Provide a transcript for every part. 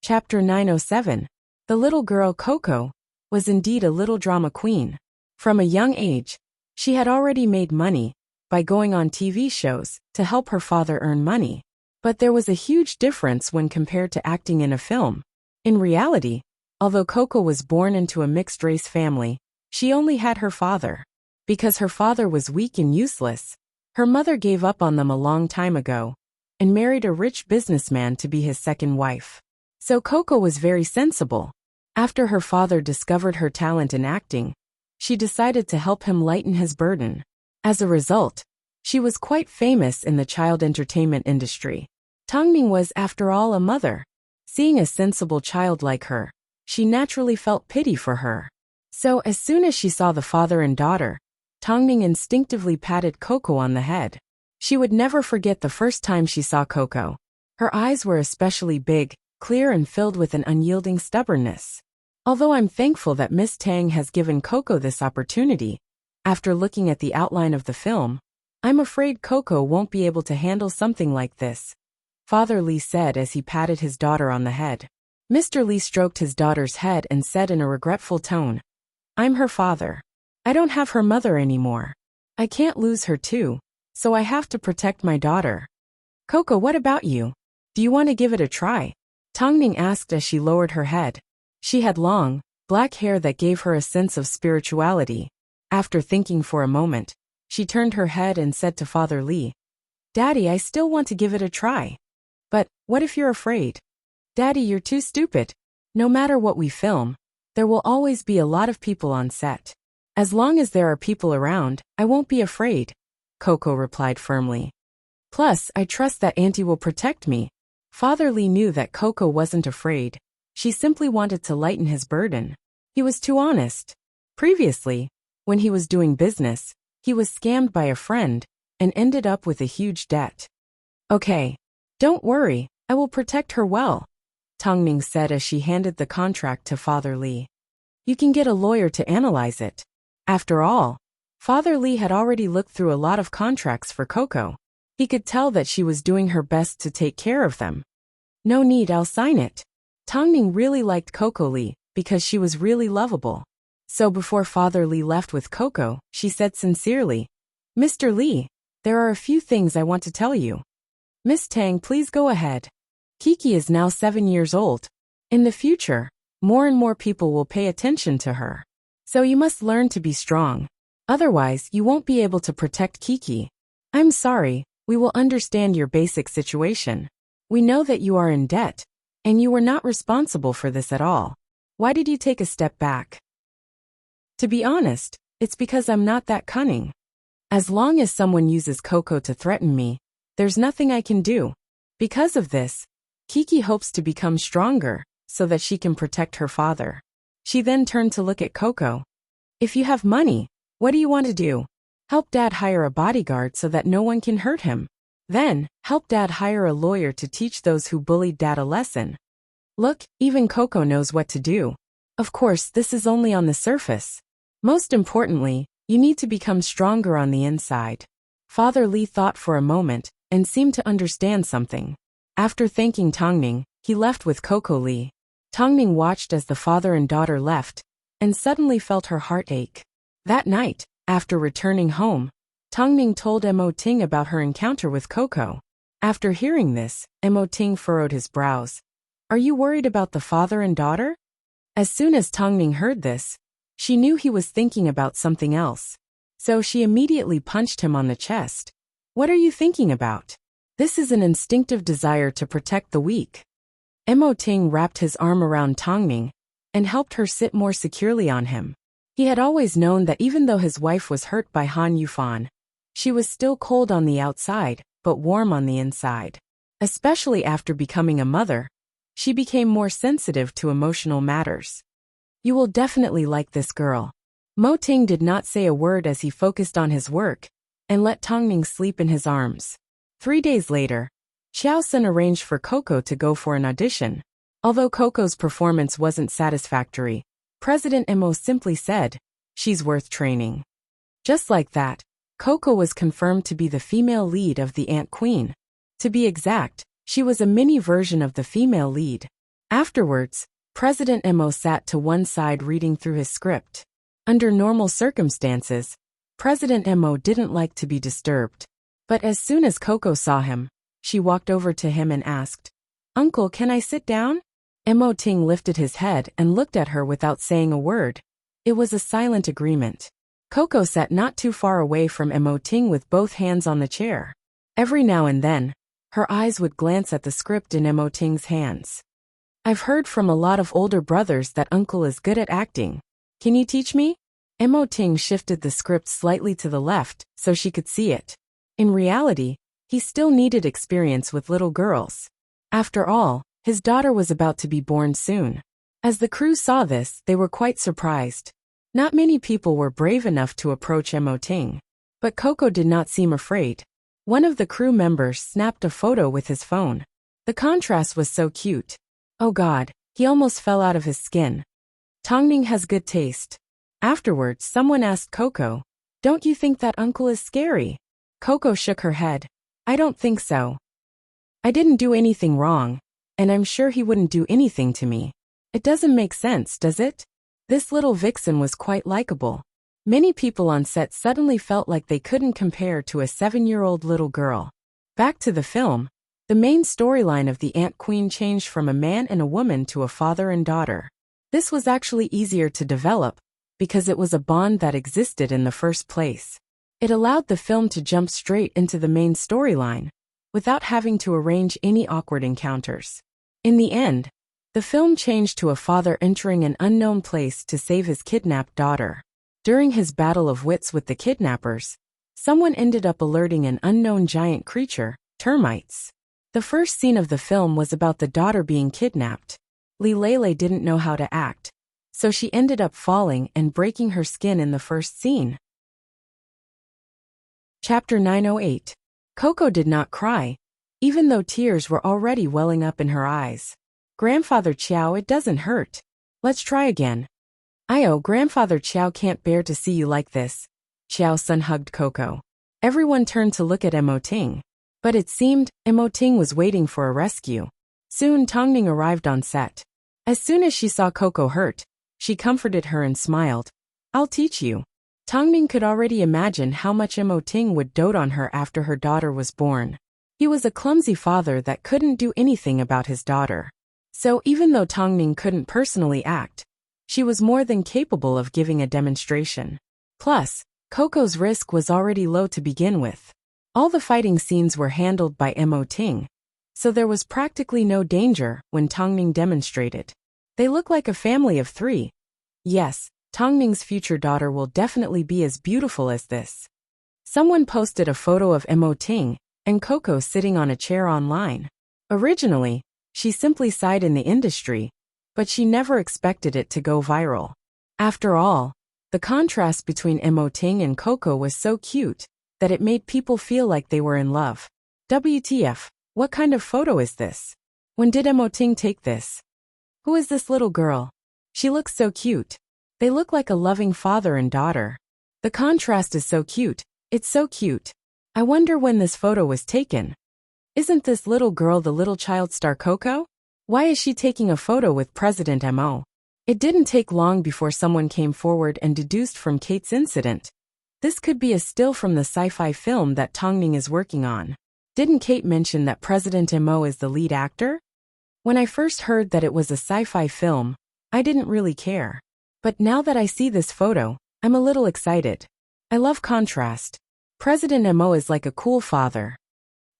Chapter 907. The little girl Coco was indeed a little drama queen. From a young age, she had already made money by going on TV shows to help her father earn money. But there was a huge difference when compared to acting in a film. In reality, although Coco was born into a mixed-race family, she only had her father. Because her father was weak and useless, her mother gave up on them a long time ago and married a rich businessman to be his second wife. So Coco was very sensible. After her father discovered her talent in acting, she decided to help him lighten his burden. As a result, she was quite famous in the child entertainment industry. Tongming was, after all, a mother. Seeing a sensible child like her, she naturally felt pity for her. So as soon as she saw the father and daughter, Tongming instinctively patted Coco on the head. She would never forget the first time she saw Coco. Her eyes were especially big, clear and filled with an unyielding stubbornness. Although I'm thankful that Miss Tang has given Coco this opportunity, after looking at the outline of the film, I'm afraid Coco won't be able to handle something like this, Father Li said as he patted his daughter on the head. Mr. Li stroked his daughter's head and said in a regretful tone, "I'm her father. I don't have her mother anymore. I can't lose her too, so I have to protect my daughter. Coco, what about you? Do you want to give it a try?" Tongming asked as she lowered her head. She had long, black hair that gave her a sense of spirituality. After thinking for a moment, she turned her head and said to Father Li, "Daddy, I still want to give it a try. But what if you're afraid?" "Daddy, you're too stupid. No matter what we film, there will always be a lot of people on set. As long as there are people around, I won't be afraid," Coco replied firmly. "Plus, I trust that Auntie will protect me." Father Li knew that Coco wasn't afraid. She simply wanted to lighten his burden. He was too honest. Previously, when he was doing business, he was scammed by a friend and ended up with a huge debt. "Okay. Don't worry, I will protect her well," Tongming said as she handed the contract to Father Li. "You can get a lawyer to analyze it." After all, Father Li had already looked through a lot of contracts for Coco. He could tell that she was doing her best to take care of them. "No need, I'll sign it." Tongming really liked Coco Li because she was really lovable. So before Father Li left with Coco, she said sincerely, "Mr. Li, there are a few things I want to tell you." "Miss Tang, please go ahead." Kiki is now 7 years old. In the future, more and more people will pay attention to her. So you must learn to be strong. Otherwise, you won't be able to protect Kiki. "I'm sorry, we will understand your basic situation. We know that you are in debt, and you were not responsible for this at all. Why did you take a step back?" "To be honest, it's because I'm not that cunning. As long as someone uses Coco to threaten me, there's nothing I can do." Because of this, Kiki hopes to become stronger so that she can protect her father. She then turned to look at Coco. "If you have money, what do you want to do? Help Dad hire a bodyguard so that no one can hurt him. Then, help Dad hire a lawyer to teach those who bullied Dad a lesson." Look, even Coco knows what to do. Of course, this is only on the surface. Most importantly, you need to become stronger on the inside. Father Li thought for a moment and seemed to understand something. After thanking Tongming, he left with Coco Li. Tongming watched as the father and daughter left and suddenly felt her heart ache. That night, after returning home, Tongming told Mo Ting about her encounter with Coco. After hearing this, Mo Ting furrowed his brows. "Are you worried about the father and daughter?" As soon as Tongming heard this, she knew he was thinking about something else. So she immediately punched him on the chest. "What are you thinking about? This is an instinctive desire to protect the weak." Mo Ting wrapped his arm around Tongming and helped her sit more securely on him. He had always known that even though his wife was hurt by Han Yufan, she was still cold on the outside, but warm on the inside. Especially after becoming a mother, she became more sensitive to emotional matters. "You will definitely like this girl." Mo Ting did not say a word as he focused on his work and let Tongming sleep in his arms. 3 days later, Xiao Sun arranged for Coco to go for an audition. Although Coco's performance wasn't satisfactory, President Mo simply said, "She's worth training." Just like that, Coco was confirmed to be the female lead of the Ant Queen. To be exact, she was a mini version of the female lead. Afterwards, President Mo sat to one side reading through his script. Under normal circumstances, President Mo didn't like to be disturbed. But as soon as Coco saw him, she walked over to him and asked, "Uncle, can I sit down?" Ting lifted his head and looked at her without saying a word. It was a silent agreement. Coco sat not too far away from Ting with both hands on the chair. Every now and then, her eyes would glance at the script in Ting's hands. "I've heard from a lot of older brothers that Uncle is good at acting. Can you teach me?" Ting shifted the script slightly to the left so she could see it. In reality, he still needed experience with little girls. After all, his daughter was about to be born soon. As the crew saw this, they were quite surprised. Not many people were brave enough to approach Ting. But Coco did not seem afraid. One of the crew members snapped a photo with his phone. The contrast was so cute. Oh God, he almost fell out of his skin. Tongning has good taste. Afterwards, someone asked Coco, "Don't you think that uncle is scary?" Coco shook her head. "I don't think so. I didn't do anything wrong, and I'm sure he wouldn't do anything to me. It doesn't make sense, does it?" This little vixen was quite likable. Many people on set suddenly felt like they couldn't compare to a 7-year-old little girl. Back to the film, the main storyline of the Ant Queen changed from a man and a woman to a father and daughter. This was actually easier to develop because it was a bond that existed in the first place. It allowed the film to jump straight into the main storyline without having to arrange any awkward encounters. In the end, the film changed to a father entering an unknown place to save his kidnapped daughter. During his battle of wits with the kidnappers, someone ended up alerting an unknown giant creature, termites. The first scene of the film was about the daughter being kidnapped. Lilele didn't know how to act, so she ended up falling and breaking her skin in the first scene. Chapter 908. Coco did not cry, even though tears were already welling up in her eyes. "Grandfather Qiao, it doesn't hurt. Let's try again." Grandfather Qiao can't bear to see you like this." Qiao's son hugged Coco. Everyone turned to look at Ting. But it seemed Ting was waiting for a rescue. Soon Tongning arrived on set. As soon as she saw Coco hurt, she comforted her and smiled. "I'll teach you." Tongning could already imagine how much Ting would dote on her after her daughter was born. He was a clumsy father that couldn't do anything about his daughter. So even though Tongning couldn't personally act, she was more than capable of giving a demonstration. Plus, Coco's risk was already low to begin with. All the fighting scenes were handled by Ting, so there was practically no danger when Tongning demonstrated. They look like a family of 3. Yes, Tongning's future daughter will definitely be as beautiful as this. Someone posted a photo of Ting and Coco sitting on a chair online. Originally, she simply sighed in the industry, but she never expected it to go viral. After all, the contrast between Ting and Coco was so cute that it made people feel like they were in love. WTF, what kind of photo is this? When did Ting take this? Who is this little girl? She looks so cute. They look like a loving father and daughter. The contrast is so cute. It's so cute. I wonder when this photo was taken. Isn't this little girl the little child star Coco? Why is she taking a photo with President Mo? It didn't take long before someone came forward and deduced from Kate's incident. This could be a still from the sci-fi film that Tongning is working on. Didn't Kate mention that President Mo is the lead actor? When I first heard that it was a sci-fi film, I didn't really care. But now that I see this photo, I'm a little excited. I love contrast. President Mo is like a cool father.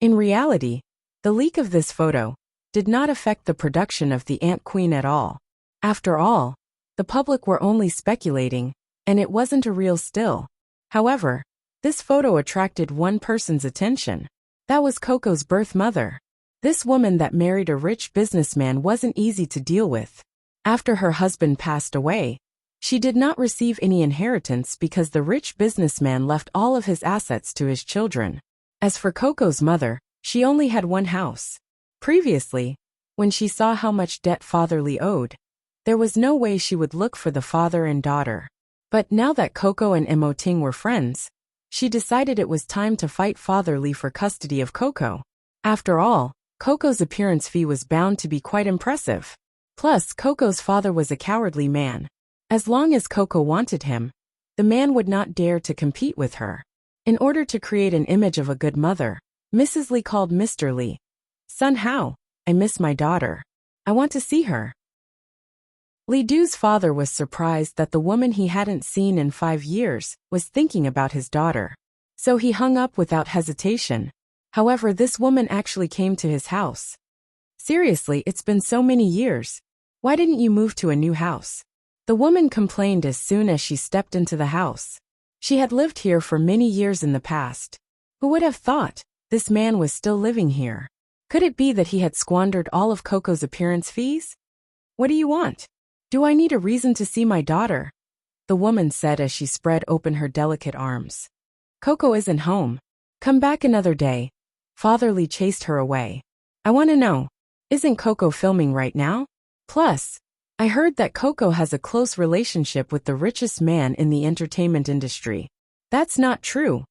In reality, the leak of this photo did not affect the production of the Ant Queen at all. After all, the public were only speculating, and it wasn't a real still. However, this photo attracted one person's attention. That was Coco's birth mother. This woman that married a rich businessman wasn't easy to deal with. After her husband passed away, she did not receive any inheritance because the rich businessman left all of his assets to his children. As for Coco's mother, she only had one house. Previously, when she saw how much debt Father Lee owed, there was no way she would look for the father and daughter. But now that Coco and Ting were friends, she decided it was time to fight Father Lee for custody of Coco. After all, Coco's appearance fee was bound to be quite impressive. Plus, Coco's father was a cowardly man. As long as Coco wanted him, the man would not dare to compete with her. In order to create an image of a good mother, Mrs. Lee called Mr. Lee. Son, how? I miss my daughter. I want to see her. Lee Doo's father was surprised that the woman he hadn't seen in 5 years was thinking about his daughter. So he hung up without hesitation. However, this woman actually came to his house. Seriously, it's been so many years. Why didn't you move to a new house? The woman complained as soon as she stepped into the house. She had lived here for many years in the past. Who would have thought this man was still living here? Could it be that he had squandered all of Coco's appearance fees? What do you want? Do I need a reason to see my daughter? The woman said as she spread open her delicate arms. Coco isn't home. Come back another day. Father Lee chased her away. I want to know, isn't Coco filming right now? Plus, I heard that Coco has a close relationship with the richest man in the entertainment industry. That's not true,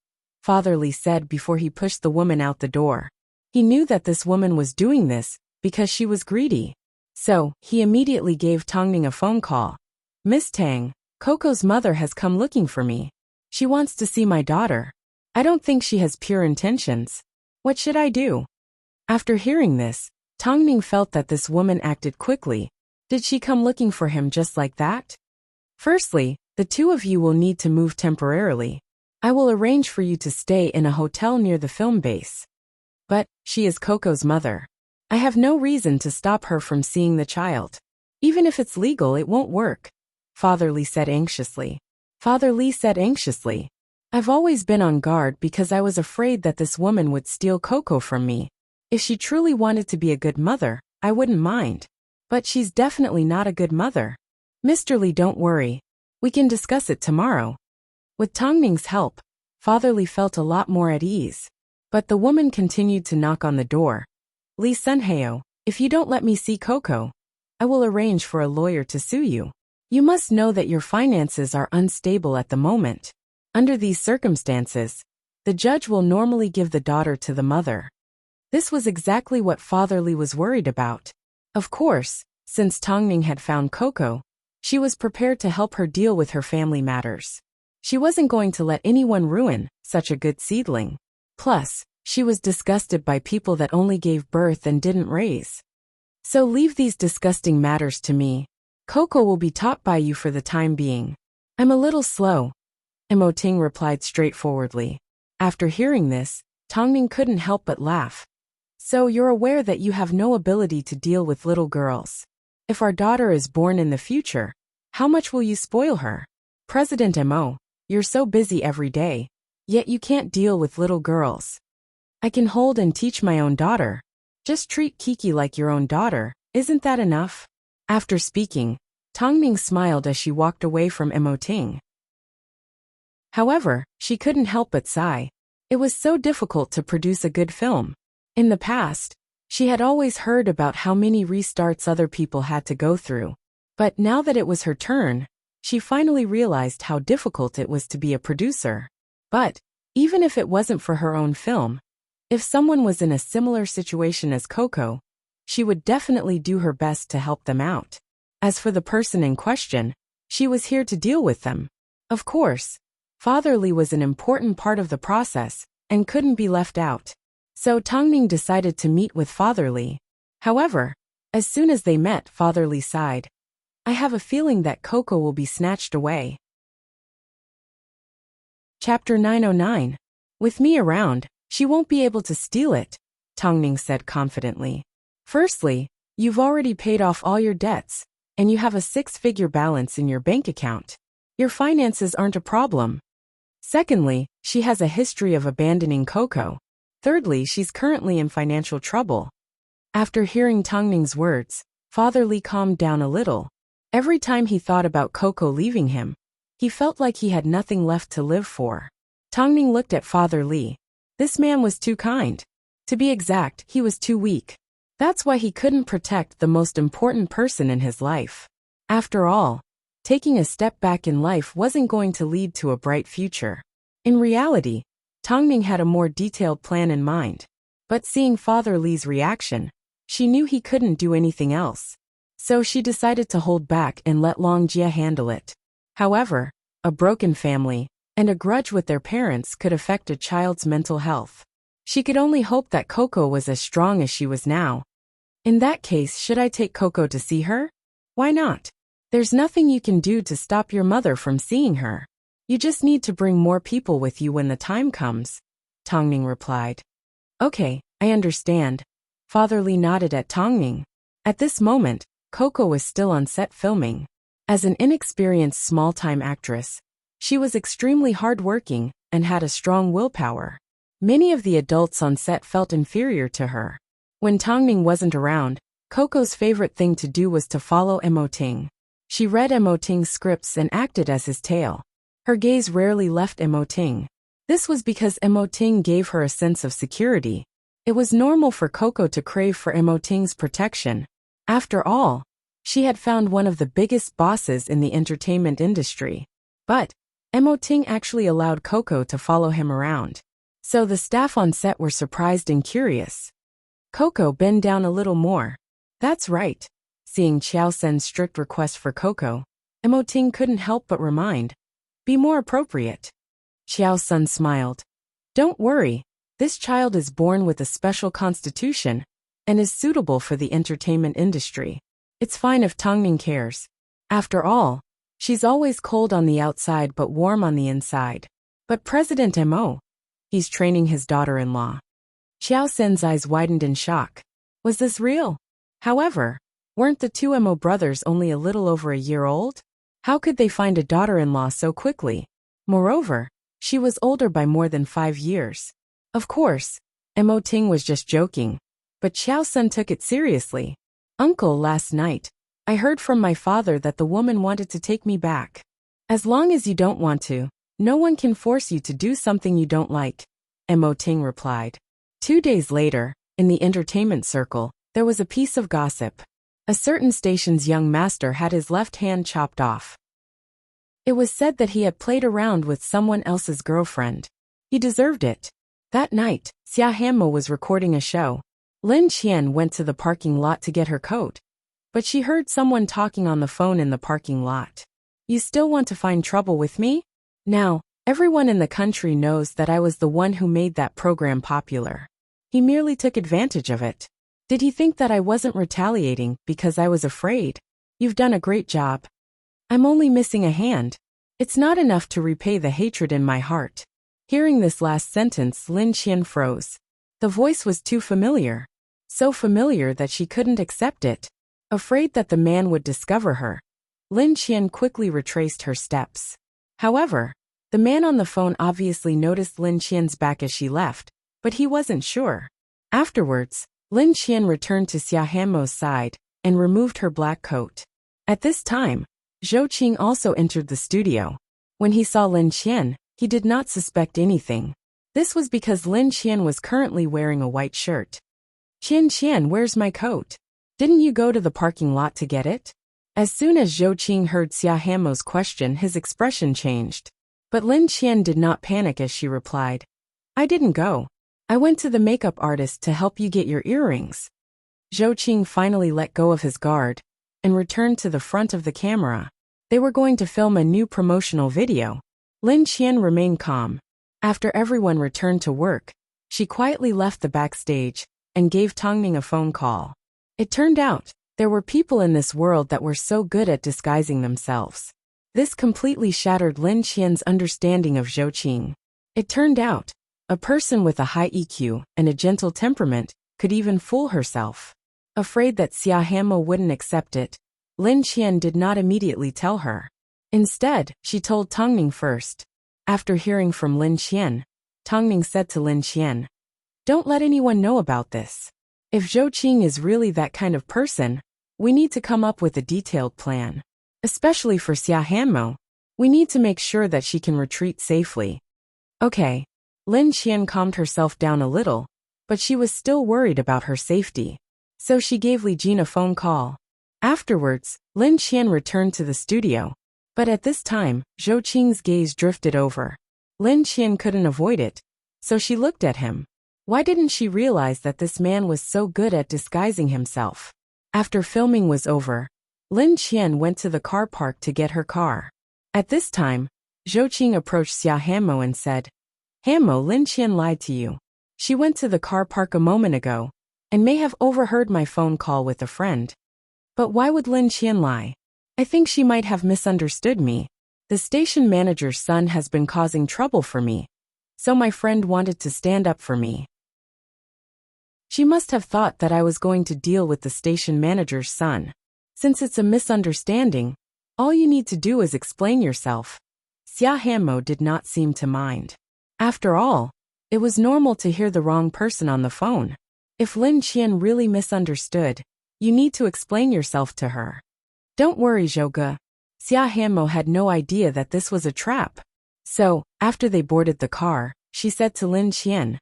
Father Lee said before he pushed the woman out the door. He knew that this woman was doing this because she was greedy. So, he immediately gave Tongning a phone call. Miss Tang, Coco's mother has come looking for me. She wants to see my daughter. I don't think she has pure intentions. What should I do? After hearing this, Tongning felt that this woman acted quickly. Did she come looking for him just like that? Firstly, the two of you will need to move temporarily. I will arrange for you to stay in a hotel near the film base. But, she is Coco's mother. I have no reason to stop her from seeing the child. Even if it's legal, it won't work, Father Lee said anxiously. Father Lee said anxiously. I've always been on guard because I was afraid that this woman would steal Coco from me. If she truly wanted to be a good mother, I wouldn't mind. But she's definitely not a good mother. Mr. Lee, don't worry. We can discuss it tomorrow. With Tongning's help, Father Lee felt a lot more at ease. But the woman continued to knock on the door. Lee Sunheo, if you don't let me see Coco, I will arrange for a lawyer to sue you. You must know that your finances are unstable at the moment. Under these circumstances, the judge will normally give the daughter to the mother. This was exactly what Father Lee was worried about. Of course, since Tongning had found Coco, she was prepared to help her deal with her family matters. She wasn't going to let anyone ruin such a good seedling. Plus, she was disgusted by people that only gave birth and didn't raise. So leave these disgusting matters to me. Coco will be taught by you for the time being. I'm a little slow, Emoting replied straightforwardly. After hearing this, Tongning couldn't help but laugh. So you're aware that you have no ability to deal with little girls. If our daughter is born in the future, how much will you spoil her? President Mo, you're so busy every day, yet you can't deal with little girls. I can hold and teach my own daughter. Just treat Kiki like your own daughter, isn't that enough? After speaking, Tongning smiled as she walked away from Emoting. However, she couldn't help but sigh. It was so difficult to produce a good film. In the past, she had always heard about how many restarts other people had to go through. But now that it was her turn, she finally realized how difficult it was to be a producer. But, even if it wasn't for her own film, if someone was in a similar situation as Coco, she would definitely do her best to help them out. As for the person in question, she was here to deal with them. Of course, Father Lee was an important part of the process and couldn't be left out. So Tongning decided to meet with Father Lee. However, as soon as they met, Father Lee sighed. I have a feeling that Coco will be snatched away. Chapter 909. With me around, she won't be able to steal it, Tongning said confidently. Firstly, you've already paid off all your debts, and you have a 6-figure balance in your bank account. Your finances aren't a problem. Secondly, she has a history of abandoning Coco. Thirdly, she's currently in financial trouble. After hearing Tongning's words, Father Lee calmed down a little. Every time he thought about Coco leaving him, he felt like he had nothing left to live for. Tongning looked at Father Lee. This man was too kind. To be exact, he was too weak. That's why he couldn't protect the most important person in his life. After all, taking a step back in life wasn't going to lead to a bright future. In reality, Tongning had a more detailed plan in mind. But seeing Father Lee's reaction, she knew he couldn't do anything else. So she decided to hold back and let Long Jia handle it. However, a broken family and a grudge with their parents could affect a child's mental health. She could only hope that Coco was as strong as she was now. In that case, should I take Coco to see her? Why not? There's nothing you can do to stop your mother from seeing her. You just need to bring more people with you when the time comes, Tongning replied. Okay, I understand. Father Li nodded at Tongning. At this moment, Coco was still on set filming. As an inexperienced small-time actress, she was extremely hard-working and had a strong willpower. Many of the adults on set felt inferior to her. When Tongning wasn't around, Coco's favorite thing to do was to follow Ting. She read Ting's scripts and acted as his tail. Her gaze rarely left Ting. This was because Ting gave her a sense of security. It was normal for Coco to crave for Ting's protection. After all, she had found one of the biggest bosses in the entertainment industry. But Ting actually allowed Coco to follow him around. So the staff on set were surprised and curious. Coco, bend down a little more. That's right. Seeing Xiao Sen's strict request for Coco, Ting couldn't help but remind, be more appropriate. Xiao Sen smiled. Don't worry, this child is born with a special constitution and is suitable for the entertainment industry. It's fine if Tongning cares. After all, she's always cold on the outside but warm on the inside. But President Mo, he's training his daughter-in-law. Xiao Sen's eyes widened in shock. Was this real? However, weren't the two Mo brothers only a little over a year old? How could they find a daughter-in-law so quickly? Moreover, she was older by more than 5 years. Of course, Ting was just joking, but Xiao Sen took it seriously. Uncle, last night, I heard from my father that the woman wanted to take me back. As long as you don't want to, no one can force you to do something you don't like, Ting replied. 2 days later, in the entertainment circle, there was a piece of gossip. A certain station's young master had his left hand chopped off. It was said that he had played around with someone else's girlfriend. He deserved it. That night, Xia Hanmo was recording a show. Lin Qian went to the parking lot to get her coat. But she heard someone talking on the phone in the parking lot. You still want to find trouble with me? Now, everyone in the country knows that I was the one who made that program popular. He merely took advantage of it. Did he think that I wasn't retaliating because I was afraid? You've done a great job. I'm only missing a hand. It's not enough to repay the hatred in my heart. Hearing this last sentence, Lin Qian froze. The voice was too familiar. So familiar that she couldn't accept it. Afraid that the man would discover her, Lin Qian quickly retraced her steps. However, the man on the phone obviously noticed Lin Qian's back as she left, but he wasn't sure. Afterwards, Lin Qian returned to Xia Hanmo's side and removed her black coat. At this time, Zhou Qing also entered the studio. When he saw Lin Qian, he did not suspect anything. This was because Lin Qian was currently wearing a white shirt. Qian, where's my coat? Didn't you go to the parking lot to get it? As soon as Zhou Qing heard Xia Hanmo's question, his expression changed. But Lin Qian did not panic as she replied, I didn't go. I went to the makeup artist to help you get your earrings. Zhou Qing finally let go of his guard and returned to the front of the camera. They were going to film a new promotional video. Lin Qian remained calm. After everyone returned to work, she quietly left the backstage and gave Tongning a phone call. It turned out, there were people in this world that were so good at disguising themselves. This completely shattered Lin Qian's understanding of Zhou Qing. It turned out, a person with a high EQ and a gentle temperament could even fool herself. Afraid that Xia Hanmo wouldn't accept it, Lin Qian did not immediately tell her. Instead, she told Tongning first. After hearing from Lin Qian, Tongning said to Lin Qian, Don't let anyone know about this. If Zhou Qing is really that kind of person, we need to come up with a detailed plan. Especially for Xia Hanmo, we need to make sure that she can retreat safely. Okay. Lin Qian calmed herself down a little, but she was still worried about her safety. So she gave Li Jin a phone call. Afterwards, Lin Qian returned to the studio. But at this time, Zhou Qing's gaze drifted over. Lin Qian couldn't avoid it, so she looked at him. Why didn't she realize that this man was so good at disguising himself? After filming was over, Lin Qian went to the car park to get her car. At this time, Zhou Qing approached Xia Hanmo and said, Hanmo, Lin Qian lied to you. She went to the car park a moment ago, and may have overheard my phone call with a friend. But why would Lin Qian lie? I think she might have misunderstood me. The station manager's son has been causing trouble for me, so my friend wanted to stand up for me. She must have thought that I was going to deal with the station manager's son. Since it's a misunderstanding, all you need to do is explain yourself. Xia Hanmo did not seem to mind. After all, it was normal to hear the wrong person on the phone. If Lin Qian really misunderstood, you need to explain yourself to her. Don't worry, Zhouge. Xia Hanmo had no idea that this was a trap. So, after they boarded the car, she said to Lin Qian,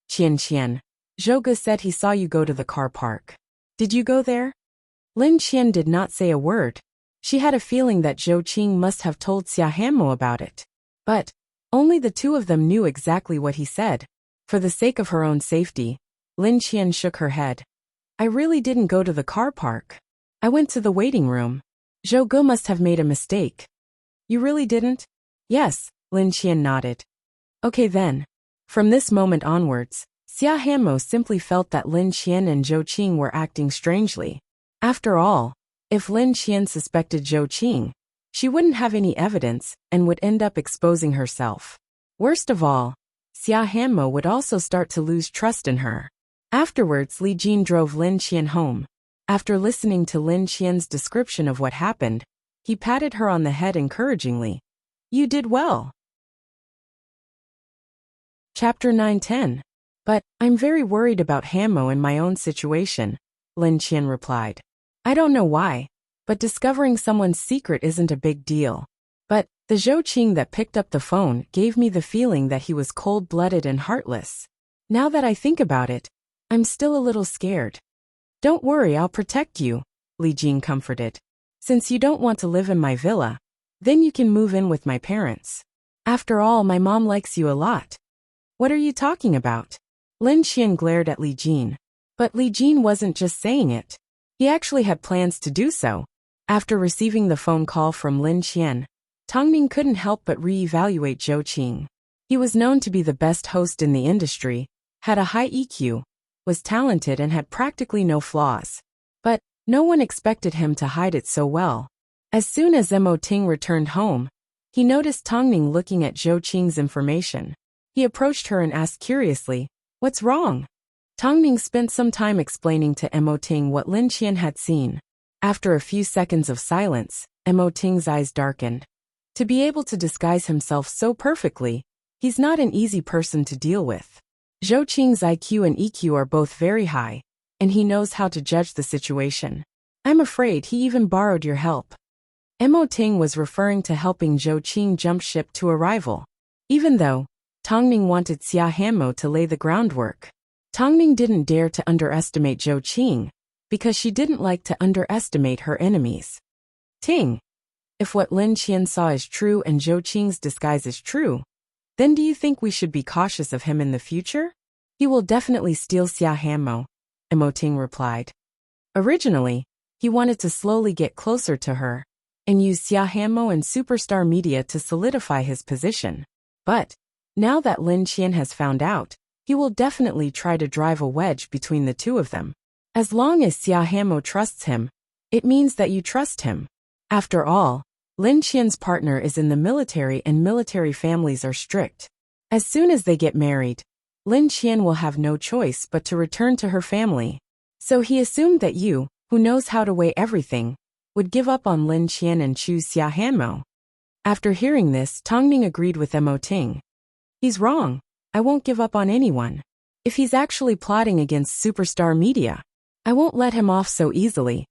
Qian, Zhouge said he saw you go to the car park. Did you go there? Lin Qian did not say a word. She had a feeling that Zhou Qing must have told Xia Hanmo about it. But only the two of them knew exactly what he said. For the sake of her own safety, Lin Qian shook her head. I really didn't go to the car park. I went to the waiting room. Zhouge must have made a mistake. You really didn't? Yes, Lin Qian nodded. Okay then. From this moment onwards, Xia Hanmo simply felt that Lin Qian and Zhou Qing were acting strangely. After all, if Lin Qian suspected Zhou Qing, she wouldn't have any evidence and would end up exposing herself. Worst of all, Xia Hanmo would also start to lose trust in her. Afterwards, Li Jin drove Lin Qian home. After listening to Lin Qian's description of what happened, he patted her on the head encouragingly. You did well. Chapter 9-10. But I'm very worried about Hanmo and my own situation, Lin Qian replied. I don't know why, but discovering someone's secret isn't a big deal. But the Zhou Qing that picked up the phone gave me the feeling that he was cold-blooded and heartless. Now that I think about it, I'm still a little scared. Don't worry, I'll protect you, Li Jin comforted. Since you don't want to live in my villa, then you can move in with my parents. After all, my mom likes you a lot. What are you talking about? Lin Qian glared at Li Jin. But Li Jin wasn't just saying it. He actually had plans to do so. After receiving the phone call from Lin Qian, Tongning couldn't help but re-evaluate Zhou Qing. He was known to be the best host in the industry, had a high EQ, was talented and had practically no flaws. But no one expected him to hide it so well. As soon as Ting returned home, he noticed Tongning looking at Zhou Qing's information. He approached her and asked curiously, What's wrong? Tongning spent some time explaining to Ting what Lin Qian had seen. After a few seconds of silence, Ting's eyes darkened. To be able to disguise himself so perfectly, he's not an easy person to deal with. Zhou Qing's IQ and EQ are both very high, and he knows how to judge the situation. I'm afraid he even borrowed your help. Ting was referring to helping Zhou Qing jump ship to a rival. Even though Tongning wanted Xia Hanmo to lay the groundwork, Tongning didn't dare to underestimate Zhou Qing, because she didn't like to underestimate her enemies. Ting, if what Lin Qian saw is true and Zhou Qing's disguise is true, then do you think we should be cautious of him in the future? He will definitely steal Xia Hanmo, Ting replied. Originally, he wanted to slowly get closer to her, and use Xia Hanmo and superstar media to solidify his position. But now that Lin Qian has found out, he will definitely try to drive a wedge between the two of them. As long as Xia Hanmo trusts him, it means that you trust him. After all, Lin Qian's partner is in the military and military families are strict. As soon as they get married, Lin Qian will have no choice but to return to her family. So he assumed that you, who knows how to weigh everything, would give up on Lin Qian and choose Xia Hanmo. After hearing this, Tongning agreed with Ting. He's wrong. I won't give up on anyone. If he's actually plotting against superstar media, I won't let him off so easily.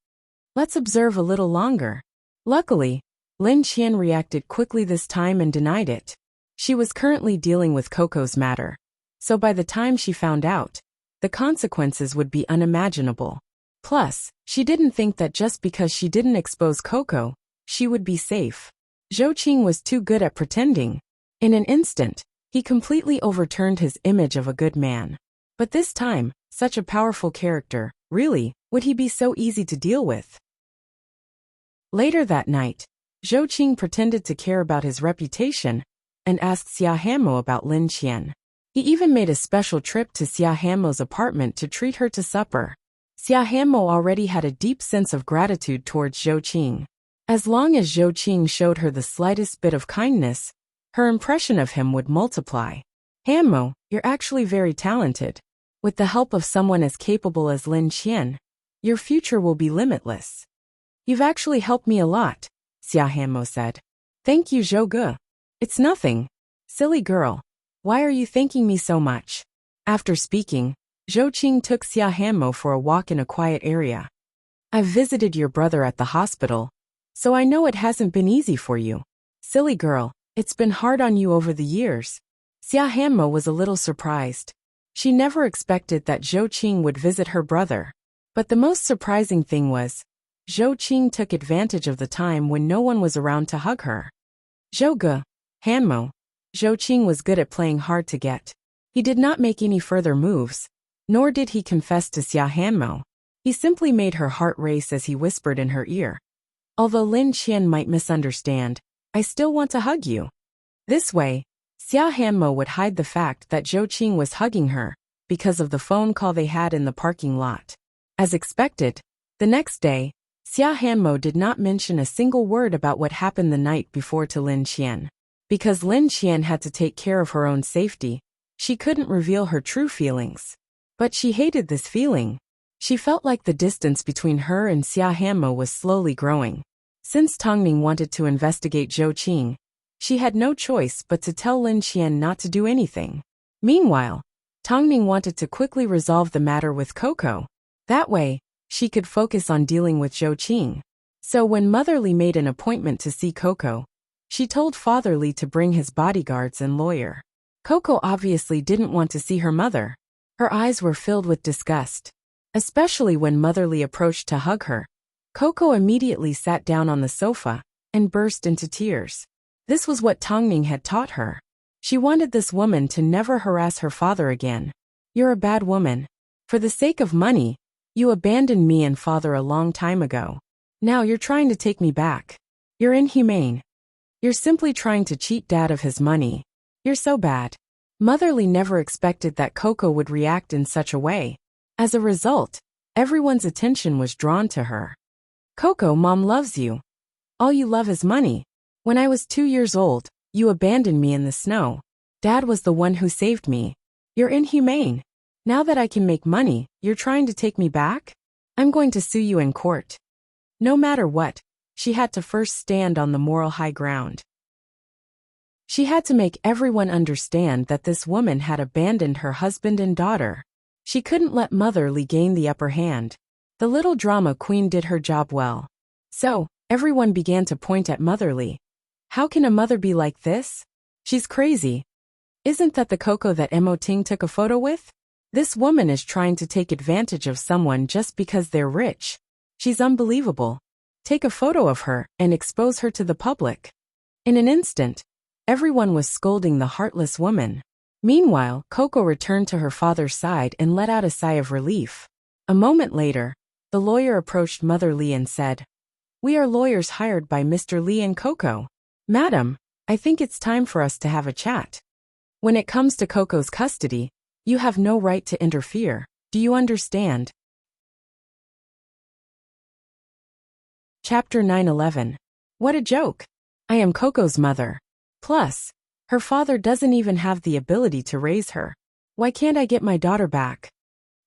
Let's observe a little longer. Luckily, Lin Qian reacted quickly this time and denied it. She was currently dealing with Coco's matter, so by the time she found out, the consequences would be unimaginable. Plus, she didn't think that just because she didn't expose Coco, she would be safe. Zhou Qing was too good at pretending. In an instant, he completely overturned his image of a good man. But this time, Such a powerful character. Really, would he be so easy to deal with? Later that night, Zhou Qing pretended to care about his reputation and asked Xia Hanmo about Lin Qian. He even made a special trip to Xia Hanmo's apartment to treat her to supper. Xia Hanmo already had a deep sense of gratitude towards Zhou Qing. As long as Zhou Qing showed her the slightest bit of kindness, her impression of him would multiply. Hanmo, you're actually very talented. With the help of someone as capable as Lin Qian, your future will be limitless. You've actually helped me a lot, Xia Hanmo said. Thank you, Zhou Ge. It's nothing. Silly girl. Why are you thanking me so much? After speaking, Zhou Qing took Xia Hanmo for a walk in a quiet area. I've visited your brother at the hospital, so I know it hasn't been easy for you. Silly girl, it's been hard on you over the years. Xia Hanmo was a little surprised. She never expected that Zhou Qing would visit her brother. But the most surprising thing was, Zhou Qing took advantage of the time when no one was around to hug her. Zhou Ge, Hanmo. Zhou Qing was good at playing hard to get. He did not make any further moves, nor did he confess to Xia Hanmo. He simply made her heart race as he whispered in her ear. Although Lin Qian might misunderstand, I still want to hug you. This way, Xia Hanmo would hide the fact that Zhou Qing was hugging her, because of the phone call they had in the parking lot. As expected, the next day, Xia Hanmo did not mention a single word about what happened the night before to Lin Qian. Because Lin Qian had to take care of her own safety, she couldn't reveal her true feelings. But she hated this feeling. She felt like the distance between her and Xia Hanmo was slowly growing. Since Tongning wanted to investigate Zhou Qing, she had no choice but to tell Lin Qian not to do anything. Meanwhile, Tongning wanted to quickly resolve the matter with Coco. That way, she could focus on dealing with Zhou Qing. So when Mother Li made an appointment to see Coco, she told Father Li to bring his bodyguards and lawyer. Coco obviously didn't want to see her mother. Her eyes were filled with disgust. Especially when Mother Li approached to hug her. Coco immediately sat down on the sofa and burst into tears. This was what Tongning had taught her. She wanted this woman to never harass her father again. You're a bad woman. For the sake of money, you abandoned me and father a long time ago. Now you're trying to take me back. You're inhumane. You're simply trying to cheat Dad of his money. You're so bad. Mother Li never expected that Coco would react in such a way. As a result, everyone's attention was drawn to her. Coco, Mom loves you. All you love is money. When I was 2 years old, you abandoned me in the snow. Dad was the one who saved me. You're inhumane. Now that I can make money, you're trying to take me back? I'm going to sue you in court. No matter what, she had to first stand on the moral high ground. She had to make everyone understand that this woman had abandoned her husband and daughter. She couldn't let Mother Li gain the upper hand. The little drama queen did her job well. So, everyone began to point at Mother Li. How can a mother be like this? She's crazy. Isn't that the Coco that Mo Ting took a photo with? This woman is trying to take advantage of someone just because they're rich. She's unbelievable. Take a photo of her and expose her to the public. In an instant, everyone was scolding the heartless woman. Meanwhile, Coco returned to her father's side and let out a sigh of relief. A moment later, the lawyer approached Mother Li and said, "We are lawyers hired by Mr. Li and Coco. Madam, I think it's time for us to have a chat. When it comes to Coco's custody, you have no right to interfere. Do you understand?" Chapter 9:11. What a joke. I am Coco's mother. Plus, her father doesn't even have the ability to raise her. Why can't I get my daughter back?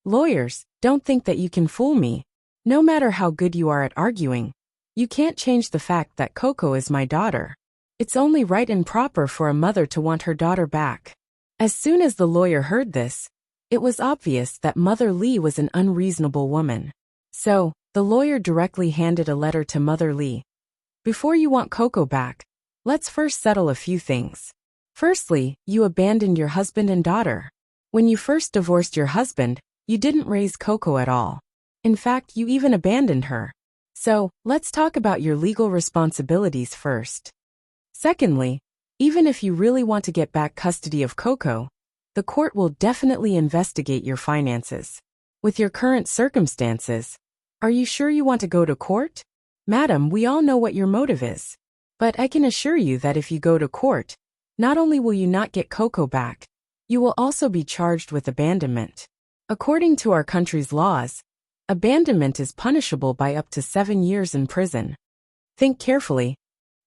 Lawyers, don't think that you can fool me. No matter how good you are at arguing, you can't change the fact that Coco is my daughter. It's only right and proper for a mother to want her daughter back. As soon as the lawyer heard this, it was obvious that Mother Li was an unreasonable woman. So, the lawyer directly handed a letter to Mother Li. Before you want Coco back, let's first settle a few things. Firstly, you abandoned your husband and daughter. When you first divorced your husband, you didn't raise Coco at all. In fact, you even abandoned her. So, let's talk about your legal responsibilities first. Secondly, even if you really want to get back custody of Coco, the court will definitely investigate your finances. With your current circumstances, are you sure you want to go to court? Madam, we all know what your motive is. But I can assure you that if you go to court, not only will you not get Coco back, you will also be charged with abandonment. According to our country's laws, abandonment is punishable by up to 7 years in prison. Think carefully.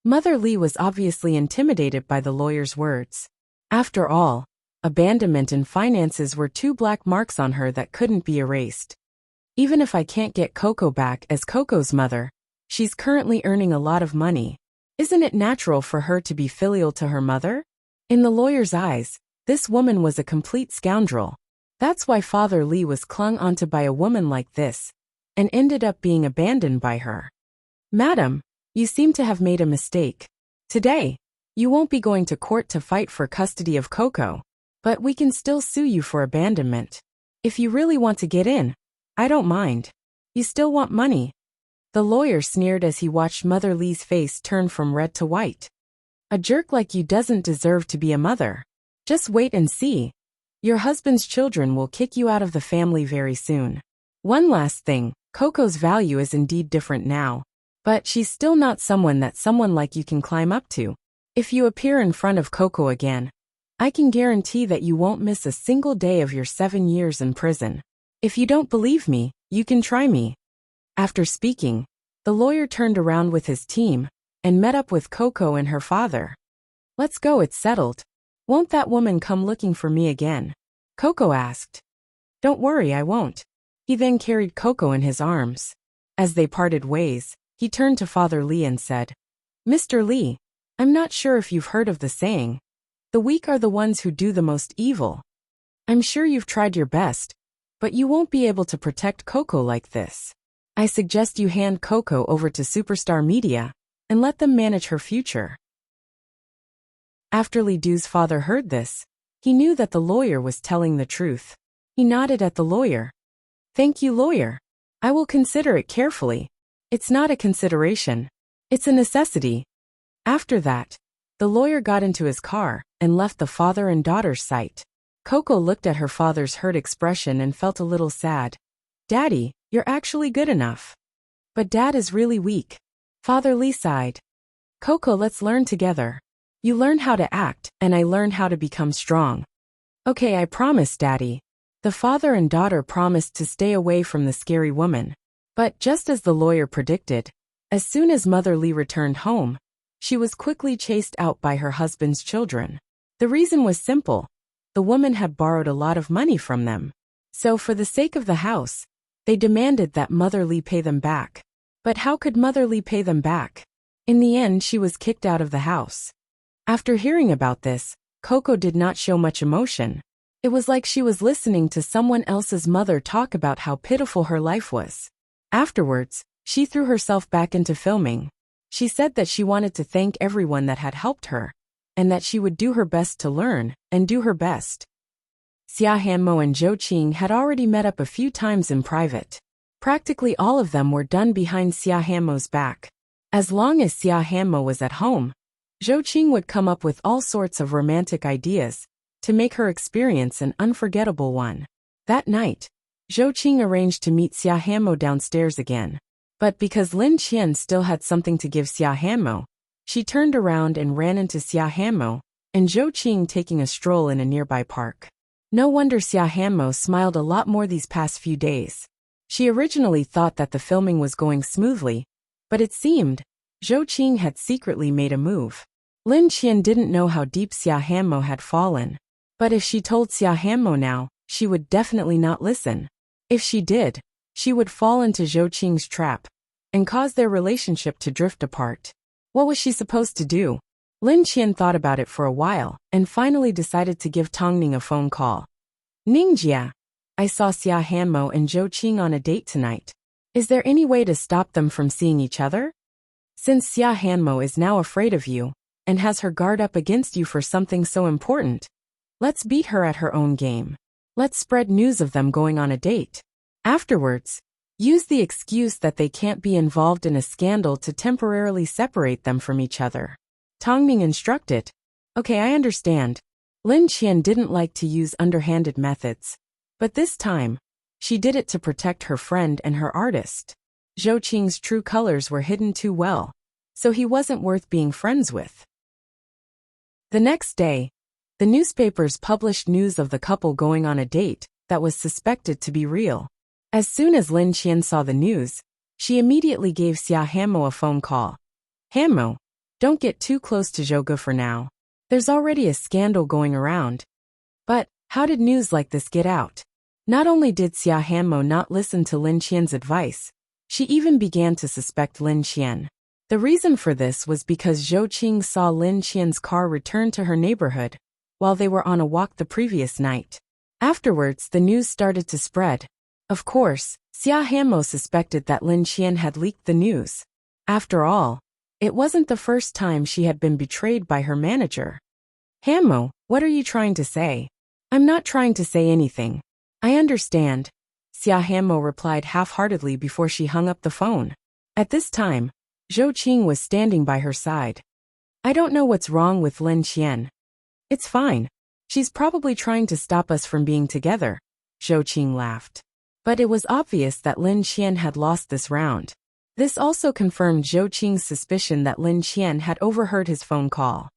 Mother Lee was obviously intimidated by the lawyer's words. After all, abandonment and finances were 2 black marks on her that couldn't be erased. Even if I can't get Coco back as Coco's mother, she's currently earning a lot of money. Isn't it natural for her to be filial to her mother? In the lawyer's eyes, this woman was a complete scoundrel. That's why Father Lee was clung onto by a woman like this, and ended up being abandoned by her. Madam, you seem to have made a mistake. Today, you won't be going to court to fight for custody of Coco, but we can still sue you for abandonment. If you really want to get in, I don't mind. You still want money. The lawyer sneered as he watched Mother Lee's face turn from red to white. A jerk like you doesn't deserve to be a mother. Just wait and see. Your husband's children will kick you out of the family very soon. One last thing, Coco's value is indeed different now. But she's still not someone that someone like you can climb up to. If you appear in front of Coco again, I can guarantee that you won't miss a single day of your 7 years in prison. If you don't believe me, you can try me. After speaking, the lawyer turned around with his team and met up with Coco and her father. Let's go, it's settled. Won't that woman come looking for me again? Coco asked. Don't worry, I won't. He then carried Coco in his arms. As they parted ways, he turned to Father Lee and said, Mr. Lee, I'm not sure if you've heard of the saying, the weak are the ones who do the most evil. I'm sure you've tried your best, but you won't be able to protect Coco like this. I suggest you hand Coco over to Superstar Media and let them manage her future. After Lee Do's father heard this, he knew that the lawyer was telling the truth. He nodded at the lawyer. Thank you, lawyer. I will consider it carefully. It's not a consideration. It's a necessity. After that, the lawyer got into his car and left the father and daughter's sight. Coco looked at her father's hurt expression and felt a little sad. Daddy, you're actually good enough. But Dad is really weak. Father Lee sighed. Coco, let's learn together. You learn how to act, and I learn how to become strong. Okay, I promise, Daddy. The father and daughter promised to stay away from the scary woman. But just as the lawyer predicted, as soon as Mother Lee returned home, she was quickly chased out by her husband's children. The reason was simple. The woman had borrowed a lot of money from them. So for the sake of the house, they demanded that Mother Lee pay them back. But how could Mother Lee pay them back? In the end, she was kicked out of the house. After hearing about this, Coco did not show much emotion. It was like she was listening to someone else's mother talk about how pitiful her life was. Afterwards, she threw herself back into filming. She said that she wanted to thank everyone that had helped her, and that she would do her best to learn and do her best. Xia Hanmo and Zhou Qing had already met up a few times in private. Practically all of them were done behind Xia Hanmo's back. As long as Xia Hanmo was at home, Zhou Qing would come up with all sorts of romantic ideas to make her experience an unforgettable one. That night, Zhou Qing arranged to meet Xia Hanmo downstairs again. But because Lin Qian still had something to give Xia Hanmo, she turned around and ran into Xia Hanmo and Zhou Qing taking a stroll in a nearby park. No wonder Xia Hanmo smiled a lot more these past few days. She originally thought that the filming was going smoothly, but it seemed Zhou Qing had secretly made a move. Lin Qian didn't know how deep Xia Hanmo had fallen. But if she told Xia Hanmo now, she would definitely not listen. If she did, she would fall into Zhou Qing's trap and cause their relationship to drift apart. What was she supposed to do? Lin Qian thought about it for a while and finally decided to give Tongning a phone call. Ningjia, I saw Xia Hanmo and Zhou Qing on a date tonight. Is there any way to stop them from seeing each other? Since Xia Hanmo is now afraid of you and has her guard up against you for something so important, let's beat her at her own game. Let's spread news of them going on a date. Afterwards, use the excuse that they can't be involved in a scandal to temporarily separate them from each other. Tongning instructed. Okay, I understand. Lin Qian didn't like to use underhanded methods. But this time, She did it to protect her friend and her artist. Zhou Qing's true colors were hidden too well, so he wasn't worth being friends with. The next day, the newspapers published news of the couple going on a date that was suspected to be real. As soon as Lin Qian saw the news, she immediately gave Xia Hanmo a phone call. Hanmo, don't get too close to Zhouge for now. There's already a scandal going around. But how did news like this get out? Not only did Xia Hanmo not listen to Lin Qian's advice, she even began to suspect Lin Qian. The reason for this was because Zhou Qing saw Lin Qian's car return to her neighborhood while they were on a walk the previous night. Afterwards, the news started to spread. Of course, Xia Hanmo suspected that Lin Qian had leaked the news. After all, it wasn't the first time she had been betrayed by her manager. Hanmo, what are you trying to say? I'm not trying to say anything. I understand, Xia Hanmo replied half-heartedly before she hung up the phone. At this time, Zhou Qing was standing by her side. I don't know what's wrong with Lin Qian. It's fine. She's probably trying to stop us from being together, Zhou Qing laughed. But it was obvious that Lin Qian had lost this round. This also confirmed Zhou Qing's suspicion that Lin Qian had overheard his phone call.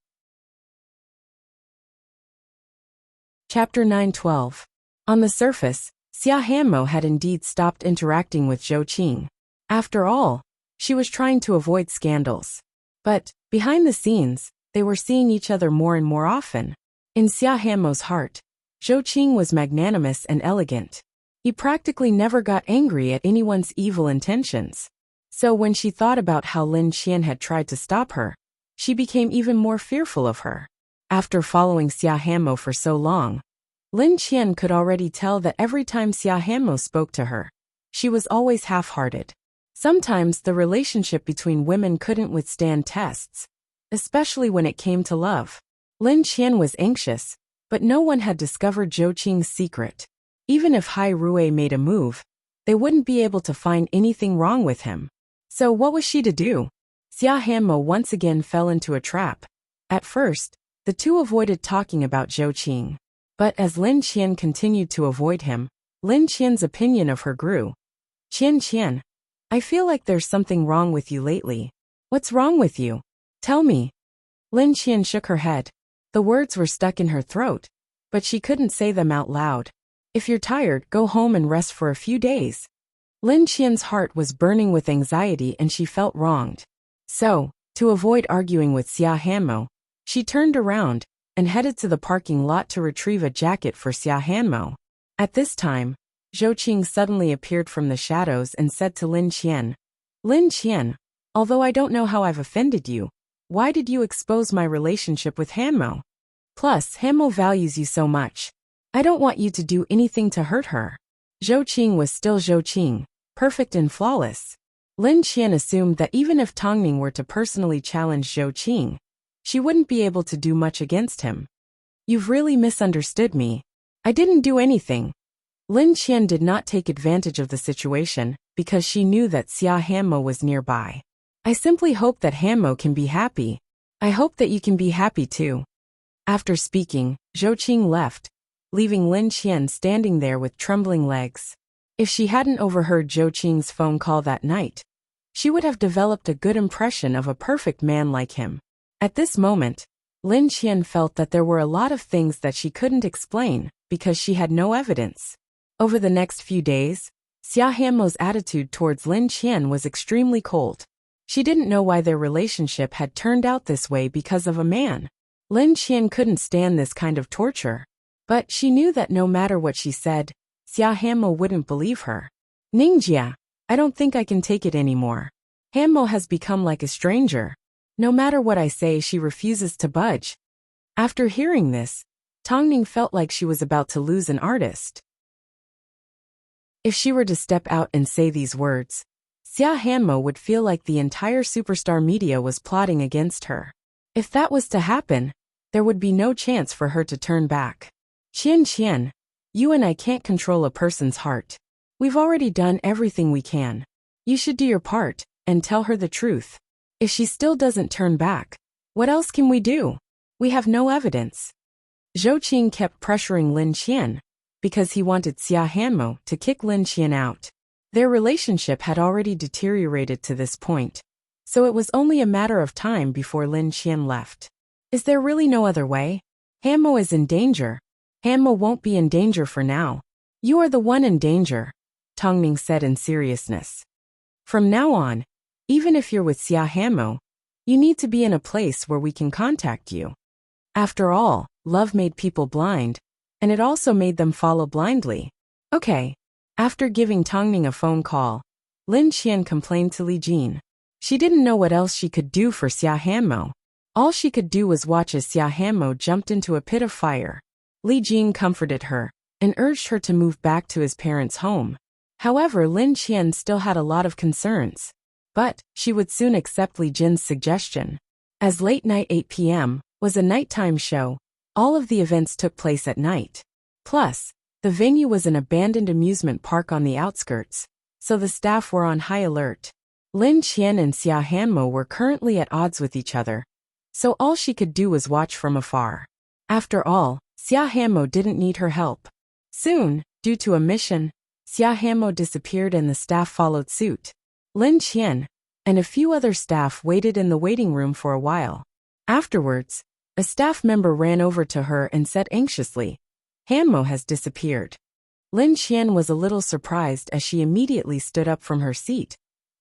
Chapter 9:12. On the surface, Xia Hanmo had indeed stopped interacting with Zhou Qing. After all, she was trying to avoid scandals. But, behind the scenes, they were seeing each other more and more often. In Xia Hanmo's heart, Zhou Qing was magnanimous and elegant. He practically never got angry at anyone's evil intentions. So when she thought about how Lin Qian had tried to stop her, she became even more fearful of her. After following Xia Hanmo for so long, Lin Qian could already tell that every time Xia Hanmo spoke to her, she was always half-hearted. Sometimes the relationship between women couldn't withstand tests, especially when it came to love. Lin Qian was anxious, but no one had discovered Zhou Qing's secret. Even if Hai Rui made a move, they wouldn't be able to find anything wrong with him. So what was she to do? Xia Hanmo once again fell into a trap. At first, the two avoided talking about Zhou Qing. But as Lin Qian continued to avoid him, Lin Qian's opinion of her grew. Qian, I feel like there's something wrong with you lately. What's wrong with you? Tell me. Lin Qian shook her head. The words were stuck in her throat, but she couldn't say them out loud. If you're tired, go home and rest for a few days. Lin Qian's heart was burning with anxiety and she felt wronged. So, to avoid arguing with Xia Hanmo, she turned around and headed to the parking lot to retrieve a jacket for Xia Hanmo. At this time, Zhou Qing suddenly appeared from the shadows and said to Lin Qian, Lin Qian, although I don't know how I've offended you, why did you expose my relationship with Hanmo? Plus, Hanmo values you so much. I don't want you to do anything to hurt her. Zhou Qing was still Zhou Qing, perfect and flawless. Lin Qian assumed that even if Tongning were to personally challenge Zhou Qing, she wouldn't be able to do much against him. You've really misunderstood me. I didn't do anything. Lin Qian did not take advantage of the situation because she knew that Xia Hanmo was nearby. I simply hope that Hanmo can be happy. I hope that you can be happy too. After speaking, Zhou Qing left, leaving Lin Qian standing there with trembling legs. If she hadn't overheard Zhou Qing's phone call that night, she would have developed a good impression of a perfect man like him. At this moment, Lin Qian felt that there were a lot of things that she couldn't explain because she had no evidence. Over the next few days, Xia Hanmo's attitude towards Lin Qian was extremely cold. She didn't know why their relationship had turned out this way because of a man. Lin Qian couldn't stand this kind of torture. But she knew that no matter what she said, Xia Hanmo wouldn't believe her. Ningjia, I don't think I can take it anymore. Hanmo has become like a stranger. No matter what I say, she refuses to budge. After hearing this, Tongning felt like she was about to lose an artist. If she were to step out and say these words, Xia Hanmo would feel like the entire superstar media was plotting against her. If that was to happen, there would be no chance for her to turn back. Qian, you and I can't control a person's heart. We've already done everything we can. You should do your part and tell her the truth. If she still doesn't turn back, what else can we do? We have no evidence. Zhou Qing kept pressuring Lin Qian, because he wanted Xia Hanmo to kick Lin Qian out. Their relationship had already deteriorated to this point, so it was only a matter of time before Lin Qian left. Is there really no other way? Hanmo is in danger. Hanmo won't be in danger for now. You are the one in danger, Tongming said in seriousness. From now on, even if you're with Xia Hanmo, you need to be in a place where we can contact you. After all, love made people blind, and it also made them follow blindly. Okay. After giving Tongming a phone call, Lin Qian complained to Li Jin. She didn't know what else she could do for Xia Hanmo. All she could do was watch as Xia Hanmo jumped into a pit of fire. Li Jin comforted her and urged her to move back to his parents' home. However, Lin Qian still had a lot of concerns. But she would soon accept Li Jin's suggestion. As late night 8 p.m. was a nighttime show, all of the events took place at night. Plus, the venue was an abandoned amusement park on the outskirts, so the staff were on high alert. Lin Qian and Xia Hanmo were currently at odds with each other, so all she could do was watch from afar. After all, Xia Hanmo didn't need her help. Soon, due to a mission, Xia Hanmo disappeared and the staff followed suit. Lin Qian and a few other staff waited in the waiting room for a while. Afterwards, a staff member ran over to her and said anxiously, "Hanmo has disappeared." Lin Qian was a little surprised as she immediately stood up from her seat.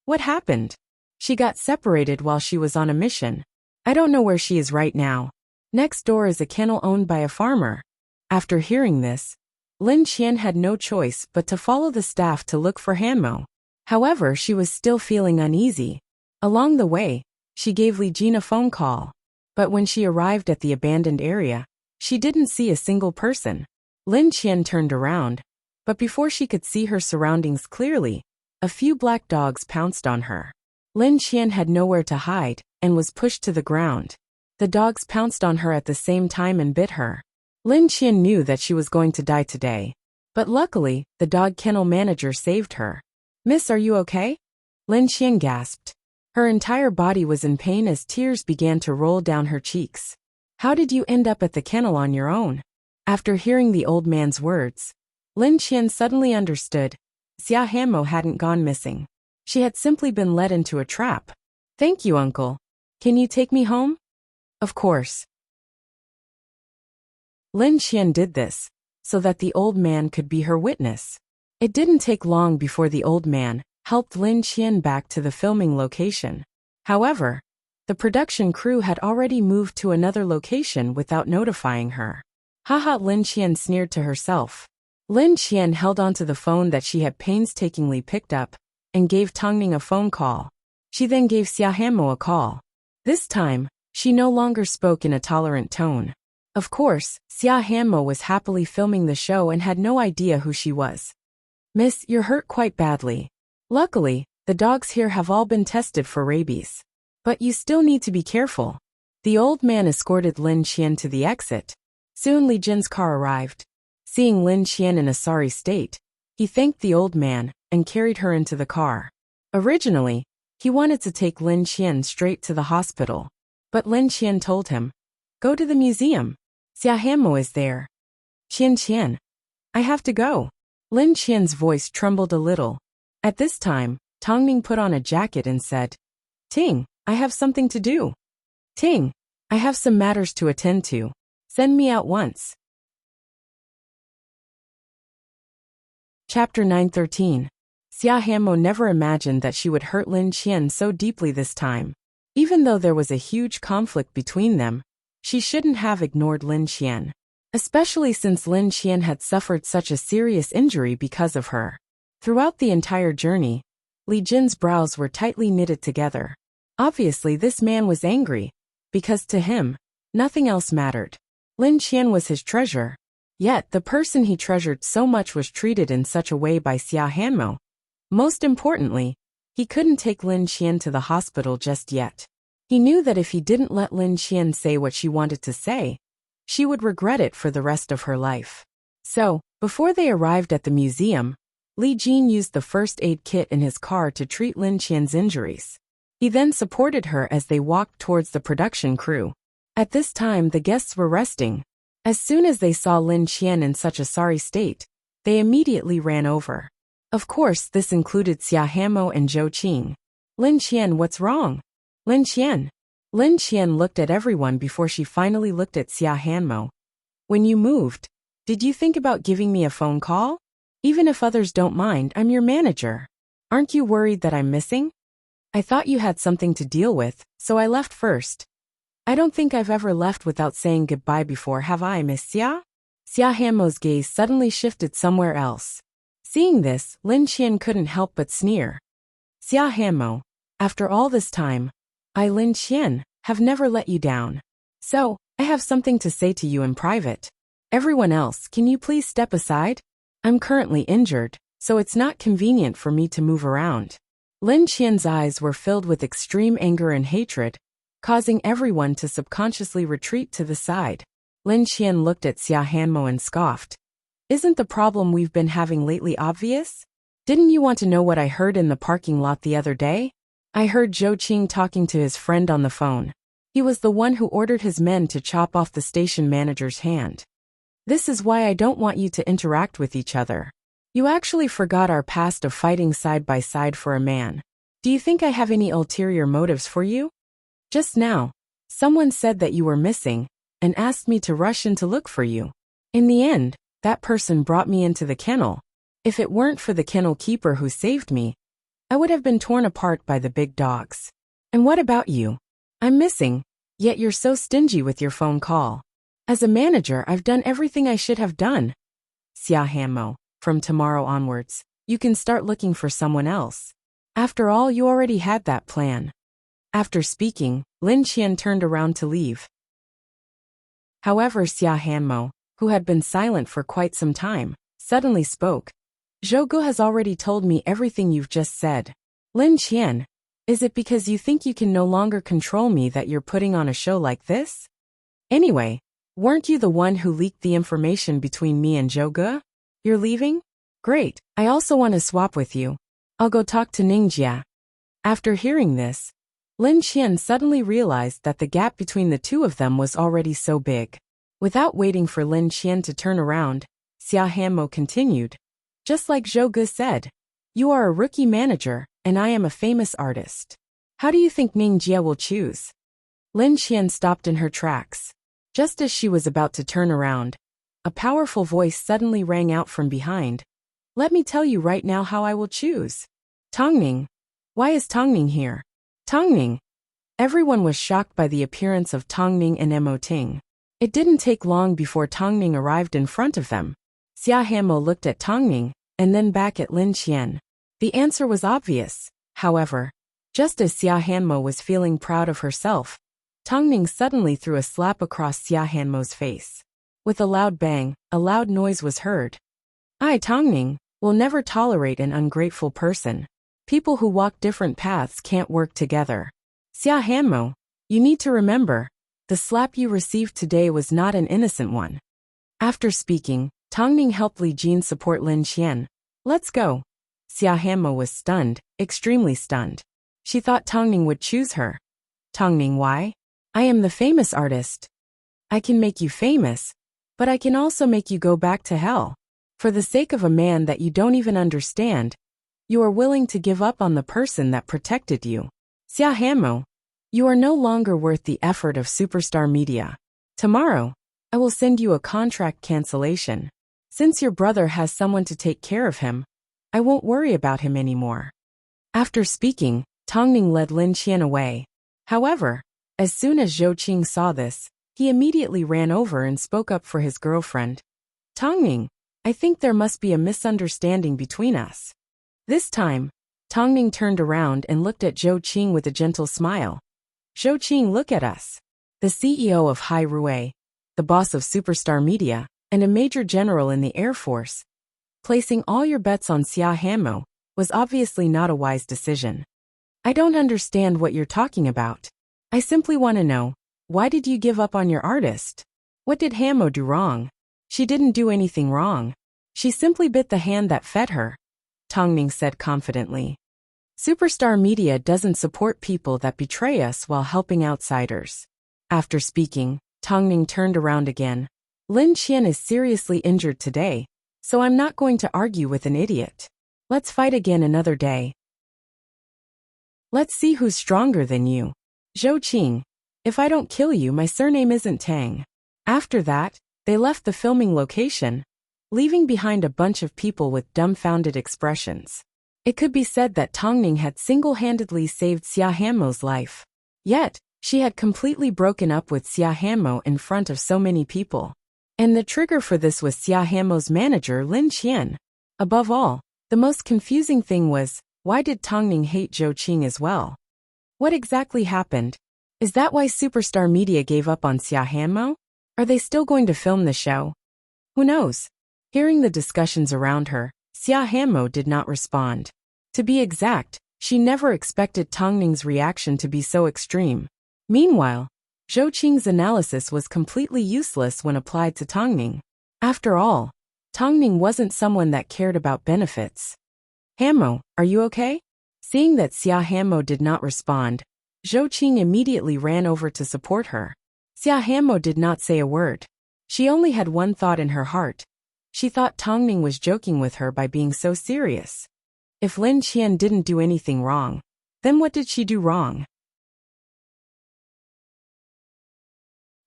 What happened? She got separated while she was on a mission. I don't know where she is right now. Next door is a kennel owned by a farmer. After hearing this, Lin Qian had no choice but to follow the staff to look for Hanmo. However, she was still feeling uneasy. Along the way, she gave Li Jin a phone call. But when she arrived at the abandoned area, she didn't see a single person. Lin Qian turned around, but before she could see her surroundings clearly, a few black dogs pounced on her. Lin Qian had nowhere to hide and was pushed to the ground. The dogs pounced on her at the same time and bit her. Lin Qian knew that she was going to die today, but luckily, the dog kennel manager saved her. "Miss, are you okay?" Lin Qian gasped. Her entire body was in pain as tears began to roll down her cheeks. "How did you end up at the kennel on your own?" After hearing the old man's words, Lin Qian suddenly understood. Xia Hanmo hadn't gone missing. She had simply been led into a trap. "Thank you, uncle. Can you take me home?" "Of course." Lin Qian did this so that the old man could be her witness. It didn't take long before the old man helped Lin Qian back to the filming location. However, the production crew had already moved to another location without notifying her. Haha, Lin Qian sneered to herself. Lin Qian held onto the phone that she had painstakingly picked up and gave Tongming a phone call. She then gave Xia Hanmo a call. This time, she no longer spoke in a tolerant tone. Of course, Xia Hanmo was happily filming the show and had no idea who she was. "Miss, you're hurt quite badly. Luckily, the dogs here have all been tested for rabies. But you still need to be careful." The old man escorted Lin Qian to the exit. Soon Li Jin's car arrived. Seeing Lin Qian in a sorry state, he thanked the old man and carried her into the car. Originally, he wanted to take Lin Qian straight to the hospital. But Lin Qian told him, "Go to the museum. Xia Hanmo is there." Qian, I have to go." Lin Qian's voice trembled a little. At this time, Tongming put on a jacket and said, "Ting, I have something to do." "Ting, I have some matters to attend to. Send me out once." Chapter 913. Xia Hanmo never imagined that she would hurt Lin Qian so deeply this time. Even though there was a huge conflict between them, she shouldn't have ignored Lin Qian. Especially since Lin Qian had suffered such a serious injury because of her. Throughout the entire journey, Li Jin's brows were tightly knitted together. Obviously this man was angry, because to him, nothing else mattered. Lin Qian was his treasure. Yet the person he treasured so much was treated in such a way by Xia Hanmo. Most importantly, he couldn't take Lin Qian to the hospital just yet. He knew that if he didn't let Lin Qian say what she wanted to say, she would regret it for the rest of her life. So, before they arrived at the museum, Li Jin used the first aid kit in his car to treat Lin Qian's injuries. He then supported her as they walked towards the production crew. At this time the guests were resting, As soon as they saw Lin Qian in such a sorry state, they immediately ran over. Of course, this included Xia Hanmo and Zhou Qing. Lin Qian, what's wrong? Lin Qian. Lin Qian looked at everyone before she finally looked at Xia Hanmo. When you moved, did you think about giving me a phone call? Even if others don't mind, I'm your manager. Aren't you worried that I'm missing? I thought you had something to deal with, so I left first. I don't think I've ever left without saying goodbye before, have I, Miss Xia? Xia Hanmo's gaze suddenly shifted somewhere else. Seeing this, Lin Qian couldn't help but sneer. Xia Hanmo, after all this time, I, Lin Qian, have never let you down. So, I have something to say to you in private. Everyone else, can you please step aside? I'm currently injured, so it's not convenient for me to move around. Lin Qian's eyes were filled with extreme anger and hatred, causing everyone to subconsciously retreat to the side. Lin Qian looked at Xia Hanmo and scoffed. Isn't the problem we've been having lately obvious? Didn't you want to know what I heard in the parking lot the other day? I heard Zhou Qing talking to his friend on the phone. He was the one who ordered his men to chop off the station manager's hand. This is why I don't want you to interact with each other. You actually forgot our past of fighting side by side for a man. Do you think I have any ulterior motives for you? Just now, someone said that you were missing, and asked me to rush in to look for you. In the end, that person brought me into the kennel. If it weren't for the kennel keeper who saved me, I would have been torn apart by the big dogs. And what about you? I'm missing, yet you're so stingy with your phone call. As a manager, I've done everything I should have done. Xia Hanmo, from tomorrow onwards, you can start looking for someone else. After all, you already had that plan. After speaking, Lin Qian turned around to leave. However, Xia Hanmo, who had been silent for quite some time, suddenly spoke. Zhou Gu has already told me everything you've just said. Lin Qian, is it because you think you can no longer control me that you're putting on a show like this? Anyway, weren't you the one who leaked the information between me and Zhou Gu? You're leaving? Great, I also want to swap with you. I'll go talk to Ningjia. After hearing this, Lin Qian suddenly realized that the gap between the two of them was already so big. Without waiting for Lin Qian to turn around, Xia Hanmo continued. Just like Zhou Gu said, you are a rookie manager, and I am a famous artist. How do you think Ningjia will choose? Lin Qian stopped in her tracks. Just as she was about to turn around, a powerful voice suddenly rang out from behind. Let me tell you right now how I will choose. Tongning. Why is Tongning here? Tongning. Everyone was shocked by the appearance of Tongning and Mo Ting. It didn't take long before Tongning arrived in front of them. Xia Hanmo looked at Tongning, and then back at Lin Qian. The answer was obvious. However, just as Xia Hanmo was feeling proud of herself, Tongning suddenly threw a slap across Xia Hanmo's face. With a loud bang, a loud noise was heard. I, Tongning, will never tolerate an ungrateful person. People who walk different paths can't work together. Xia Hanmo, you need to remember, the slap you received today was not an innocent one. After speaking, Tongning helped Li Jin support Lin Qian. Let's go. Xia Hanmo was stunned, extremely stunned. She thought Tongning would choose her. Tongning, why? I am the famous artist. I can make you famous, but I can also make you go back to hell. For the sake of a man that you don't even understand, you are willing to give up on the person that protected you. Xia Hanmo, you are no longer worth the effort of superstar media. Tomorrow, I will send you a contract cancellation. Since your brother has someone to take care of him, I won't worry about him anymore. After speaking, Tongning led Lin Qian away. However, as soon as Zhou Qing saw this, he immediately ran over and spoke up for his girlfriend. Tongning, I think there must be a misunderstanding between us. This time, Tongning turned around and looked at Zhou Qing with a gentle smile. Zhou Qing, look at us. The CEO of Hai Rui, the boss of Superstar Media, and a major general in the Air Force. Placing all your bets on Xia Hanmo was obviously not a wise decision. I don't understand what you're talking about. I simply want to know, why did you give up on your artist? What did Hanmo do wrong? She didn't do anything wrong. She simply bit the hand that fed her, Tongning said confidently. Superstar Media doesn't support people that betray us while helping outsiders. After speaking, Tongning turned around again. Lin Qian is seriously injured today, so I'm not going to argue with an idiot. Let's fight again another day. Let's see who's stronger than you. Zhou Qing. If I don't kill you, my surname isn't Tang. After that, they left the filming location, leaving behind a bunch of people with dumbfounded expressions. It could be said that Tongning had single-handedly saved Xia Hanmo's life. Yet, she had completely broken up with Xia Hanmo in front of so many people. And the trigger for this was Xia Hanmo's manager Lin Qian. Above all, the most confusing thing was, why did Tongning hate Zhou Qing as well? What exactly happened? Is that why Superstar Media gave up on Xia Hanmo? Are they still going to film the show? Who knows? Hearing the discussions around her, Xia Hanmo did not respond. To be exact, she never expected Tongning's reaction to be so extreme. Meanwhile, Zhou Qing's analysis was completely useless when applied to Tongning. After all, Tongning wasn't someone that cared about benefits. Hanmo, are you okay? Seeing that Xia Hanmo did not respond, Zhou Qing immediately ran over to support her. Xia Hanmo did not say a word. She only had one thought in her heart. She thought Tongning was joking with her by being so serious. If Lin Qian didn't do anything wrong, then what did she do wrong?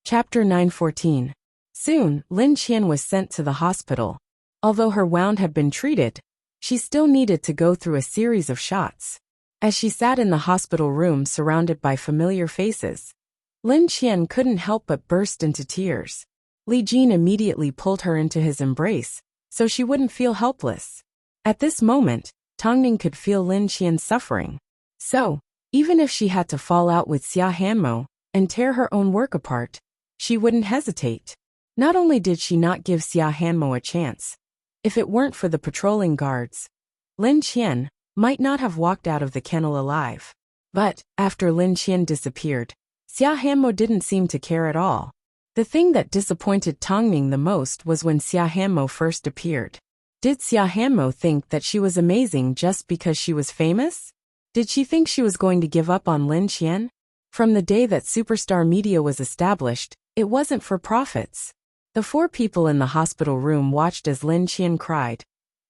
Chapter 914. Soon, Lin Qian was sent to the hospital. Although her wound had been treated, she still needed to go through a series of shots. As she sat in the hospital room surrounded by familiar faces, Lin Qian couldn't help but burst into tears. Li Jin immediately pulled her into his embrace, so she wouldn't feel helpless. At this moment, Tongning could feel Lin Qian's suffering. So, even if she had to fall out with Xia Hanmo and tear her own work apart, she wouldn't hesitate. Not only did she not give Xia Hanmo a chance, if it weren't for the patrolling guards, Lin Qian might not have walked out of the kennel alive. But, after Lin Qian disappeared, Xia Hanmo didn't seem to care at all. The thing that disappointed Tongning the most was when Xia Hanmo first appeared. Did Xia Hanmo think that she was amazing just because she was famous? Did she think she was going to give up on Lin Qian? From the day that Superstar Media was established, it wasn't for profits. The four people in the hospital room watched as Lin Qian cried,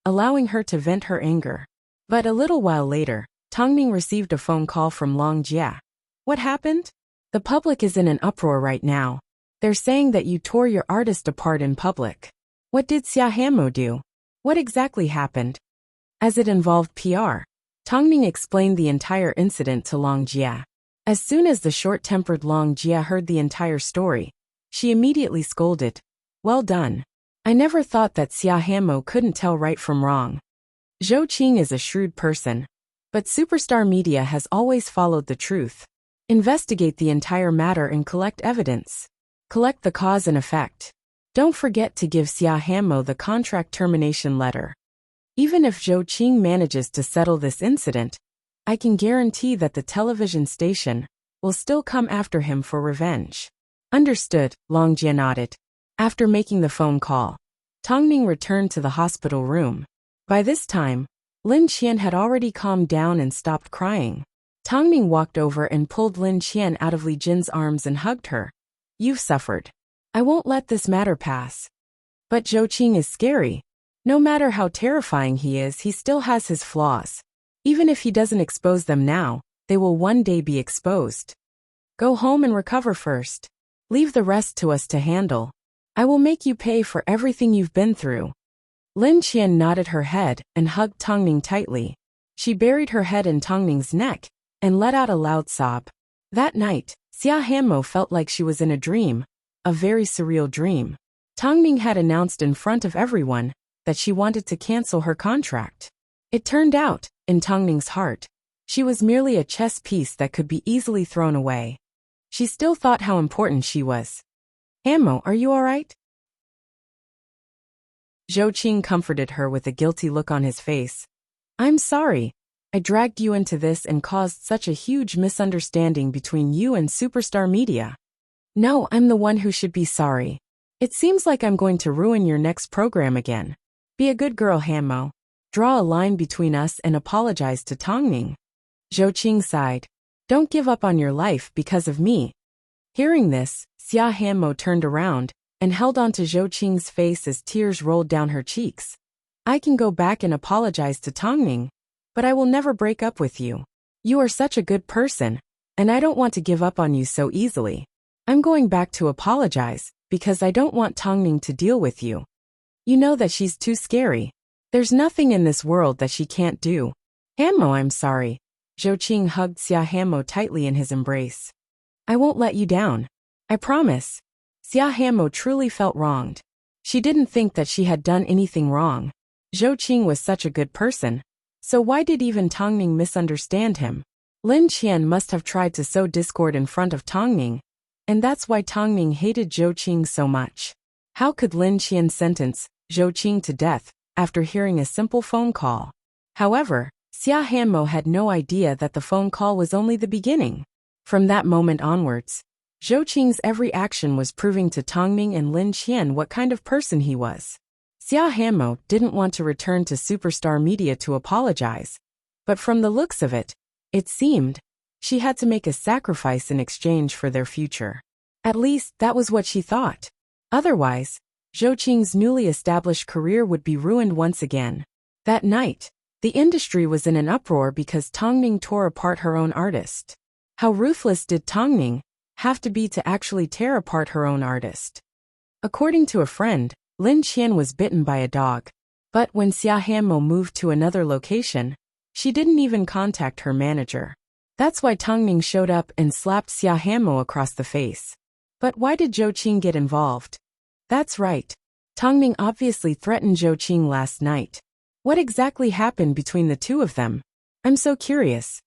allowing her to vent her anger. But a little while later, Tongning received a phone call from Long Jia. What happened? The public is in an uproar right now. They're saying that you tore your artist apart in public. What did Xia Hanmo do? What exactly happened? As it involved PR, Tongning explained the entire incident to Long Jia. As soon as the short-tempered Long Jia heard the entire story, she immediately scolded. Well done. I never thought that Xia Hanmo couldn't tell right from wrong. Zhou Qing is a shrewd person, but Superstar Media has always followed the truth. Investigate the entire matter and collect evidence. Collect the cause and effect. Don't forget to give Xia Hanmo the contract termination letter. Even if Zhou Qing manages to settle this incident, I can guarantee that the television station will still come after him for revenge. Understood, Long Jia nodded. After making the phone call, Tongning returned to the hospital room. By this time, Lin Qian had already calmed down and stopped crying. Tongning walked over and pulled Lin Qian out of Li Jin's arms and hugged her. You've suffered. I won't let this matter pass. But Zhou Qing is scary. No matter how terrifying he is, he still has his flaws. Even if he doesn't expose them now, they will one day be exposed. Go home and recover first. Leave the rest to us to handle. I will make you pay for everything you've been through. Lin Qian nodded her head and hugged Tongning tightly. She buried her head in Tongning's neck and let out a loud sob. That night, Xia Hanmo felt like she was in a dream, a very surreal dream. Tongning had announced in front of everyone that she wanted to cancel her contract. It turned out, in Tongning's heart, she was merely a chess piece that could be easily thrown away. She still thought how important she was. Hanmo, are you all right? Zhou Qing comforted her with a guilty look on his face. I'm sorry. I dragged you into this and caused such a huge misunderstanding between you and Superstar Media. No, I'm the one who should be sorry. It seems like I'm going to ruin your next program again. Be a good girl, Hanmo. Draw a line between us and apologize to Tongning. Zhou Qing sighed. Don't give up on your life because of me. Hearing this, Xia Hanmo turned around and held onto Zhou Qing's face as tears rolled down her cheeks. I can go back and apologize to Tongning, but I will never break up with you. You are such a good person, and I don't want to give up on you so easily. I'm going back to apologize, because I don't want Tongning to deal with you. You know that she's too scary. There's nothing in this world that she can't do. Hanmo, I'm sorry. Zhou Qing hugged Xia Hanmo tightly in his embrace. I won't let you down. I promise. Xia Hanmo truly felt wronged. She didn't think that she had done anything wrong. Zhou Qing was such a good person. So why did even Tongning misunderstand him? Lin Qian must have tried to sow discord in front of Tongning, and that's why Tongning hated Zhou Qing so much. How could Lin Qian sentence Zhou Qing to death after hearing a simple phone call? However, Xia Hanmo had no idea that the phone call was only the beginning. From that moment onwards, Zhou Qing's every action was proving to Tongning and Lin Qian what kind of person he was. Xia Hanmo didn't want to return to Superstar Media to apologize, but from the looks of it, it seemed she had to make a sacrifice in exchange for their future. At least, that was what she thought. Otherwise, Zhou Qing's newly established career would be ruined once again. That night, the industry was in an uproar because Tongning tore apart her own artist. How ruthless did Tongning have to be to actually tear apart her own artist? According to a friend, Lin Qian was bitten by a dog. But when Xia Hanmo moved to another location, she didn't even contact her manager. That's why Tongning showed up and slapped Xia Hanmo across the face. But why did Zhou Qing get involved? That's right. Tongning obviously threatened Zhou Qing last night. What exactly happened between the two of them? I'm so curious.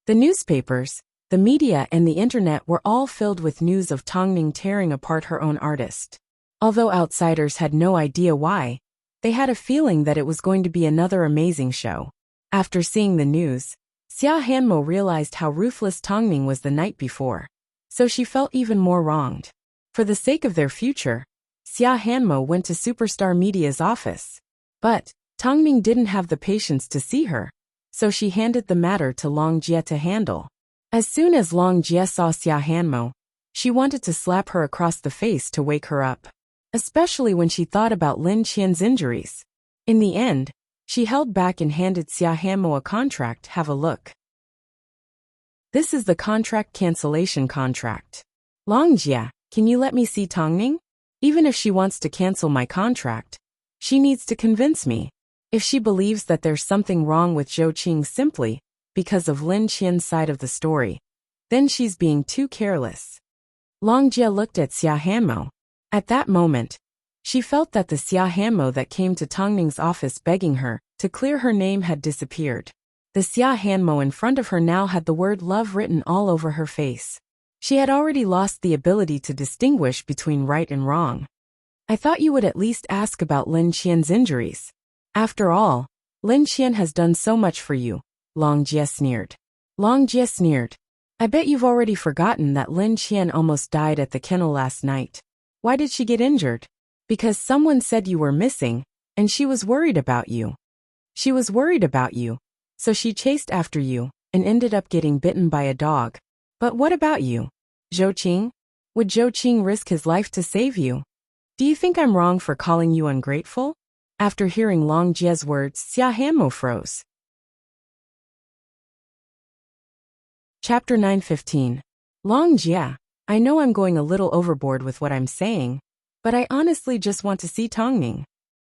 The newspapers, the media and the internet were all filled with news of Tongning tearing apart her own artist. Although outsiders had no idea why, they had a feeling that it was going to be another amazing show. After seeing the news, Xia Hanmo realized how ruthless Tongning was the night before. So she felt even more wronged. For the sake of their future, Xia Hanmo went to Superstar Media's office. But Tongning didn't have the patience to see her, so she handed the matter to Long Jie to handle. As soon as Long Jie saw Xia Hanmo, she wanted to slap her across the face to wake her up. Especially when she thought about Lin Qian's injuries. In the end, she held back and handed Xia Hanmo a contract. Have a look. This is the contract cancellation contract. Long Jie, can you let me see Tongning? Even if she wants to cancel my contract, she needs to convince me. If she believes that there's something wrong with Zhou Qing simply because of Lin Qian's side of the story, then she's being too careless. Long Jie looked at Xia Hanmo. At that moment, she felt that the Xia Hanmo that came to Tongning's office begging her to clear her name had disappeared. The Xia Hanmo in front of her now had the word love written all over her face. She had already lost the ability to distinguish between right and wrong. I thought you would at least ask about Lin Qian's injuries. After all, Lin Qian has done so much for you, Long Jie sneered. Long Jie sneered. I bet you've already forgotten that Lin Qian almost died at the kennel last night. Why did she get injured? Because someone said you were missing, and she was worried about you. She was worried about you, so she chased after you, and ended up getting bitten by a dog. But what about you? Zhou Qing? Would Zhou Qing risk his life to save you? Do you think I'm wrong for calling you ungrateful? After hearing Long Jie's words, Xia Hanmo froze. Chapter 9:15. Long Jie, I know I'm going a little overboard with what I'm saying, but I honestly just want to see Tongning.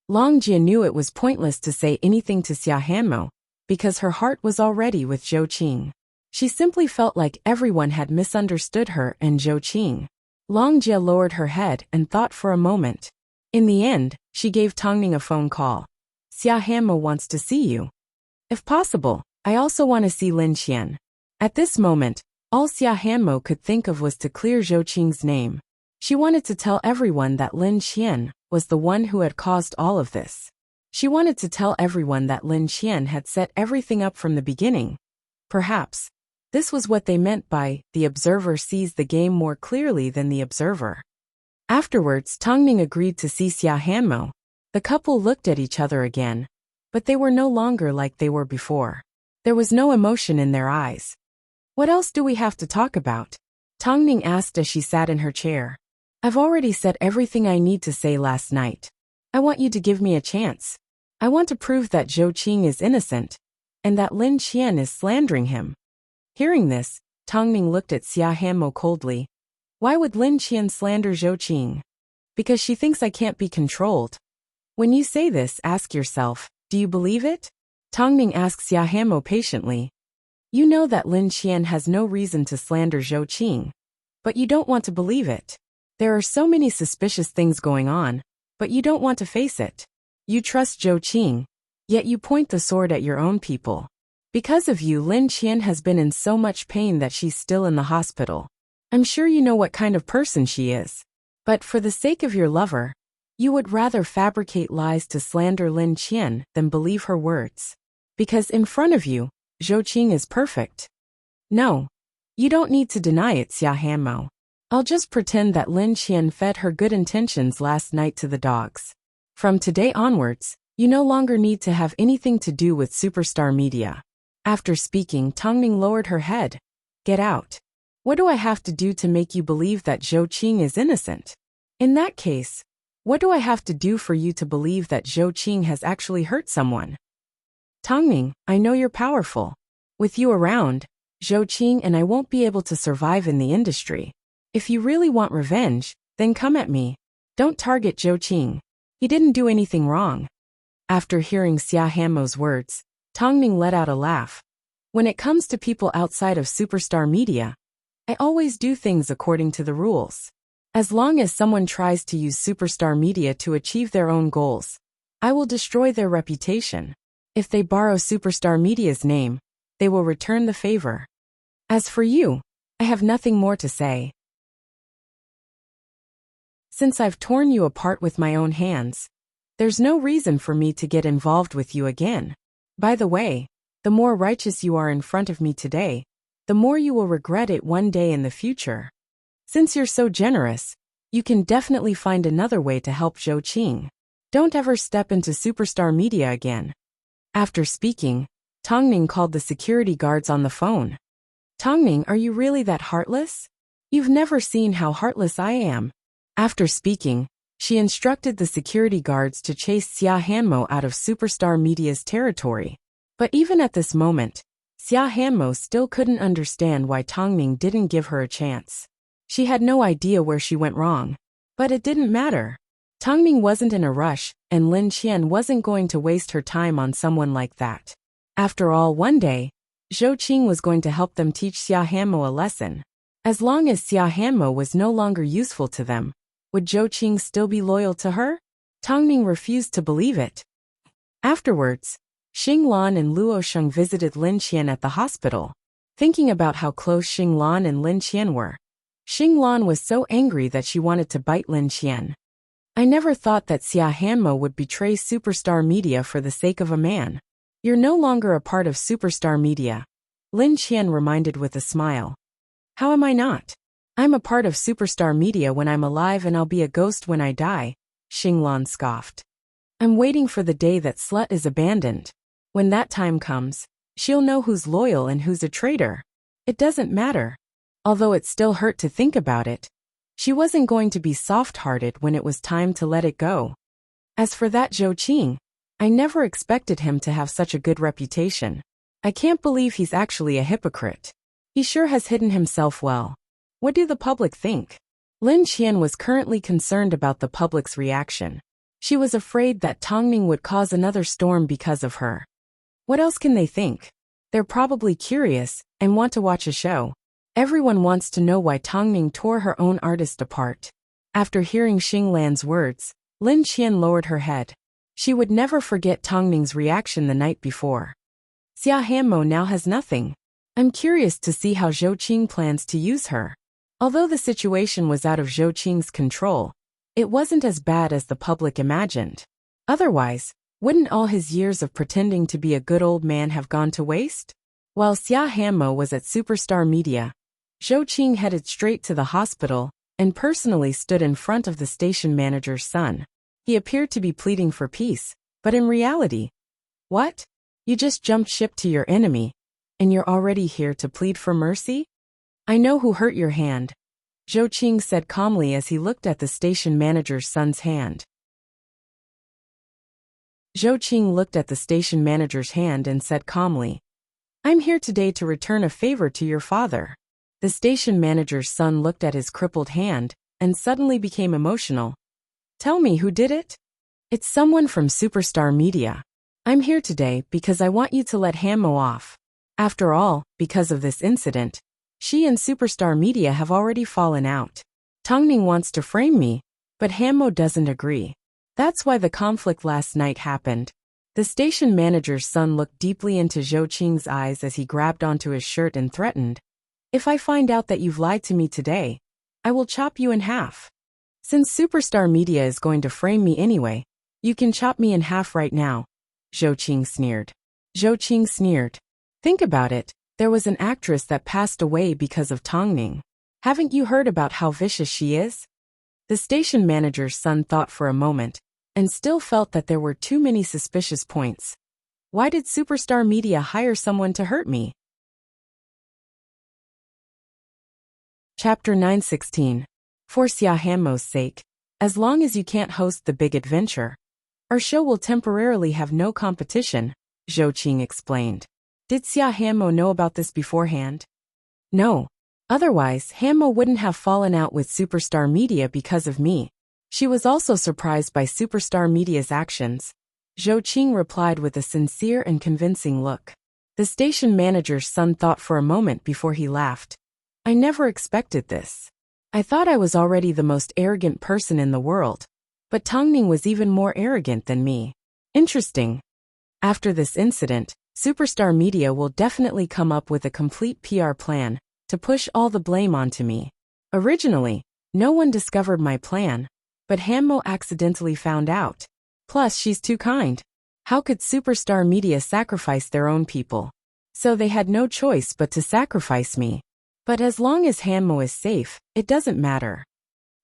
Long Jie knew it was pointless to say anything to Xia Hanmo, because her heart was already with Zhou Qing. She simply felt like everyone had misunderstood her and Zhou Qing. Long Jie lowered her head and thought for a moment. In the end, she gave Tongning a phone call. Xia Hanmo wants to see you. If possible, I also want to see Lin Qian. At this moment, all Xia Hanmo could think of was to clear Zhou Qing's name. She wanted to tell everyone that Lin Qian was the one who had caused all of this. She wanted to tell everyone that Lin Qian had set everything up from the beginning. Perhaps, this was what they meant by, the observer sees the game more clearly than the observer. Afterwards, Tongning agreed to see Xia Hanmo. The couple looked at each other again, but they were no longer like they were before. There was no emotion in their eyes. What else do we have to talk about? Tongning asked as she sat in her chair. I've already said everything I need to say last night. I want you to give me a chance. I want to prove that Zhou Qing is innocent, and that Lin Qian is slandering him. Hearing this, Tongming looked at Xia Hanmo coldly. Why would Lin Qian slander Zhou Qing? Because she thinks I can't be controlled. When you say this, ask yourself, do you believe it? Tongming asked Xia Hanmo patiently. You know that Lin Qian has no reason to slander Zhou Qing, but you don't want to believe it. There are so many suspicious things going on, but you don't want to face it. You trust Zhou Qing, yet you point the sword at your own people. Because of you, Lin Qian has been in so much pain that she's still in the hospital. I'm sure you know what kind of person she is. But for the sake of your lover, you would rather fabricate lies to slander Lin Qian than believe her words. Because in front of you, Zhou Qing is perfect. No, you don't need to deny it, Xia Hanmo. I'll just pretend that Lin Qian fed her good intentions last night to the dogs. From today onwards, you no longer need to have anything to do with Superstar Media. After speaking, Tongming lowered her head. Get out. What do I have to do to make you believe that Zhou Qing is innocent? In that case, what do I have to do for you to believe that Zhou Qing has actually hurt someone? Tongming, I know you're powerful. With you around, Zhou Qing and I won't be able to survive in the industry. If you really want revenge, then come at me. Don't target Zhou Qing. He didn't do anything wrong. After hearing Xia Hanmo's words, Tongming let out a laugh. When it comes to people outside of Superstar Media, I always do things according to the rules. As long as someone tries to use Superstar Media to achieve their own goals, I will destroy their reputation. If they borrow Superstar Media's name, they will return the favor. As for you, I have nothing more to say. Since I've torn you apart with my own hands, there's no reason for me to get involved with you again. By the way, the more righteous you are in front of me today, the more you will regret it one day in the future. Since you're so generous, you can definitely find another way to help Zhou Qing. Don't ever step into Superstar Media again. After speaking, Tongming called the security guards on the phone. Tongming, are you really that heartless? You've never seen how heartless I am. After speaking, she instructed the security guards to chase Xia Hanmo out of Superstar Media's territory. But even at this moment, Xia Hanmo still couldn't understand why Tongming didn't give her a chance. She had no idea where she went wrong. But it didn't matter. Tongming wasn't in a rush, and Lin Qian wasn't going to waste her time on someone like that. After all, one day, Zhou Qing was going to help them teach Xia Hanmo a lesson. As long as Xia Hanmo was no longer useful to them, would Zhou Qing still be loyal to her? Tongming refused to believe it. Afterwards, Xing Lan and Luo Sheng visited Lin Qian at the hospital. Thinking about how close Xing Lan and Lin Qian were, Xing Lan was so angry that she wanted to bite Lin Qian. I never thought that Xia Hanmo would betray Superstar Media for the sake of a man. You're no longer a part of Superstar Media, Lin Qian reminded with a smile. How am I not? I'm a part of Superstar Media when I'm alive and I'll be a ghost when I die, Xing Lan scoffed. I'm waiting for the day that slut is abandoned. When that time comes, she'll know who's loyal and who's a traitor. It doesn't matter. Although it still hurt to think about it, she wasn't going to be soft-hearted when it was time to let it go. As for that Zhou Qing, I never expected him to have such a good reputation. I can't believe he's actually a hypocrite. He sure has hidden himself well. What do the public think? Lin Qian was currently concerned about the public's reaction. She was afraid that Tongming would cause another storm because of her. What else can they think? They're probably curious and want to watch a show. Everyone wants to know why Tongming tore her own artist apart. After hearing Xing Lan's words, Lin Qian lowered her head. She would never forget Tongming's reaction the night before. Xia Hanmo now has nothing. I'm curious to see how Zhou Qing plans to use her. Although the situation was out of Zhou Qing's control, it wasn't as bad as the public imagined. Otherwise, wouldn't all his years of pretending to be a good old man have gone to waste? While Xia Hanmo was at Superstar Media, Zhou Qing headed straight to the hospital and personally stood in front of the station manager's son. He appeared to be pleading for peace, but in reality, what? You just jumped ship to your enemy, and you're already here to plead for mercy? I know who hurt your hand. Zhou Qing said calmly as he looked at the station manager's son's hand. Zhou Qing looked at the station manager's hand and said calmly, "I'm here today to return a favor to your father." The station manager's son looked at his crippled hand and suddenly became emotional. "Tell me who did it?" "It's someone from Superstar Media. I'm here today because I want you to let Hanmo off. After all, because of this incident, she and Superstar Media have already fallen out. Tongning wants to frame me, but Hanmo doesn't agree. That's why the conflict last night happened." The station manager's son looked deeply into Zhou Qing's eyes as he grabbed onto his shirt and threatened, "If I find out that you've lied to me today, I will chop you in half. Since Superstar Media is going to frame me anyway, you can chop me in half right now." Zhou Qing sneered. Zhou Qing sneered. "Think about it, there was an actress that passed away because of Tongning. Haven't you heard about how vicious she is?" The station manager's son thought for a moment, and still felt that there were too many suspicious points. Why did Superstar Media hire someone to hurt me? Chapter 916. For Xia Hanmo's sake, as long as you can't host the big adventure, our show will temporarily have no competition, Zhou Qing explained. Did Xia Hanmo know about this beforehand? No. Otherwise, Hanmo wouldn't have fallen out with Superstar Media because of me. She was also surprised by Superstar Media's actions. Zhou Qing replied with a sincere and convincing look. The station manager's son thought for a moment before he laughed. "I never expected this. I thought I was already the most arrogant person in the world, but Tongning was even more arrogant than me. Interesting. After this incident, Superstar Media will definitely come up with a complete PR plan to push all the blame onto me. Originally, no one discovered my plan, but Hanmo accidentally found out. Plus, she's too kind. How could Superstar Media sacrifice their own people? So they had no choice but to sacrifice me. But as long as Hanmo is safe, it doesn't matter."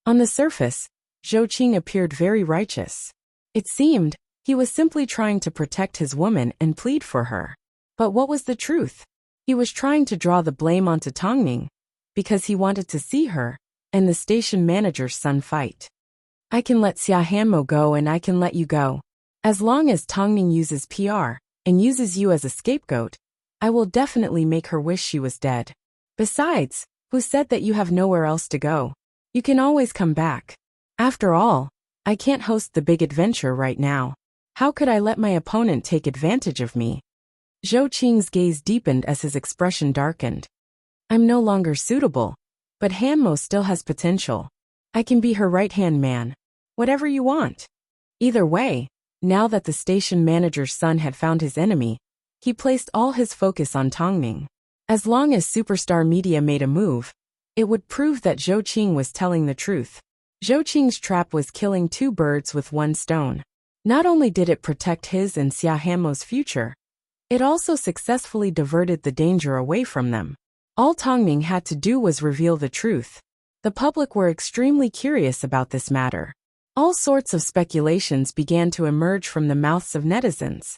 On the surface, Zhou Qing appeared very righteous. It seemed he was simply trying to protect his woman and plead for her. But what was the truth? He was trying to draw the blame onto Tongning, because he wanted to see her and the station manager's son fight. "I can let Xia Hanmo go and I can let you go. As long as Tongning uses PR and uses you as a scapegoat, I will definitely make her wish she was dead. Besides, who said that you have nowhere else to go? You can always come back. After all, I can't host the big adventure right now. How could I let my opponent take advantage of me?" Zhou Qing's gaze deepened as his expression darkened. "I'm no longer suitable, but Hanmo still has potential. I can be her right-hand man. Whatever you want." Either way, now that the station manager's son had found his enemy, he placed all his focus on Tongning. As long as Superstar Media made a move, it would prove that Zhou Qing was telling the truth. Zhou Qing's trap was killing two birds with one stone. Not only did it protect his and Xia Hanmo's future, it also successfully diverted the danger away from them. All Tongning had to do was reveal the truth. The public were extremely curious about this matter. All sorts of speculations began to emerge from the mouths of netizens.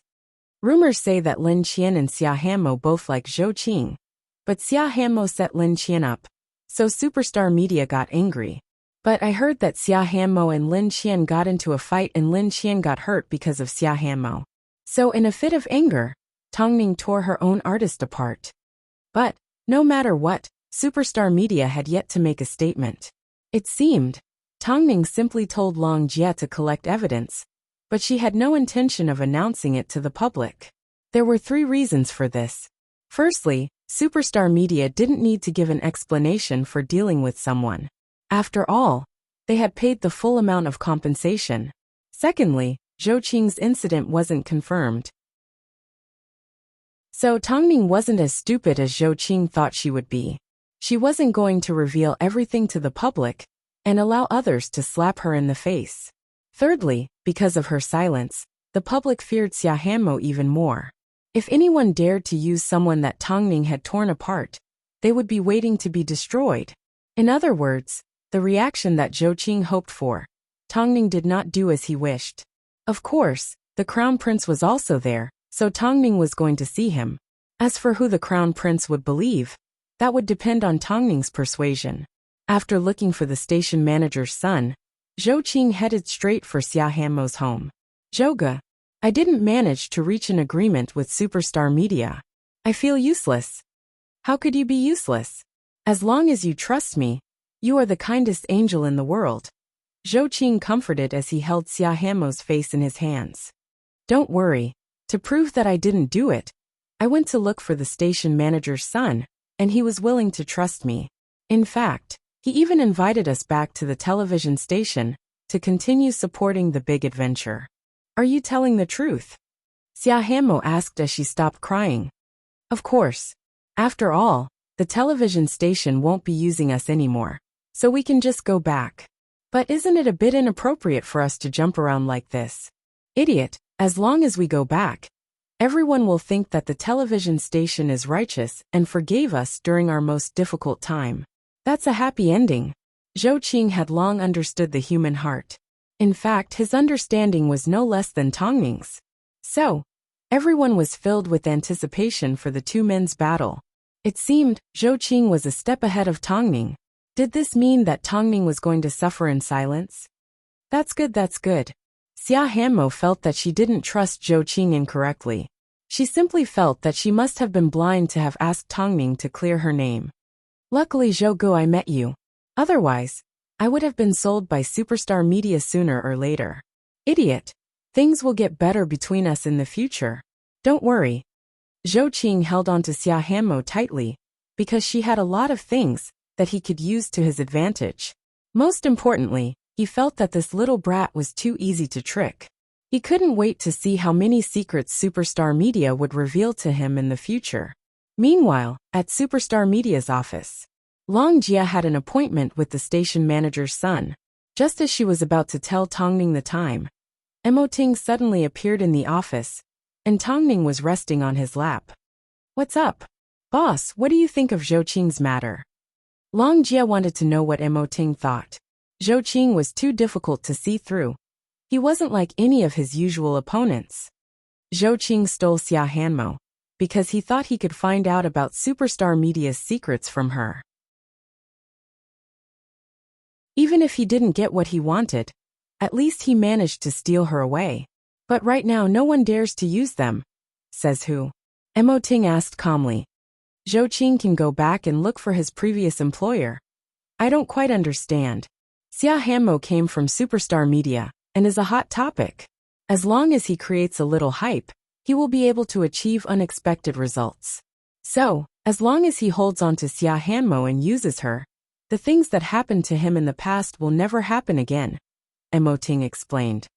Rumors say that Lin Qian and Xia Hanmo both like Zhou Qing, but Xia Hanmo set Lin Qian up, so Superstar Media got angry. But I heard that Xia Hanmo and Lin Qian got into a fight and Lin Qian got hurt because of Xia Hanmo. So in a fit of anger, Tongning tore her own artist apart. But, no matter what, Superstar Media had yet to make a statement. It seemed, Tongning simply told Long Jie to collect evidence, but she had no intention of announcing it to the public. There were 3 reasons for this. Firstly, Superstar Media didn't need to give an explanation for dealing with someone. After all, they had paid the full amount of compensation. Secondly, Zhou Qing's incident wasn't confirmed. So Tongning wasn't as stupid as Zhou Qing thought she would be. She wasn't going to reveal everything to the public and allow others to slap her in the face. Thirdly, because of her silence, the public feared Xia Hanmo even more. If anyone dared to use someone that Tongning had torn apart, they would be waiting to be destroyed. In other words, the reaction that Zhou Qing hoped for, Tongning did not do as he wished. Of course, the Crown Prince was also there, so Tongning was going to see him. As for who the Crown Prince would believe, that would depend on Tongning's persuasion. After looking for the station manager's son, Zhou Qing headed straight for Xia Hanmo's home. "Zhouge, I didn't manage to reach an agreement with Superstar Media. I feel useless." "How could you be useless? As long as you trust me, you are the kindest angel in the world." Zhou Qing comforted as he held Xia Hanmo's face in his hands. "Don't worry. To prove that I didn't do it, I went to look for the station manager's son, and he was willing to trust me. In fact, he even invited us back to the television station to continue supporting the big adventure." "Are you telling the truth?" Xia Hanmo asked as she stopped crying. "Of course. After all, the television station won't be using us anymore, so we can just go back. But isn't it a bit inappropriate for us to jump around like this?" "Idiot, as long as we go back, everyone will think that the television station is righteous and forgave us during our most difficult time. That's a happy ending." Zhou Qing had long understood the human heart. In fact, his understanding was no less than Tongning's. So, everyone was filled with anticipation for the two men's battle. It seemed Zhou Qing was a step ahead of Tongning. Did this mean that Tongning was going to suffer in silence? That's good, that's good. Xia Hanmo felt that she didn't trust Zhou Qing incorrectly. She simply felt that she must have been blind to have asked Tongning to clear her name. "Luckily, Zhouge, I met you. Otherwise, I would have been sold by Superstar Media sooner or later." "Idiot. Things will get better between us in the future. Don't worry." Zhou Qing held on to Xia Hanmo tightly, because she had a lot of things that he could use to his advantage. Most importantly, he felt that this little brat was too easy to trick. He couldn't wait to see how many secrets Superstar Media would reveal to him in the future. Meanwhile, at Superstar Media's office, Long Jia had an appointment with the station manager's son. Just as she was about to tell Tongning the time, Emoting suddenly appeared in the office, and Tongning was resting on his lap. "What's up? Boss, what do you think of Zhou Qing's matter?" Long Jia wanted to know what Emoting thought. Zhou Qing was too difficult to see through. He wasn't like any of his usual opponents. Zhou Qing stole Xia Hanmo because he thought he could find out about Superstar Media's secrets from her. Even if he didn't get what he wanted, at least he managed to steal her away. "But right now no one dares to use them." "Says who?" Emoting asked calmly. "Zhou Qing can go back and look for his previous employer." "I don't quite understand. Xia Hanmo came from Superstar Media and is a hot topic. As long as he creates a little hype, he will be able to achieve unexpected results. So, as long as he holds on to Xia Hanmo and uses her, the things that happened to him in the past will never happen again," Emoting explained.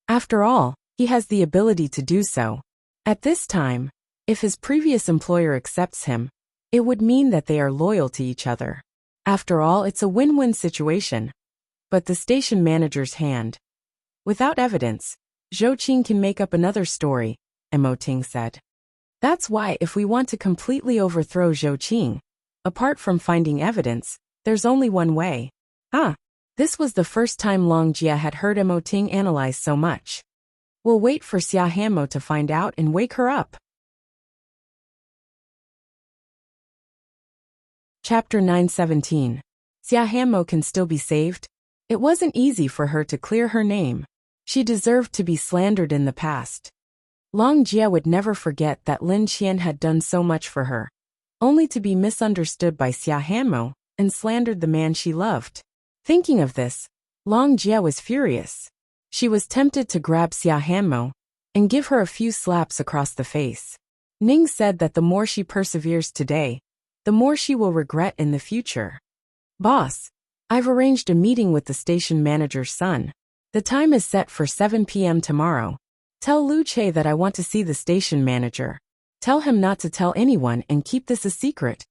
"After all, he has the ability to do so. At this time, if his previous employer accepts him, it would mean that they are loyal to each other. After all, it's a win-win situation." But the station manager's hand. "Without evidence, Zhou Qing can make up another story," Emoting said. "That's why if we want to completely overthrow Zhou Qing, apart from finding evidence, there's only one way." This was the first time Long Jia had heard Emoting analyze so much. "We'll wait for Xia Hanmo to find out and wake her up." Chapter 917. Xia Hanmo can still be saved? It wasn't easy for her to clear her name. She deserved to be slandered in the past. Long Jia would never forget that Lin Qian had done so much for her, only to be misunderstood by Xia Hanmo and slandered the man she loved. Thinking of this, Long Jia was furious. She was tempted to grab Xia Hanmo and give her a few slaps across the face. Ning said that the more she perseveres today, the more she will regret in the future. "Boss, I've arranged a meeting with the station manager's son. The time is set for 7 p.m. tomorrow. Tell Lu Che that I want to see the station manager. Tell him not to tell anyone and keep this a secret,"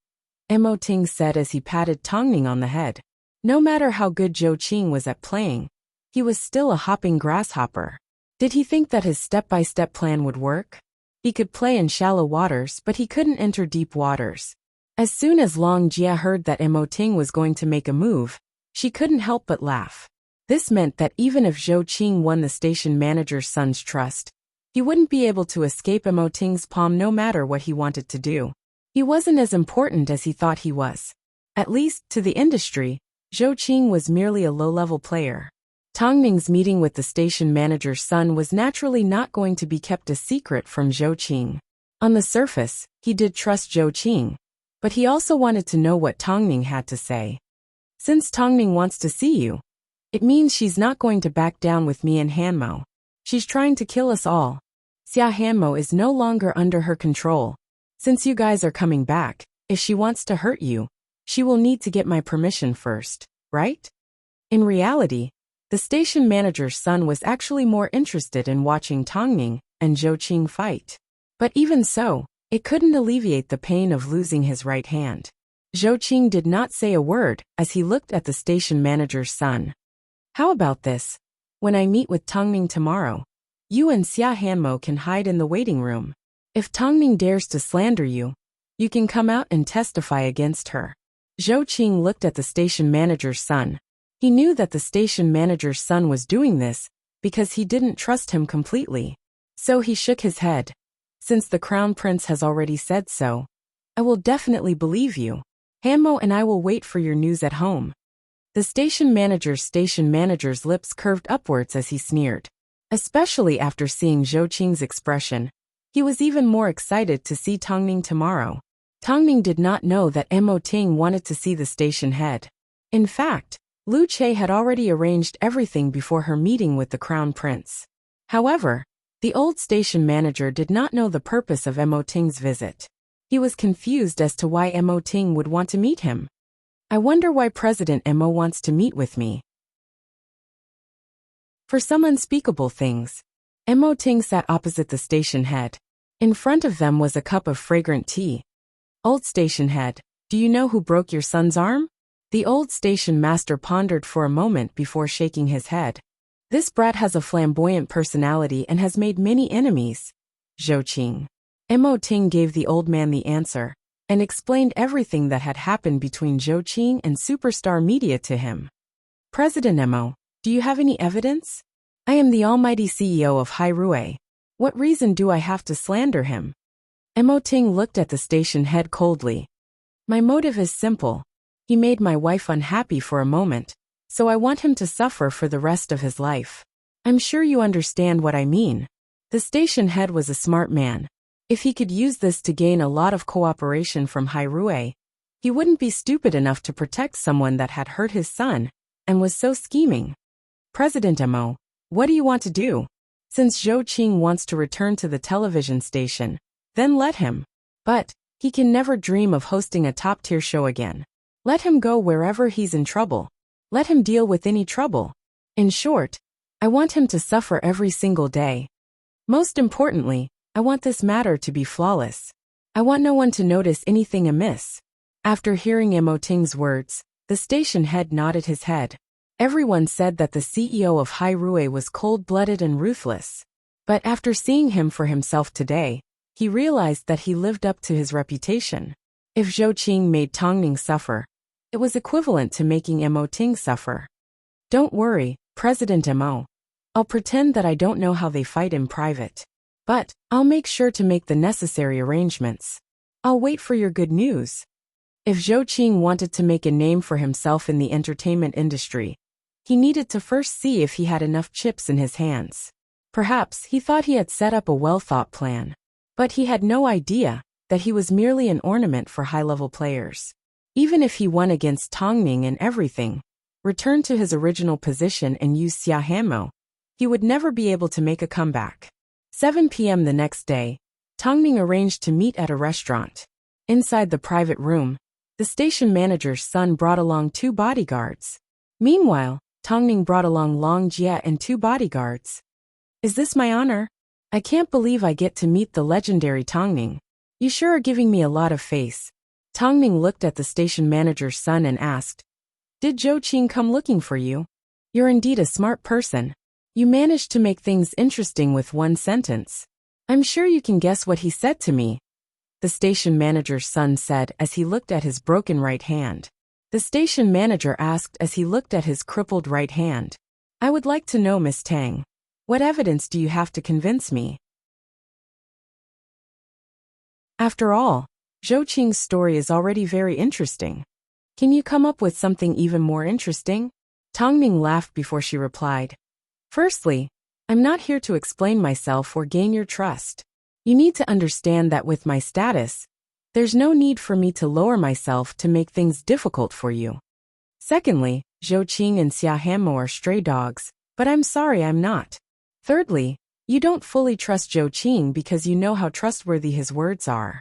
Emoting said as he patted Tongning on the head. No matter how good Zhou Qing was at playing, he was still a hopping grasshopper. Did he think that his step-by-step plan would work? He could play in shallow waters, but he couldn't enter deep waters. As soon as Long Jia heard that Emoting was going to make a move, she couldn't help but laugh. This meant that even if Zhou Qing won the station manager's son's trust, he wouldn't be able to escape Emoting's palm no matter what he wanted to do. He wasn't as important as he thought he was. At least, to the industry, Zhou Qing was merely a low-level player. Tang Ning's meeting with the station manager's son was naturally not going to be kept a secret from Zhou Qing. On the surface, he did trust Zhou Qing, but he also wanted to know what Tang Ning had to say. Since Tang Ning wants to see you, it means she's not going to back down with me and Hanmo. She's trying to kill us all. Xia Hanmo is no longer under her control. Since you guys are coming back, if she wants to hurt you, she will need to get my permission first, right? In reality, the station manager's son was actually more interested in watching Tang Ning and Zhou Qing fight. But even so, it couldn't alleviate the pain of losing his right hand. Zhou Qing did not say a word as he looked at the station manager's son. How about this? When I meet with Tang Ning tomorrow, you and Xia Hanmo can hide in the waiting room. If Tang Ning dares to slander you, you can come out and testify against her. Zhou Qing looked at the station manager's son. He knew that the station manager's son was doing this because he didn't trust him completely. So he shook his head. Since the crown prince has already said so, I will definitely believe you. Hanmo and I will wait for your news at home. The station manager's lips curved upwards as he sneered. Especially after seeing Zhou Qing's expression, he was even more excited to see Tang Ning tomorrow. Tang Ning did not know that Mo Ting wanted to see the station head. In fact, Lu Che had already arranged everything before her meeting with the crown prince. However, the old station manager did not know the purpose of Mo Ting's visit. He was confused as to why Mo Ting would want to meet him. I wonder why President Mo wants to meet with me. For some unspeakable things, Mo Ting sat opposite the station head. In front of them was a cup of fragrant tea. Old station head, do you know who broke your son's arm? The old station master pondered for a moment before shaking his head. This brat has a flamboyant personality and has made many enemies. Zhou Qing. Mo Ting gave the old man the answer and explained everything that had happened between Zhou Qing and Superstar Media to him. President Mo, do you have any evidence? I am the almighty CEO of Hairue. What reason do I have to slander him? Mo Ting looked at the station head coldly. My motive is simple. He made my wife unhappy for a moment, so I want him to suffer for the rest of his life. I'm sure you understand what I mean. The station head was a smart man. If he could use this to gain a lot of cooperation from Hairue, he wouldn't be stupid enough to protect someone that had hurt his son and was so scheming. President Mo, what do you want to do? Since Zhou Qing wants to return to the television station, then let him. But he can never dream of hosting a top-tier show again. Let him go wherever he's in trouble. Let him deal with any trouble. In short, I want him to suffer every single day. Most importantly, I want this matter to be flawless. I want no one to notice anything amiss. After hearing Mo Ting's words, the station head nodded his head. Everyone said that the CEO of Hairue was cold-blooded and ruthless. But after seeing him for himself today, he realized that he lived up to his reputation. If Zhou Qing made Tang Ning suffer, it was equivalent to making Mo Ting suffer. Don't worry, President Mo. I'll pretend that I don't know how they fight in private. But I'll make sure to make the necessary arrangements. I'll wait for your good news. If Zhou Qing wanted to make a name for himself in the entertainment industry, he needed to first see if he had enough chips in his hands. Perhaps he thought he had set up a well-thought plan. But he had no idea that he was merely an ornament for high-level players. Even if he won against Tang Ning and everything, returned to his original position and used Xia Hanmo, he would never be able to make a comeback. 7 p.m. the next day, Tang Ning arranged to meet at a restaurant. Inside the private room, the station manager's son brought along 2 bodyguards. Meanwhile, Tang Ning brought along Long Jie and 2 bodyguards. Is this my honor? I can't believe I get to meet the legendary Tang Ning. You sure are giving me a lot of face. Tang Ning looked at the station manager's son and asked, Did Zhou Qing come looking for you? You're indeed a smart person. You managed to make things interesting with one sentence. I'm sure you can guess what he said to me. The station manager's son said as he looked at his broken right hand. The station manager asked as he looked at his crippled right hand. I would like to know, Miss Tang. What evidence do you have to convince me? After all, Zhou Qing's story is already very interesting. Can you come up with something even more interesting? Tongning laughed before she replied. Firstly, I'm not here to explain myself or gain your trust. You need to understand that with my status, there's no need for me to lower myself to make things difficult for you. Secondly, Zhou Qing and Xia Hanmo are stray dogs, but I'm sorry I'm not. Thirdly, you don't fully trust Zhou Qing because you know how trustworthy his words are.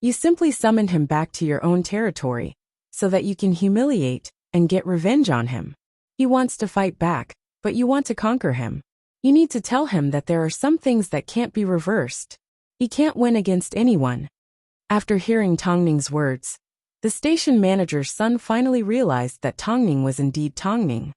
You simply summoned him back to your own territory, so that you can humiliate and get revenge on him. He wants to fight back, but you want to conquer him. You need to tell him that there are some things that can't be reversed. He can't win against anyone. After hearing Tongning's words, the station manager's son finally realized that Tongning was indeed Tongning.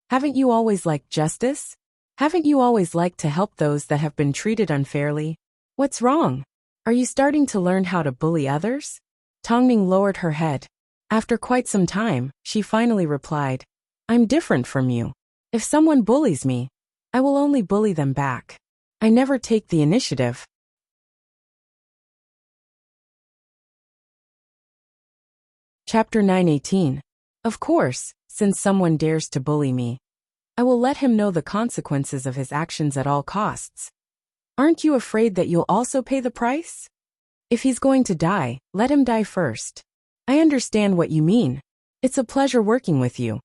Haven't you always liked justice? Haven't you always liked to help those that have been treated unfairly? What's wrong? Are you starting to learn how to bully others? Tongning lowered her head. After quite some time, she finally replied, I'm different from you. If someone bullies me, I will only bully them back. I never take the initiative. Chapter 9:18. Of course, since someone dares to bully me, I will let him know the consequences of his actions at all costs. Aren't you afraid that you'll also pay the price? If he's going to die, let him die first. I understand what you mean. It's a pleasure working with you.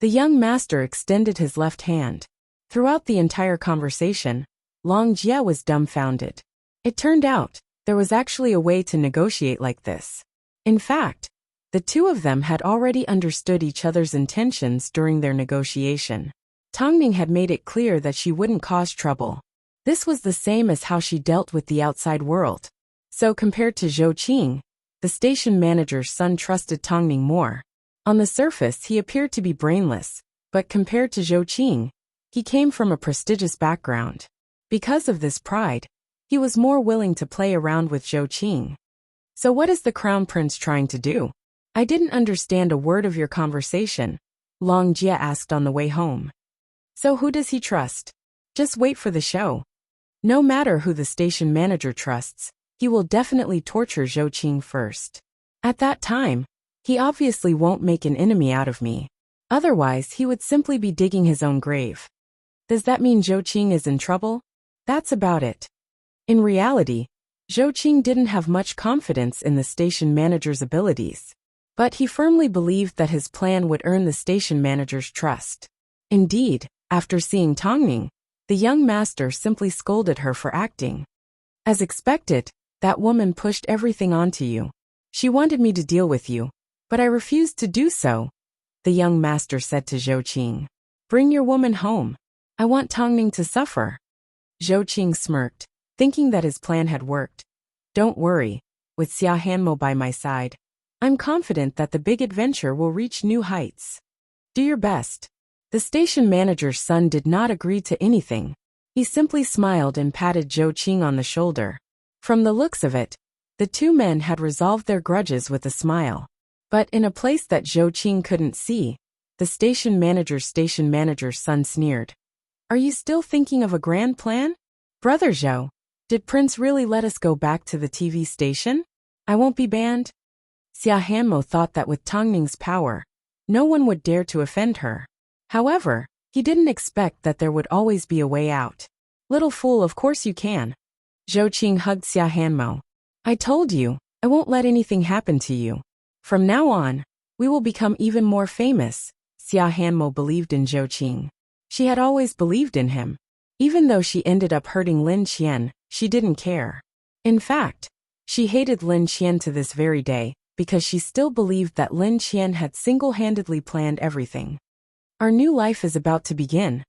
The young master extended his left hand. Throughout the entire conversation, Long Jie was dumbfounded. It turned out, there was actually a way to negotiate like this. In fact, the two of them had already understood each other's intentions during their negotiation. Tongning had made it clear that she wouldn't cause trouble. This was the same as how she dealt with the outside world. So compared to Zhou Qing, the station manager's son trusted Tongning more. On the surface he appeared to be brainless, but compared to Zhou Qing, he came from a prestigious background. Because of this pride, he was more willing to play around with Zhou Qing. So what is the crown prince trying to do? I didn't understand a word of your conversation, Long Jie asked on the way home. So who does he trust? Just wait for the show. No matter who the station manager trusts, he will definitely torture Zhou Qing first. At that time, he obviously won't make an enemy out of me. Otherwise, he would simply be digging his own grave. Does that mean Zhou Qing is in trouble? That's about it. In reality, Zhou Qing didn't have much confidence in the station manager's abilities. But he firmly believed that his plan would earn the station manager's trust. Indeed, after seeing Tongning, the young master simply scolded her for acting. As expected, that woman pushed everything onto you. She wanted me to deal with you, but I refused to do so, the young master said to Zhou Qing. Bring your woman home. I want Tongning to suffer. Zhou Qing smirked, thinking that his plan had worked. Don't worry, with Xia Hanmo by my side, I'm confident that the big adventure will reach new heights. Do your best. The station manager's son did not agree to anything. He simply smiled and patted Zhou Qing on the shoulder. From the looks of it, the two men had resolved their grudges with a smile. But in a place that Zhou Qing couldn't see, the station manager's son sneered. Are you still thinking of a grand plan? Brother Zhou, did Prince really let us go back to the TV station? I won't be banned? Xia Hanmo thought that with Tongning's power, no one would dare to offend her. However, he didn't expect that there would always be a way out. Little fool, of course you can. Zhou Qing hugged Xia Hanmo. I told you, I won't let anything happen to you. From now on, we will become even more famous. Xia Hanmo believed in Zhou Qing. She had always believed in him. Even though she ended up hurting Lin Qian, she didn't care. In fact, she hated Lin Qian to this very day, because she still believed that Lin Qian had single-handedly planned everything. Our new life is about to begin.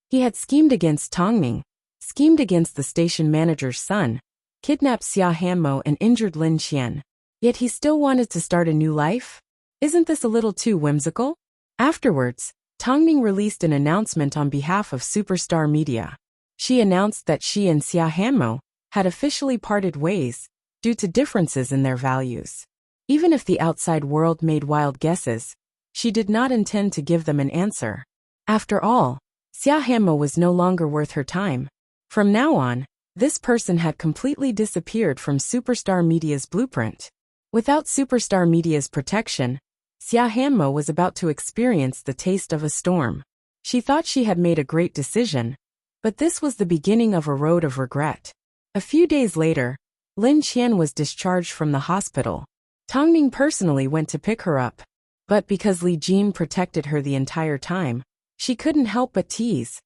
He had schemed against Tongning, schemed against the station manager's son, kidnapped Xia Hanmo and injured Lin Qian. Yet he still wanted to start a new life? Isn't this a little too whimsical? Afterwards, Tongning released an announcement on behalf of Superstar Media. She announced that she and Xia Hanmo had officially parted ways, due to differences in their values. Even if the outside world made wild guesses, she did not intend to give them an answer. After all, Xia Hanmo was no longer worth her time. From now on, this person had completely disappeared from Superstar Media's blueprint. Without Superstar Media's protection, Xia Hanmo was about to experience the taste of a storm. She thought she had made a great decision, but this was the beginning of a road of regret. A few days later, Lin Qian was discharged from the hospital. Tang Ning personally went to pick her up, but because Li Jin protected her the entire time, she couldn't help but tease.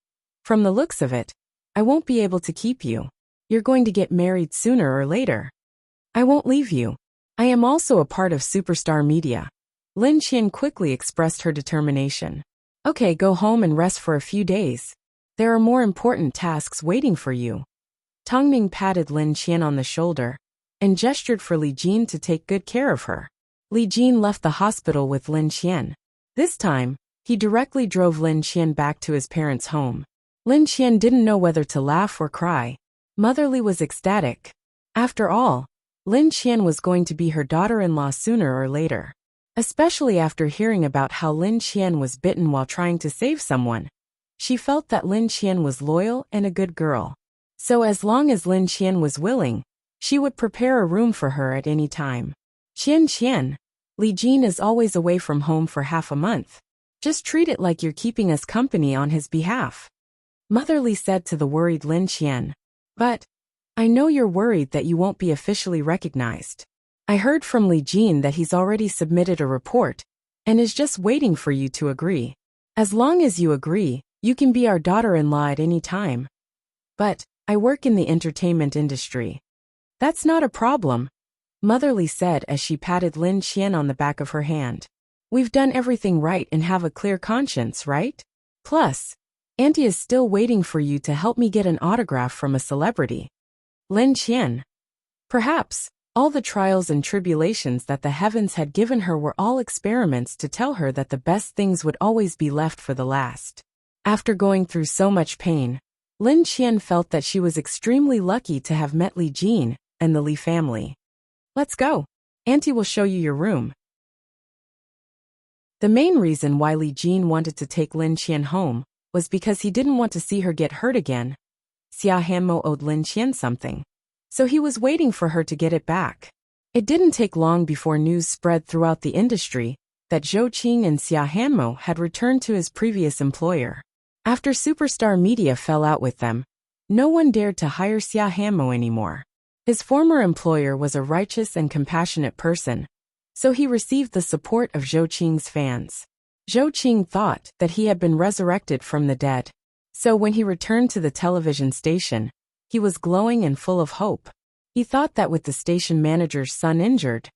From the looks of it, I won't be able to keep you. You're going to get married sooner or later. I won't leave you. I am also a part of Superstar Media. Lin Qian quickly expressed her determination. Okay, go home and rest for a few days. There are more important tasks waiting for you. Tang Ning patted Lin Qian on the shoulder and gestured for Li Jin to take good care of her. Li Jin left the hospital with Lin Qian. This time, he directly drove Lin Qian back to his parents' home. Lin Qian didn't know whether to laugh or cry. Mother Li was ecstatic. After all, Lin Qian was going to be her daughter-in-law sooner or later. Especially after hearing about how Lin Qian was bitten while trying to save someone. She felt that Lin Qian was loyal and a good girl. So as long as Lin Qian was willing, she would prepare a room for her at any time. Qian, Li Jin is always away from home for half a month. Just treat it like you're keeping us company on his behalf. Mother Li said to the worried Lin Qian. But I know you're worried that you won't be officially recognized. I heard from Li Jin that he's already submitted a report and is just waiting for you to agree. As long as you agree, you can be our daughter-in-law at any time. But I work in the entertainment industry. That's not a problem, Mother Li said as she patted Lin Qian on the back of her hand. We've done everything right and have a clear conscience, right? Plus, Auntie is still waiting for you to help me get an autograph from a celebrity. Lin Qian. Perhaps all the trials and tribulations that the heavens had given her were all experiments to tell her that the best things would always be left for the last. After going through so much pain, Lin Qian felt that she was extremely lucky to have met Li Jin and the Li family. Let's go. Auntie will show you your room. The main reason why Li Jin wanted to take Lin Qian home was because he didn't want to see her get hurt again. Xia Hanmo owed Lin Qian something, so he was waiting for her to get it back. It didn't take long before news spread throughout the industry that Zhou Qing and Xia Hanmo had returned to his previous employer. After Superstar Media fell out with them, no one dared to hire Xia Hanmo anymore. His former employer was a righteous and compassionate person, so he received the support of Zhou Qing's fans. Zhou Qing thought that he had been resurrected from the dead. So when he returned to the television station, he was glowing and full of hope. He thought that with the station manager's son injured,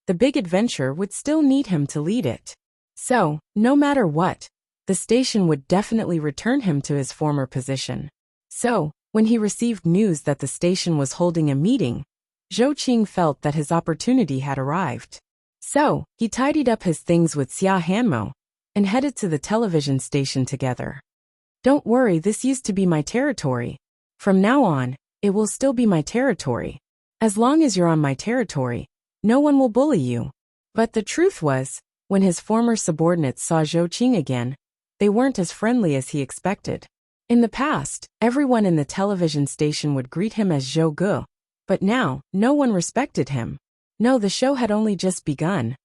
the big adventure would still need him to lead it. So, no matter what, the station would definitely return him to his former position. So, when he received news that the station was holding a meeting, Zhou Qing felt that his opportunity had arrived. So, he tidied up his things with Xia Hanmo and headed to the television station together. Don't worry, this used to be my territory. From now on, it will still be my territory. As long as you're on my territory, no one will bully you. But the truth was, when his former subordinates saw Zhou Qing again, they weren't as friendly as he expected. In the past, everyone in the television station would greet him as Zhou Ge, but now, no one respected him. No, the show had only just begun.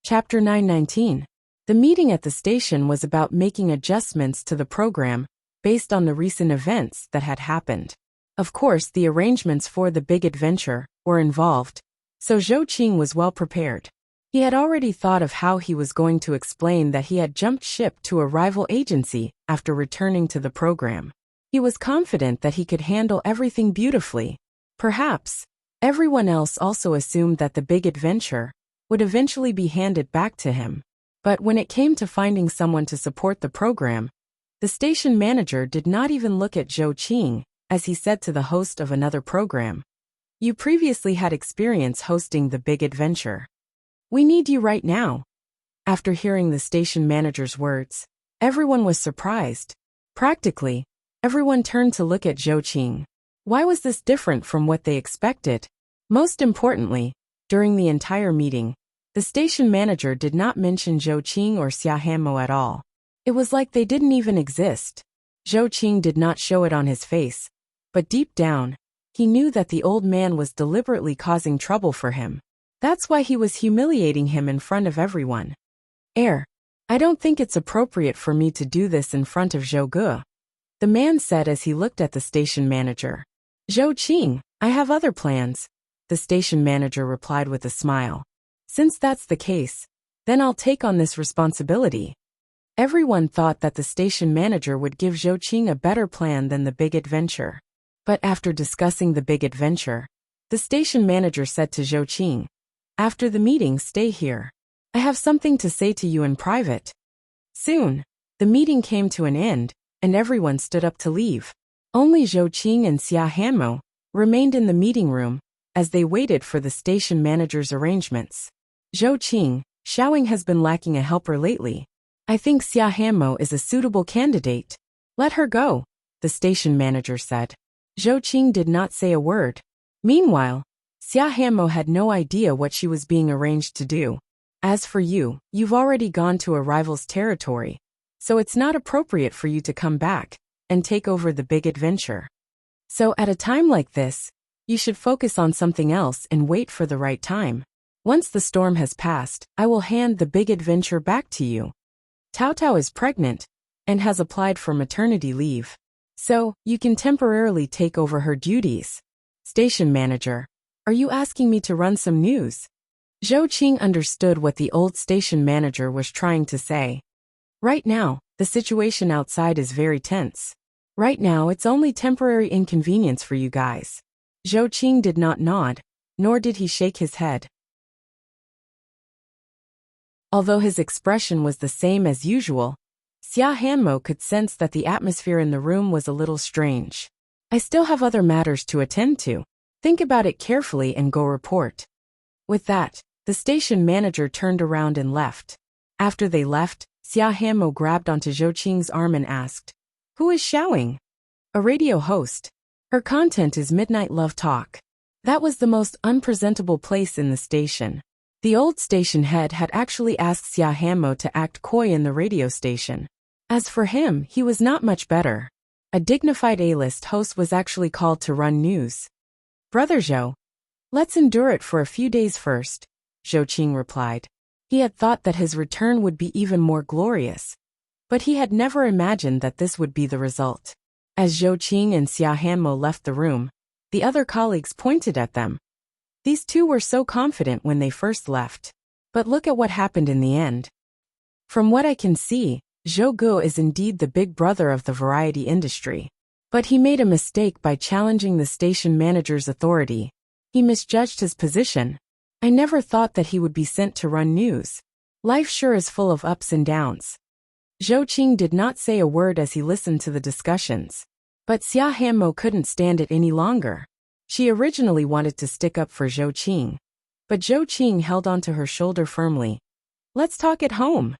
Chapter 919. The meeting at the station was about making adjustments to the program based on the recent events that had happened. Of course, the arrangements for the big adventure were involved, so Zhou Qing was well prepared. He had already thought of how he was going to explain that he had jumped ship to a rival agency after returning to the program. He was confident that he could handle everything beautifully. Perhaps everyone else also assumed that the big adventure would eventually be handed back to him. But when it came to finding someone to support the program, the station manager did not even look at Zhou Qing, as he said to the host of another program. You previously had experience hosting the big adventure. We need you right now. After hearing the station manager's words, everyone was surprised. Practically, everyone turned to look at Zhou Qing. Why was this different from what they expected? Most importantly, during the entire meeting, the station manager did not mention Zhou Qing or Xia Hanmo at all. It was like they didn't even exist. Zhou Qing did not show it on his face, but deep down, He knew that the old man was deliberately causing trouble for him. That's why he was humiliating him in front of everyone. I don't think it's appropriate for me to do this in front of Zhou Ge, the man said as he looked at the station manager. Zhou Qing, I have other plans, the station manager replied with a smile. Since that's the case, then I'll take on this responsibility. Everyone thought that the station manager would give Zhou Qing a better plan than the big adventure. But after discussing the big adventure, the station manager said to Zhou Qing, after the meeting, stay here. I have something to say to you in private. Soon, the meeting came to an end, and everyone stood up to leave. Only Zhou Qing and Xia Hanmo remained in the meeting room as they waited for the station manager's arrangements. Zhou Qing, Xiaoying has been lacking a helper lately. I think Xia Hanmo is a suitable candidate. Let her go, the station manager said. Zhou Qing did not say a word. Meanwhile, Xia Hanmo had no idea what she was being arranged to do. As for you, you've already gone to a rival's territory, so it's not appropriate for you to come back and take over the big adventure. So at a time like this, you should focus on something else and wait for the right time. Once the storm has passed, I will hand the big adventure back to you. Tao Tao is pregnant and has applied for maternity leave, so you can temporarily take over her duties. Station manager, are you asking me to run some news? Zhou Qing understood what the old station manager was trying to say. Right now, the situation outside is very tense. Right now it's only temporary inconvenience for you guys. Zhou Qing did not nod, nor did he shake his head. Although his expression was the same as usual, Xia Hanmo could sense that the atmosphere in the room was a little strange. I still have other matters to attend to. Think about it carefully and go report. With that, the station manager turned around and left. After they left, Xia Hanmo grabbed onto Zhou Qing's arm and asked, who is Xiaoying? A radio host. Her content is midnight love talk. That was the most unpresentable place in the station. The old station head had actually asked Xia Hanmo to act coy in the radio station. As for him, he was not much better. A dignified A-list host was actually called to run news. Brother Zhou, let's endure it for a few days first, Zhou Qing replied. He had thought that his return would be even more glorious, but he had never imagined that this would be the result. As Zhou Qing and Xia Hanmo left the room, the other colleagues pointed at them. These two were so confident when they first left. But look at what happened in the end. From what I can see, Zhou Ge is indeed the big brother of the variety industry. But he made a mistake by challenging the station manager's authority. He misjudged his position. I never thought that he would be sent to run news. Life sure is full of ups and downs. Zhou Qing did not say a word as he listened to the discussions. But Xia Hanmo couldn't stand it any longer. She originally wanted to stick up for Zhou Qing. But Zhou Qing held onto her shoulder firmly. Let's talk at home.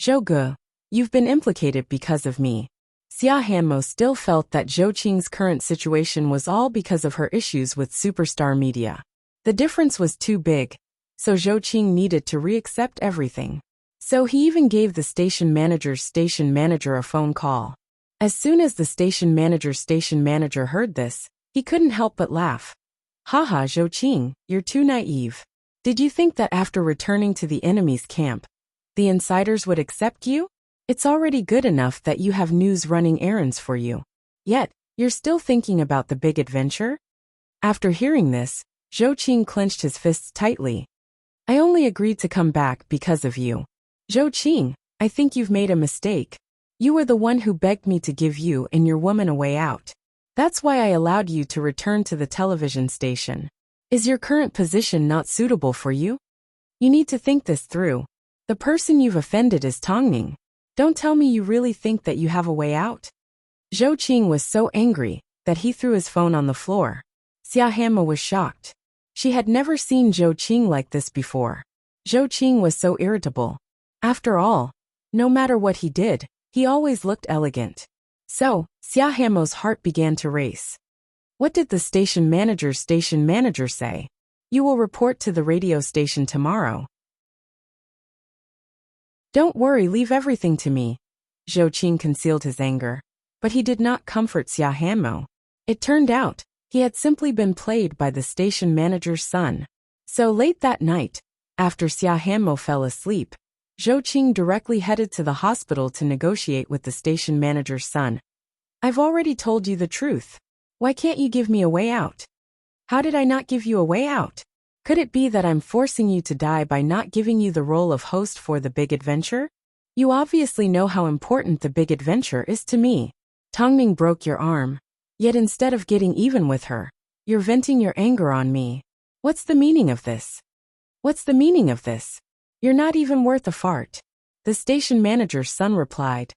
Zhou Ge, you've been implicated because of me. Xia Hanmo still felt that Zhou Qing's current situation was all because of her issues with Superstar Media. The difference was too big, so Zhou Qing needed to re-accept everything. So he even gave the station manager a phone call. As soon as the station manager heard this, he couldn't help but laugh. Haha, Zhou Qing, you're too naive. Did you think that after returning to the enemy's camp, the insiders would accept you? It's already good enough that you have news running errands for you. Yet, you're still thinking about the big adventure? After hearing this, Zhou Qing clenched his fists tightly. I only agreed to come back because of you. Zhou Qing, I think you've made a mistake. You were the one who begged me to give you and your woman a way out. That's why I allowed you to return to the television station. Is your current position not suitable for you? You need to think this through. The person you've offended is Tongning. Don't tell me you really think that you have a way out. Zhou Qing was so angry that he threw his phone on the floor. Xia Hanmo was shocked. She had never seen Zhou Qing like this before. Zhou Qing was so irritable. After all, no matter what he did, he always looked elegant. So, Xia Hanmo's heart began to race. What did the station manager say? You will report to the radio station tomorrow. Don't worry, leave everything to me. Zhou Qing concealed his anger, but he did not comfort Xia Hanmo. It turned out He had simply been played by the station manager's son. So late that night, after Xia Hanmo fell asleep, Zhou Qing directly headed to the hospital to negotiate with the station manager's son. I've already told you the truth. Why can't you give me a way out? How did I not give you a way out? Could it be that I'm forcing you to die by not giving you the role of host for the big adventure? You obviously know how important the big adventure is to me. Tongming broke your arm. Yet instead of getting even with her, you're venting your anger on me. What's the meaning of this? What's the meaning of this? You're not even worth a fart. The station manager's son replied.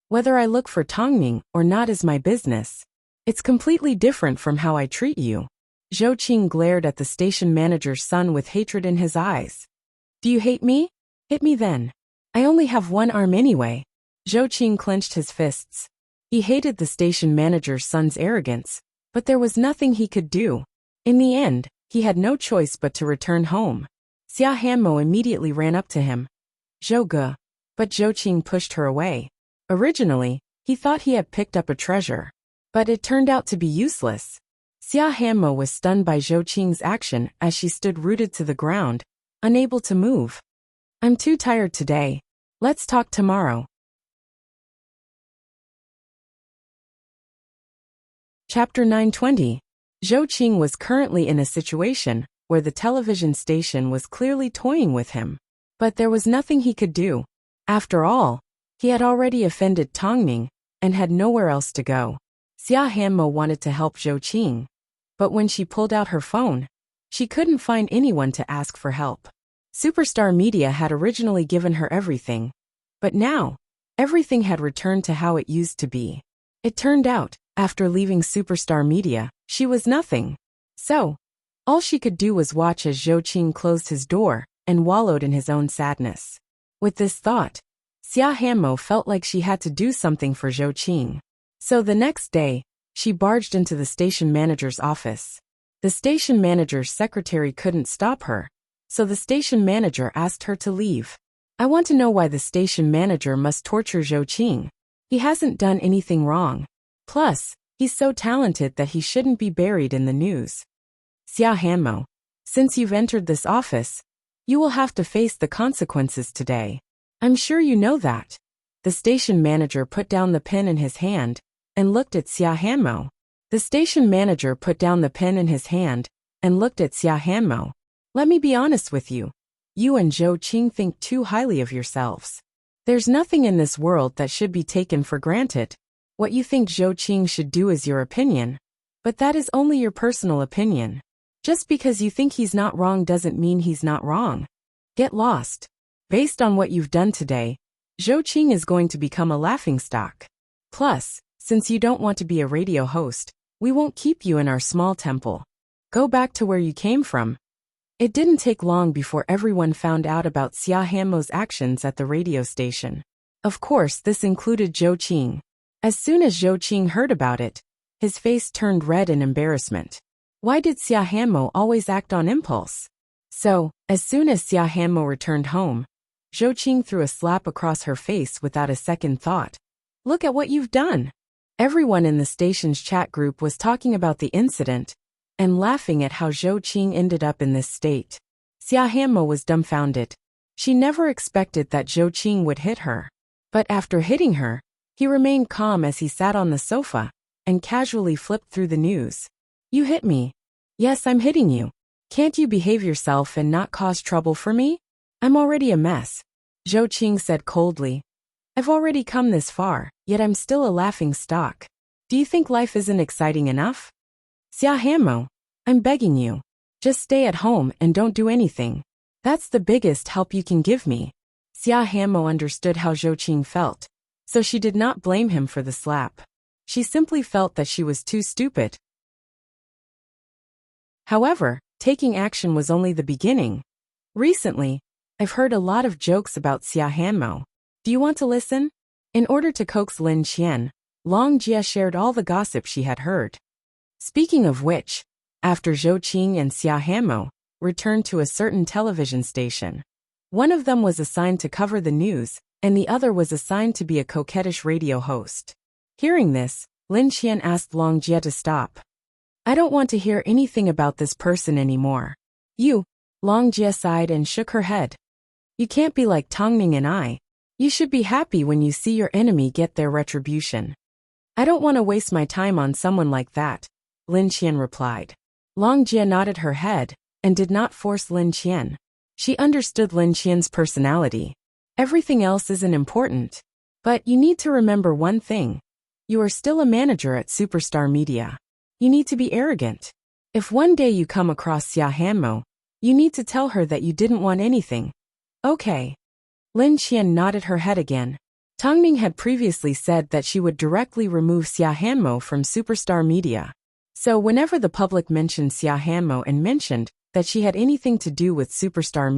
Whether I look for Tongming or not is my business. It's completely different from how I treat you. Zhou Qing glared at the station manager's son with hatred in his eyes. Do you hate me? Hit me then. I only have one arm anyway. Zhou Qing clenched his fists. He hated the station manager's son's arrogance, but there was nothing he could do. In the end, he had no choice but to return home. Xia Hanmo immediately ran up to him. Zhou Ge. But Zhou Qing pushed her away. Originally, he thought he had picked up a treasure, but it turned out to be useless. Xia Hanmo was stunned by Zhou Qing's action as she stood rooted to the ground, unable to move. I'm too tired today. Let's talk tomorrow. Chapter 920. Zhou Qing was currently in a situation where the television station was clearly toying with him. But there was nothing he could do. After all, he had already offended Tongming and had nowhere else to go. Xia Hanmo wanted to help Zhou Qing, but when she pulled out her phone, she couldn't find anyone to ask for help. Superstar Media had originally given her everything, but now, everything had returned to how it used to be. It turned out, after leaving Superstar Media, she was nothing. So, all she could do was watch as Zhou Qing closed his door and wallowed in his own sadness. With this thought, Xia Hanmo felt like she had to do something for Zhou Qing. So the next day, she barged into the station manager's office. The station manager's secretary couldn't stop her, so the station manager asked her to leave. I want to know why the station manager must torture Zhou Qing. He hasn't done anything wrong. Plus, he's so talented that he shouldn't be buried in the news. Xia Hanmo, since you've entered this office, you will have to face the consequences today. I'm sure you know that. The station manager put down the pen in his hand and looked at Xia Hanmo. The station manager put down the pen in his hand and looked at Xia Hanmo. Let me be honest with you. You and Zhou Qing think too highly of yourselves. There's nothing in this world that should be taken for granted. What you think Zhou Qing should do is your opinion, but that is only your personal opinion. Just because you think he's not wrong doesn't mean he's not wrong. Get lost. Based on what you've done today, Zhou Qing is going to become a laughingstock. Plus, since you don't want to be a radio host, we won't keep you in our small temple. Go back to where you came from. It didn't take long before everyone found out about Xia Hanmo's actions at the radio station. Of course, this included Zhou Qing. As soon as Zhou Qing heard about it, his face turned red in embarrassment. Why did Xia Hanmo always act on impulse? So, as soon as Xia Hanmo returned home, Zhou Qing threw a slap across her face without a second thought. Look at what you've done. Everyone in the station's chat group was talking about the incident and laughing at how Zhou Qing ended up in this state. Xia Hanmo was dumbfounded. She never expected that Zhou Qing would hit her. But after hitting her, he remained calm as he sat on the sofa and casually flipped through the news. You hit me. Yes, I'm hitting you. Can't you behave yourself and not cause trouble for me? I'm already a mess. Zhou Qing said coldly. I've already come this far, yet I'm still a laughing stock. Do you think life isn't exciting enough? Xia Hanmo, I'm begging you. Just stay at home and don't do anything. That's the biggest help you can give me. Xia Hanmo understood how Zhou Qing felt, so she did not blame him for the slap. She simply felt that she was too stupid. However, taking action was only the beginning. Recently, I've heard a lot of jokes about Xia Hanmo. Do you want to listen? In order to coax Lin Qian, Long Jia shared all the gossip she had heard. Speaking of which, after Zhou Qing and Xia Hanmo returned to a certain television station, one of them was assigned to cover the news, and the other was assigned to be a coquettish radio host. Hearing this, Lin Qian asked Long Jia to stop. I don't want to hear anything about this person anymore. You, Long Jie sighed and shook her head. You can't be like Tongning and I. You should be happy when you see your enemy get their retribution. I don't want to waste my time on someone like that, Lin Qian replied. Long Jie nodded her head and did not force Lin Qian. She understood Lin Qian's personality. Everything else isn't important. But you need to remember one thing. You are still a manager at Superstar Media. You need to be arrogant. If one day you come across Xia Hanmo, you need to tell her that you didn't want anything. Okay. Lin Qian nodded her head again. Tongning had previously said that she would directly remove Xia Hanmo from Superstar Media. So whenever the public mentioned Xia Hanmo and mentioned that she had anything to do with Superstar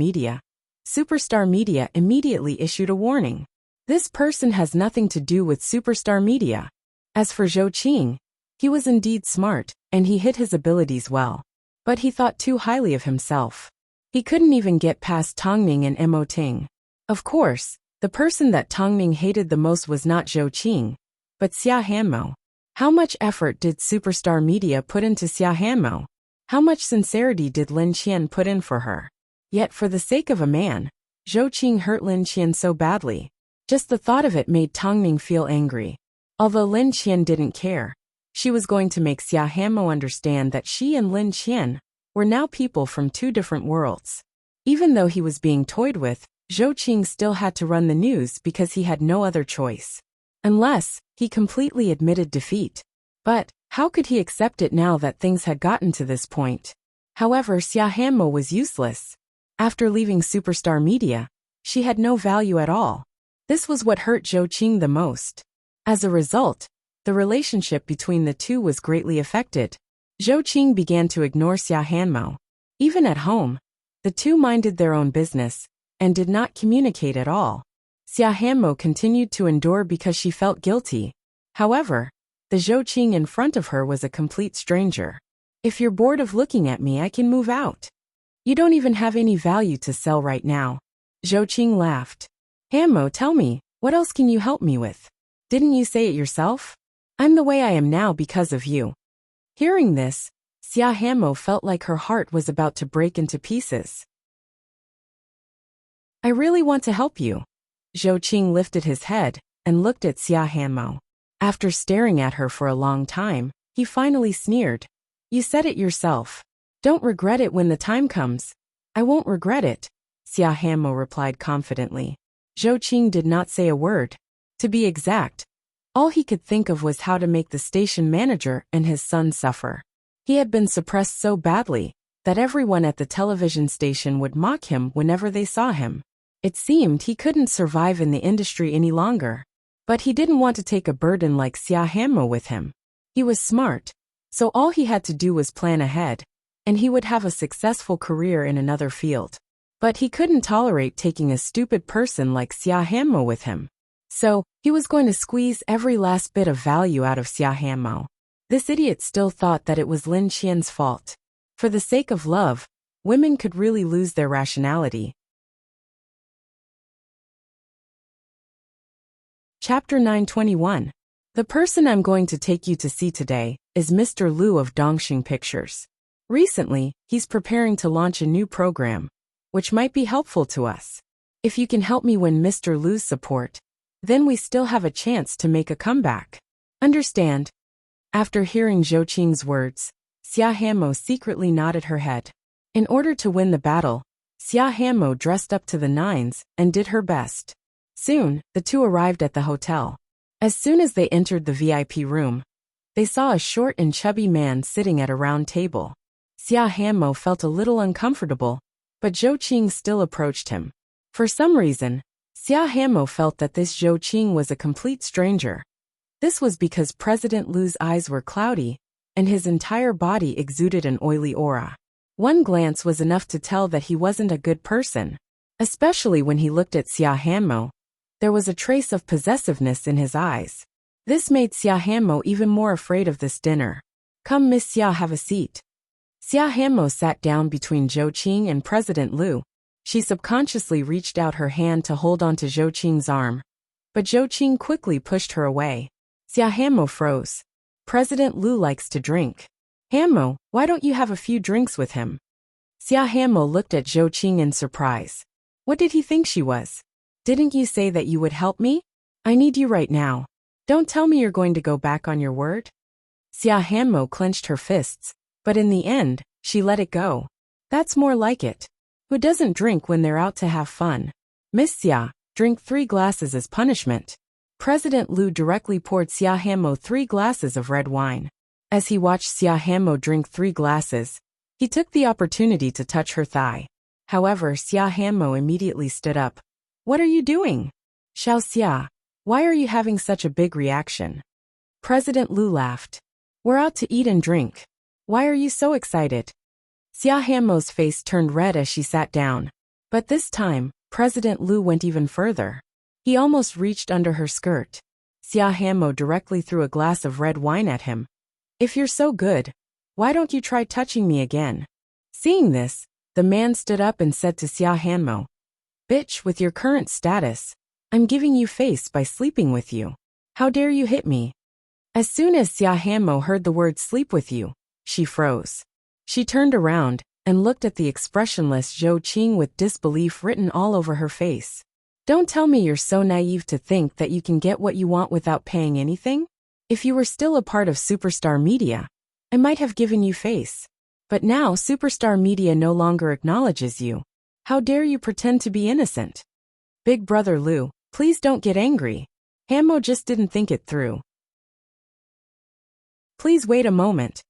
Media immediately issued a warning. This person has nothing to do with Superstar Media. As for Zhou Qing, he was indeed smart, and he hid his abilities well. But he thought too highly of himself. He couldn't even get past Tongning and Mo Ting. Of course, the person that Tongning hated the most was not Zhou Qing, but Xia Hanmo. How much effort did Superstar Media put into Xia Hanmo? How much sincerity did Lin Qian put in for her? Yet for the sake of a man, Zhou Qing hurt Lin Qian so badly. Just the thought of it made Tongning feel angry. Although Lin Qian didn't care, she was going to make Xia Hanmo understand that she and Lin Qian were now people from two different worlds. Even though he was being toyed with, Zhou Qing still had to run the news because he had no other choice. Unless he completely admitted defeat. But how could he accept it now that things had gotten to this point? However, Xia Hanmo was useless. After leaving Superstar Media, she had no value at all. This was what hurt Zhou Qing the most. As a result, the relationship between the two was greatly affected. Zhou Qing began to ignore Xia Hanmo. Even at home, the two minded their own business and did not communicate at all. Xia Hanmo continued to endure because she felt guilty. However, the Zhou Qing in front of her was a complete stranger. If you're bored of looking at me, I can move out. You don't even have any value to sell right now. Zhou Qing laughed. Hanmo, tell me, what else can you help me with? Didn't you say it yourself? I'm the way I am now because of you. Hearing this, Xia Hanmo felt like her heart was about to break into pieces. I really want to help you. Zhou Qing lifted his head and looked at Xia Hanmo. After staring at her for a long time, he finally sneered. You said it yourself. Don't regret it when the time comes. I won't regret it, Xia Hanmo replied confidently. Zhou Qing did not say a word. To be exact, all he could think of was how to make the station manager and his son suffer. He had been suppressed so badly that everyone at the television station would mock him whenever they saw him. It seemed he couldn't survive in the industry any longer. But he didn't want to take a burden like Xia Hanmo with him. He was smart, so all he had to do was plan ahead, and he would have a successful career in another field. But he couldn't tolerate taking a stupid person like Xia Hanmo with him. So, he was going to squeeze every last bit of value out of Xia Hanmo. This idiot still thought that it was Lin Qian's fault. For the sake of love, women could really lose their rationality. Chapter 921. The person I'm going to take you to see today is Mr. Liu of Dongxing Pictures. Recently, he's preparing to launch a new program, which might be helpful to us. If you can help me win Mr. Liu's support, then we still have a chance to make a comeback. Understand? After hearing Zhou Qing's words, Xia Hanmo secretly nodded her head. In order to win the battle, Xia Hanmo dressed up to the nines and did her best. Soon, the two arrived at the hotel. As soon as they entered the VIP room, they saw a short and chubby man sitting at a round table. Xia Hanmo felt a little uncomfortable, but Zhou Qing still approached him. For some reason, Xia Hanmo felt that this Zhou Qing was a complete stranger. This was because President Liu's eyes were cloudy, and his entire body exuded an oily aura. One glance was enough to tell that he wasn't a good person. Especially when he looked at Xia Hanmo, there was a trace of possessiveness in his eyes. This made Xia Hanmo even more afraid of this dinner. Come, Miss Xia, have a seat. Xia Hanmo sat down between Zhou Qing and President Liu. She subconsciously reached out her hand to hold onto Zhou Qing's arm, but Zhou Qing quickly pushed her away. Xia Hanmo froze. President Liu likes to drink. Hanmo, why don't you have a few drinks with him? Xia Hanmo looked at Zhou Qing in surprise. What did he think she was? Didn't you say that you would help me? I need you right now. Don't tell me you're going to go back on your word. Xia Hanmo clenched her fists, but in the end, she let it go. That's more like it. Who doesn't drink when they're out to have fun? Miss Xia, drink 3 glasses as punishment. President Liu directly poured Xia Hanmo 3 glasses of red wine. As he watched Xia Hanmo drink 3 glasses, he took the opportunity to touch her thigh. However, Xia Hanmo immediately stood up. What are you doing? Xiao Xia, why are you having such a big reaction? President Liu laughed. We're out to eat and drink. Why are you so excited? Xia Hanmo's face turned red as she sat down. But this time, President Liu went even further. He almost reached under her skirt. Xia Hanmo directly threw a glass of red wine at him. If you're so good, why don't you try touching me again? Seeing this, the man stood up and said to Xia Hanmo, Bitch, with your current status, I'm giving you face by sleeping with you. How dare you hit me? As soon as Xia Hanmo heard the word sleep with you, she froze. She turned around and looked at the expressionless Zhou Qing with disbelief written all over her face. Don't tell me you're so naive to think that you can get what you want without paying anything? If you were still a part of Superstar Media, I might have given you face. But now Superstar Media no longer acknowledges you. How dare you pretend to be innocent? Big Brother Liu, please don't get angry. Hanmo just didn't think it through. Please wait a moment.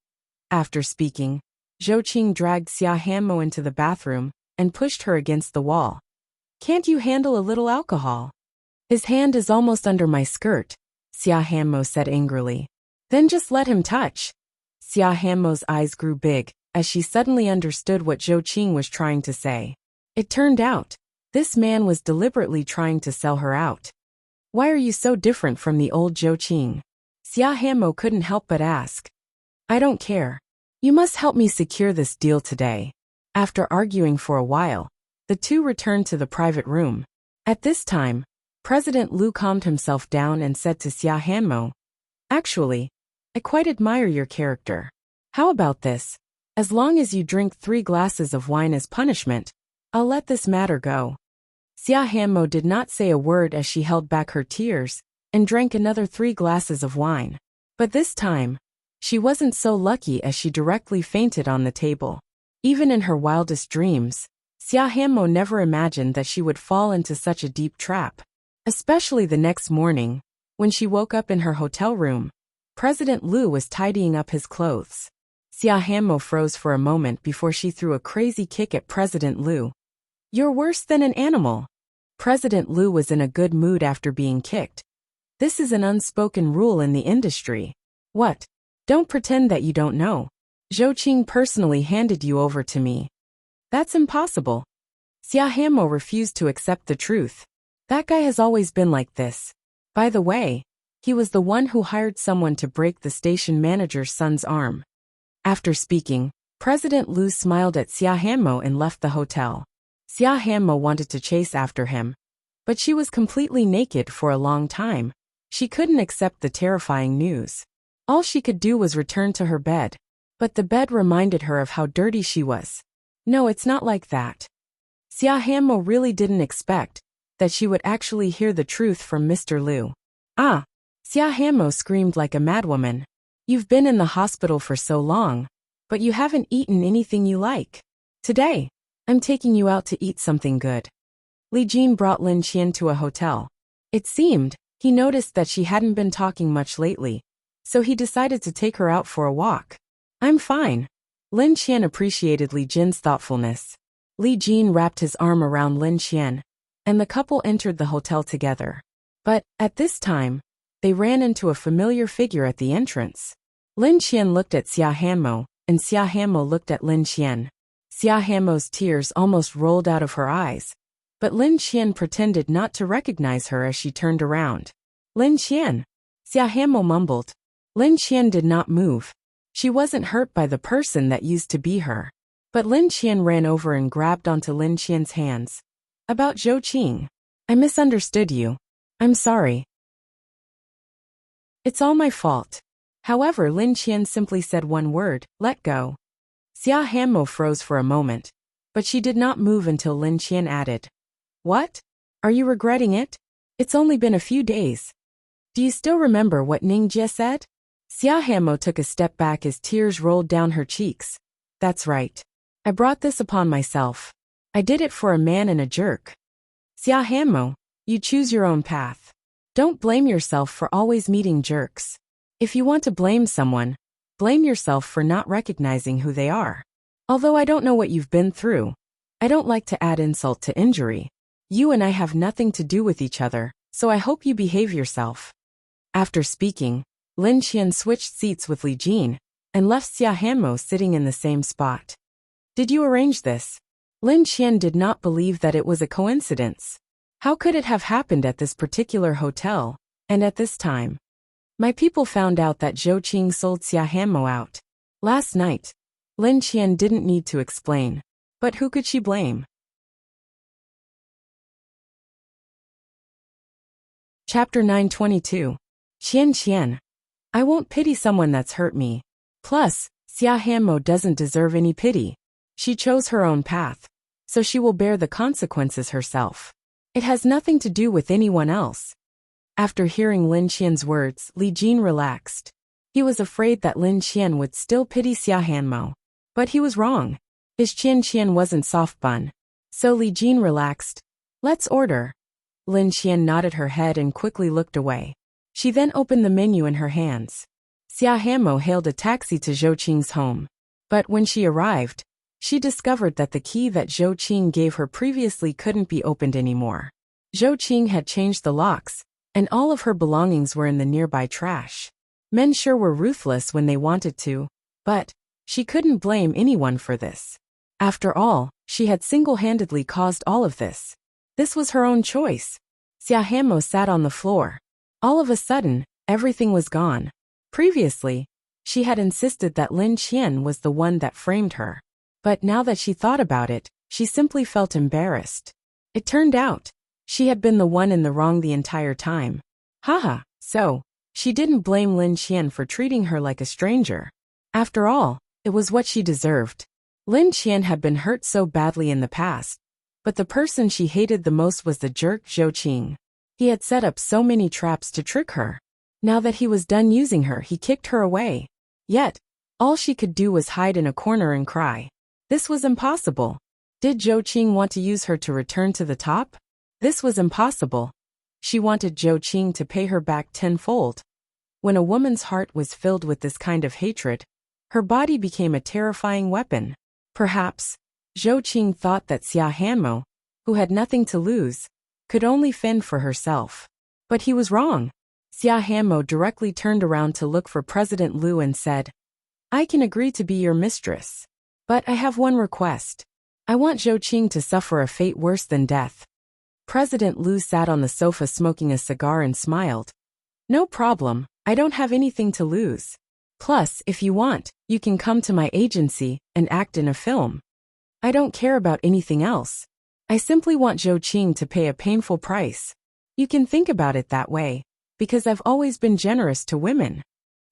After speaking, Zhou Qing dragged Xia Hanmo into the bathroom and pushed her against the wall. Can't you handle a little alcohol? His hand is almost under my skirt, Xia Hanmo said angrily. Then just let him touch. Xia Hanmo's eyes grew big as she suddenly understood what Zhou Qing was trying to say. It turned out, this man was deliberately trying to sell her out. Why are you so different from the old Zhou Qing? Xia Hanmo couldn't help but ask. I don't care. You must help me secure this deal today. After arguing for a while, the two returned to the private room. At this time, President Liu calmed himself down and said to Xia Hanmo, Actually, I quite admire your character. How about this? As long as you drink 3 glasses of wine as punishment, I'll let this matter go. Xia Hanmo did not say a word as she held back her tears and drank another 3 glasses of wine. But this time, she wasn't so lucky as she directly fainted on the table. Even in her wildest dreams, Xia Hanmo never imagined that she would fall into such a deep trap. Especially the next morning, when she woke up in her hotel room, President Liu was tidying up his clothes. Xia Hanmo froze for a moment before she threw a crazy kick at President Liu. You're worse than an animal. President Liu was in a good mood after being kicked. This is an unspoken rule in the industry. What? Don't pretend that you don't know. Zhou Qing personally handed you over to me. That's impossible. Xia Hanmo refused to accept the truth. That guy has always been like this. By the way, he was the one who hired someone to break the station manager's son's arm. After speaking, President Liu smiled at Xia Hanmo and left the hotel. Xia Hanmo wanted to chase after him, but she was completely naked for a long time. She couldn't accept the terrifying news. All she could do was return to her bed. But the bed reminded her of how dirty she was. No, it's not like that. Xia Hanmo really didn't expect that she would actually hear the truth from Mr. Liu. Ah! Xia Hanmo screamed like a madwoman. You've been in the hospital for so long, but you haven't eaten anything you like. Today, I'm taking you out to eat something good. Li Jin brought Lin Qian to a hotel. It seemed, he noticed that she hadn't been talking much lately, so he decided to take her out for a walk. I'm fine. Lin Qian appreciated Li Jin's thoughtfulness. Li Jin wrapped his arm around Lin Qian, and the couple entered the hotel together. But, at this time, they ran into a familiar figure at the entrance. Lin Qian looked at Xia Hanmo, and Xia Hanmo looked at Lin Qian. Xia Hanmo's tears almost rolled out of her eyes, but Lin Qian pretended not to recognize her as she turned around. Lin Qian! Xia Hanmo mumbled. Lin Qian did not move. She wasn't hurt by the person that used to be her. But Lin Qian ran over and grabbed onto Lin Qian's hands. About Zhou Qing. I misunderstood you. I'm sorry. It's all my fault. However, Lin Qian simply said one word, let go. Xia Hanmo froze for a moment, but she did not move until Lin Qian added, what? Are you regretting it? It's only been a few days. Do you still remember what Ning Jie said? Xia Hanmo took a step back as tears rolled down her cheeks. That's right. I brought this upon myself. I did it for a man and a jerk. Xia Hanmo, you choose your own path. Don't blame yourself for always meeting jerks. If you want to blame someone, blame yourself for not recognizing who they are. Although I don't know what you've been through, I don't like to add insult to injury. You and I have nothing to do with each other, so I hope you behave yourself. After speaking, Lin Qian switched seats with Li Jin and left Xia Hanmo sitting in the same spot. Did you arrange this? Lin Qian did not believe that it was a coincidence. How could it have happened at this particular hotel, and at this time? My people found out that Zhou Qing sold Xia Hanmo out. Last night. Lin Qian didn't need to explain. But who could she blame? Chapter 922. Qian. I won't pity someone that's hurt me. Plus, Xia Hanmo doesn't deserve any pity. She chose her own path, so she will bear the consequences herself. It has nothing to do with anyone else. After hearing Lin Qian's words, Li Jin relaxed. He was afraid that Lin Qian would still pity Xia Hanmo. But he was wrong. His Qian wasn't soft bun. So Li Jin relaxed. Let's order. Lin Qian nodded her head and quickly looked away. She then opened the menu in her hands. Xia Hanmo hailed a taxi to Zhou Qing's home. But when she arrived, she discovered that the key that Zhou Qing gave her previously couldn't be opened anymore. Zhou Qing had changed the locks, and all of her belongings were in the nearby trash. Men sure were ruthless when they wanted to, but she couldn't blame anyone for this. After all, she had single-handedly caused all of this. This was her own choice. Xia Hanmo sat on the floor. All of a sudden, everything was gone. Previously, she had insisted that Lin Qian was the one that framed her. But now that she thought about it, she simply felt embarrassed. It turned out, she had been the one in the wrong the entire time. Haha, so, she didn't blame Lin Qian for treating her like a stranger. After all, it was what she deserved. Lin Qian had been hurt so badly in the past, but the person she hated the most was the jerk Zhou Qing. He had set up so many traps to trick her. Now that he was done using her, he kicked her away. Yet, all she could do was hide in a corner and cry. This was impossible. Did Zhou Qing want to use her to return to the top? This was impossible. She wanted Zhou Qing to pay her back tenfold. When a woman's heart was filled with this kind of hatred, her body became a terrifying weapon. Perhaps, Zhou Qing thought that Xia Hanmo, who had nothing to lose, could only fend for herself. But he was wrong. Xia Hanmo directly turned around to look for President Liu and said, I can agree to be your mistress. But I have one request. I want Zhou Qing to suffer a fate worse than death. President Liu sat on the sofa smoking a cigar and smiled. No problem, I don't have anything to lose. Plus, if you want, you can come to my agency and act in a film. I don't care about anything else. I simply want Zhou Qing to pay a painful price. You can think about it that way, because I've always been generous to women.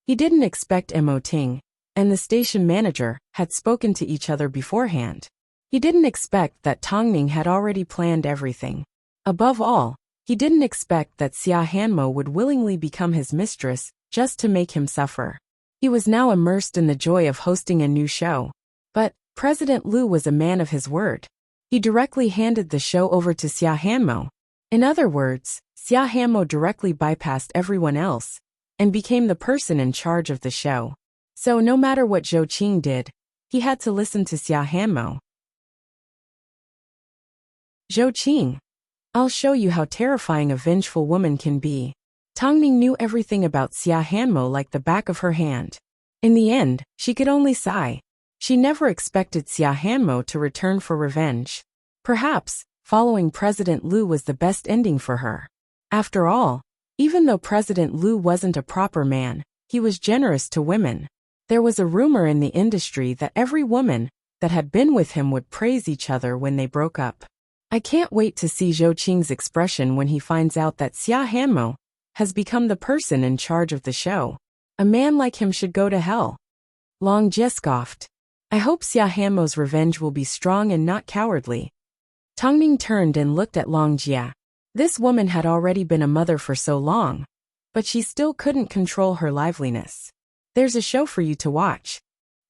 He didn't expect Mo Ting and the station manager had spoken to each other beforehand. He didn't expect that Tong Ning had already planned everything. Above all, he didn't expect that Xia Hanmo would willingly become his mistress just to make him suffer. He was now immersed in the joy of hosting a new show. But President Liu was a man of his word. He directly handed the show over to Xia Hanmo. In other words, Xia Hanmo directly bypassed everyone else and became the person in charge of the show. So no matter what Zhou Qing did, he had to listen to Xia Hanmo. Zhou Qing, I'll show you how terrifying a vengeful woman can be. Tong Ning knew everything about Xia Hanmo like the back of her hand. In the end, she could only sigh. She never expected Xia Hanmo to return for revenge. Perhaps, following President Liu was the best ending for her. After all, even though President Liu wasn't a proper man, he was generous to women. There was a rumor in the industry that every woman that had been with him would praise each other when they broke up. I can't wait to see Zhou Qing's expression when he finds out that Xia Hanmo has become the person in charge of the show. A man like him should go to hell. Long Jie scoffed. I hope Xia Hanmo's revenge will be strong and not cowardly. Tongning turned and looked at Long Jie. This woman had already been a mother for so long, but she still couldn't control her liveliness. There's a show for you to watch.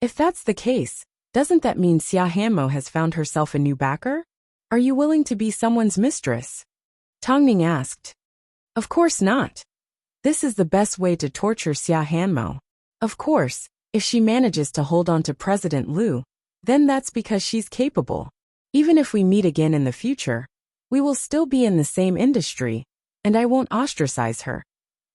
If that's the case, doesn't that mean Xia Hanmo has found herself a new backer? Are you willing to be someone's mistress? Tongning asked. Of course not. This is the best way to torture Xia Hanmo. Of course, if she manages to hold on to President Liu, then that's because she's capable. Even if we meet again in the future, we will still be in the same industry, and I won't ostracize her,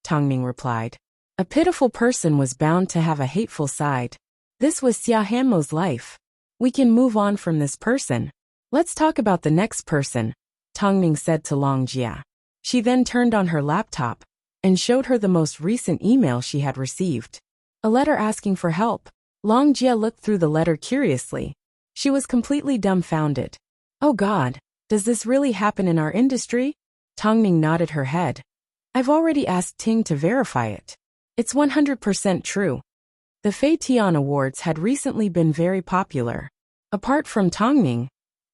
Tongning replied. A pitiful person was bound to have a hateful side. This was Xia Hanmo's life. We can move on from this person. Let's talk about the next person, Tongning said to Long Jie. She then turned on her laptop and showed her the most recent email she had received. A letter asking for help. Long Jie looked through the letter curiously. She was completely dumbfounded. Oh God, does this really happen in our industry? Tongning nodded her head. I've already asked Ting to verify it. It's 100% true. The Fei Tian Awards had recently been very popular. Apart from Tongning,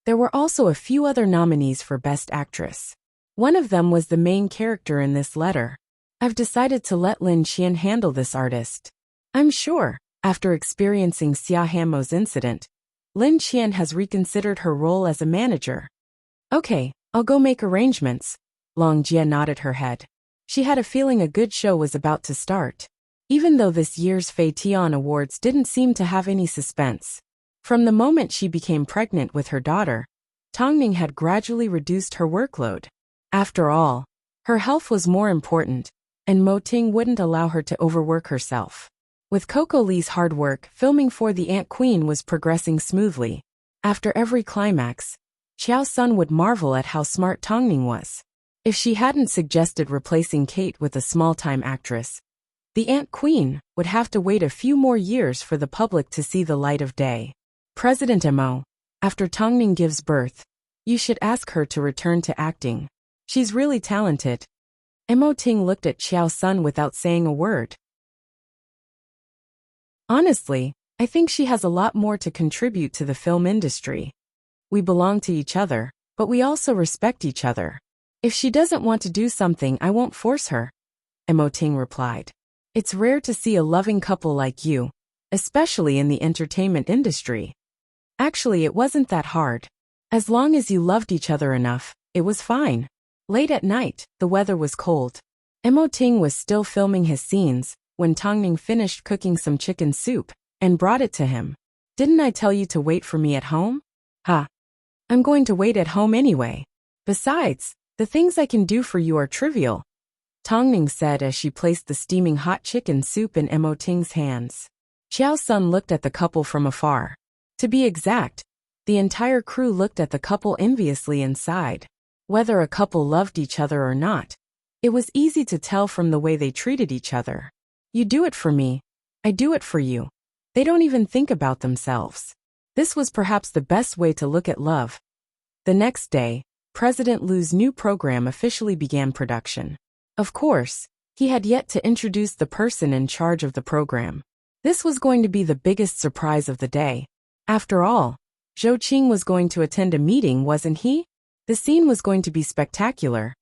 there were also a few other nominees for Best Actress. One of them was the main character in this letter. I've decided to let Lin Qian handle this artist. I'm sure, after experiencing Xia Hanmo's incident, Lin Qian has reconsidered her role as a manager. Okay, I'll go make arrangements. Long Jie nodded her head. She had a feeling a good show was about to start. Even though this year's Fei Tian Awards didn't seem to have any suspense. From the moment she became pregnant with her daughter, Tongning had gradually reduced her workload. After all, her health was more important, and Mo Ting wouldn't allow her to overwork herself. With Coco Lee's hard work, filming for The Ant Queen was progressing smoothly. After every climax, Xiao Sun would marvel at how smart Tongning was. If she hadn't suggested replacing Kate with a small-time actress, The Ant Queen would have to wait a few more years for the public to see the light of day. President Mo, after Tongning gives birth, you should ask her to return to acting. She's really talented. Mo Ting looked at Xiao Sun without saying a word. Honestly, I think she has a lot more to contribute to the film industry. We belong to each other, but we also respect each other. If she doesn't want to do something, I won't force her, Mo Ting replied. It's rare to see a loving couple like you, especially in the entertainment industry. Actually, it wasn't that hard. As long as you loved each other enough, it was fine. Late at night, the weather was cold. Mo Ting was still filming his scenes when Tongning finished cooking some chicken soup and brought it to him. Didn't I tell you to wait for me at home? Ha! I'm going to wait at home anyway. Besides, the things I can do for you are trivial, Tongning said as she placed the steaming hot chicken soup in Mo Ting's hands. Xiao Sun looked at the couple from afar. To be exact, the entire crew looked at the couple enviously inside. Whether a couple loved each other or not, it was easy to tell from the way they treated each other. You do it for me, I do it for you. They don't even think about themselves. This was perhaps the best way to look at love. The next day, President Liu's new program officially began production. Of course, he had yet to introduce the person in charge of the program. This was going to be the biggest surprise of the day. After all, Zhou Qing was going to attend a meeting, wasn't he? The scene was going to be spectacular.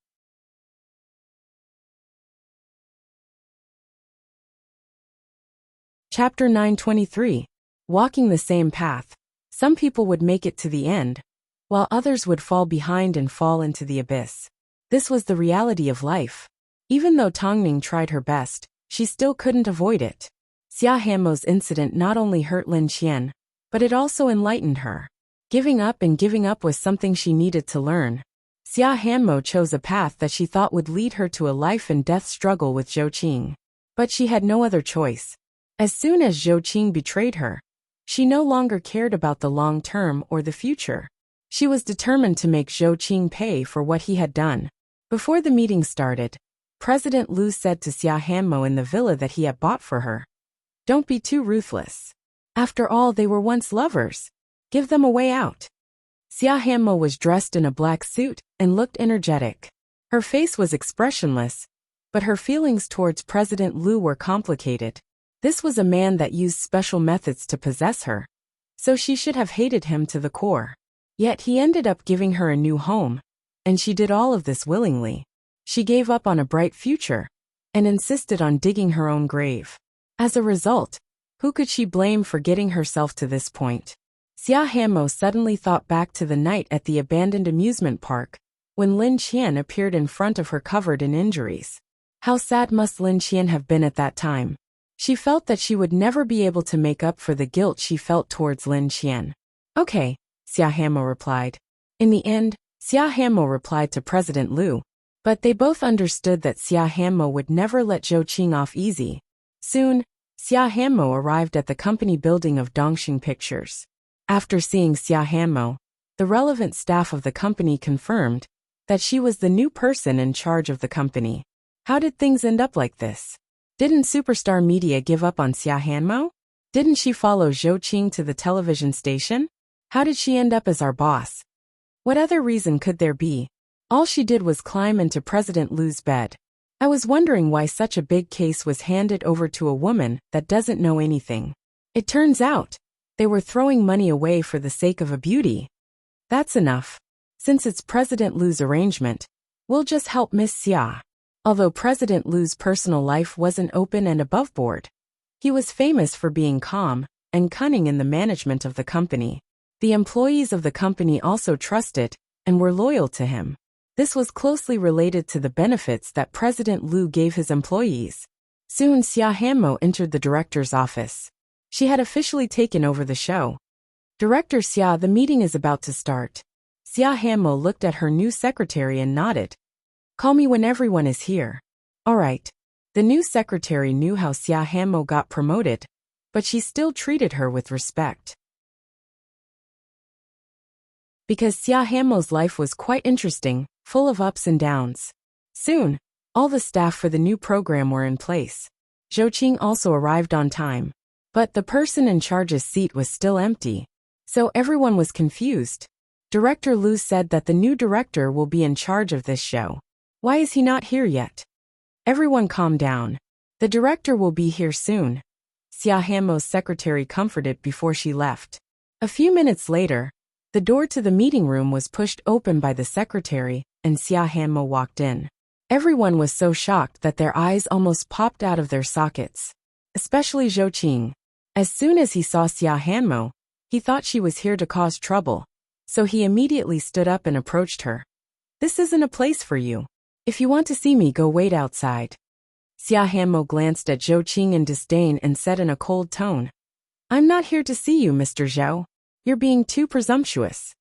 Chapter 923. Walking the same path. Some people would make it to the end, while others would fall behind and fall into the abyss. This was the reality of life. Even though Tongning tried her best, she still couldn't avoid it. Xia Hanmo's incident not only hurt Lin Qian, but it also enlightened her. Giving up was something she needed to learn. Xia Hanmo chose a path that she thought would lead her to a life-and-death struggle with Zhou Qing. But she had no other choice. As soon as Zhou Qing betrayed her, she no longer cared about the long term or the future. She was determined to make Zhou Qing pay for what he had done. Before the meeting started, President Liu said to Xia Hanmo in the villa that he had bought for her, "Don't be too ruthless. After all, they were once lovers. Give them a way out." Xia Hanmo was dressed in a black suit and looked energetic. Her face was expressionless, But her feelings towards President Liu were complicated. This was a man that used special methods to possess her, so she should have hated him to the core. Yet he ended up giving her a new home, and she did all of this willingly. She gave up on a bright future and insisted on digging her own grave. As a result, who could she blame for getting herself to this point? Xia Hanmo suddenly thought back to the night at the abandoned amusement park, when Lin Qian appeared in front of her covered in injuries. How sad must Lin Qian have been at that time? She felt that she would never be able to make up for the guilt she felt towards Lin Qian. Okay, Xia Hanmo replied. In the end, Xia Hanmo replied to President Liu, but they both understood that Xia Hanmo would never let Zhou Qing off easy. Soon, Xia Hanmo arrived at the company building of Dongxing Pictures. After seeing Xia Hanmo, the relevant staff of the company confirmed that she was the new person in charge of the company. How did things end up like this? Didn't Superstar Media give up on Xia Hanmo? Didn't she follow Zhou Qing to the television station? How did she end up as our boss? What other reason could there be? All she did was climb into President Liu's bed. I was wondering why such a big case was handed over to a woman that doesn't know anything. It turns out, they were throwing money away for the sake of a beauty. That's enough. Since it's President Liu's arrangement, we'll just help Miss Xia. Although President Liu's personal life wasn't open and above board, he was famous for being calm and cunning in the management of the company. The employees of the company also trusted and were loyal to him. This was closely related to the benefits that President Liu gave his employees. Soon Xia Hanmo entered the director's office. She had officially taken over the show. Director Xia, the meeting is about to start. Xia Hanmo looked at her new secretary and nodded. Call me when everyone is here. All right. The new secretary knew how Xia Hanmo got promoted, but she still treated her with respect. Because Xia Hanmo's life was quite interesting, full of ups and downs. Soon, all the staff for the new program were in place. Zhou Qing also arrived on time. But the person in charge's seat was still empty. So everyone was confused. Director Liu said that the new director will be in charge of this show. Why is he not here yet? Everyone calm down. The director will be here soon. Xia Hanmo's secretary comforted before she left. A few minutes later, the door to the meeting room was pushed open by the secretary, and Xia Hanmo walked in. Everyone was so shocked that their eyes almost popped out of their sockets. Especially Zhou Qing. As soon as he saw Xia Hanmo, he thought she was here to cause trouble, so he immediately stood up and approached her. This isn't a place for you. If you want to see me, go wait outside. Xia Hanmo glanced at Zhou Qing in disdain and said in a cold tone, I'm not here to see you, Mr. Zhou. You're being too presumptuous.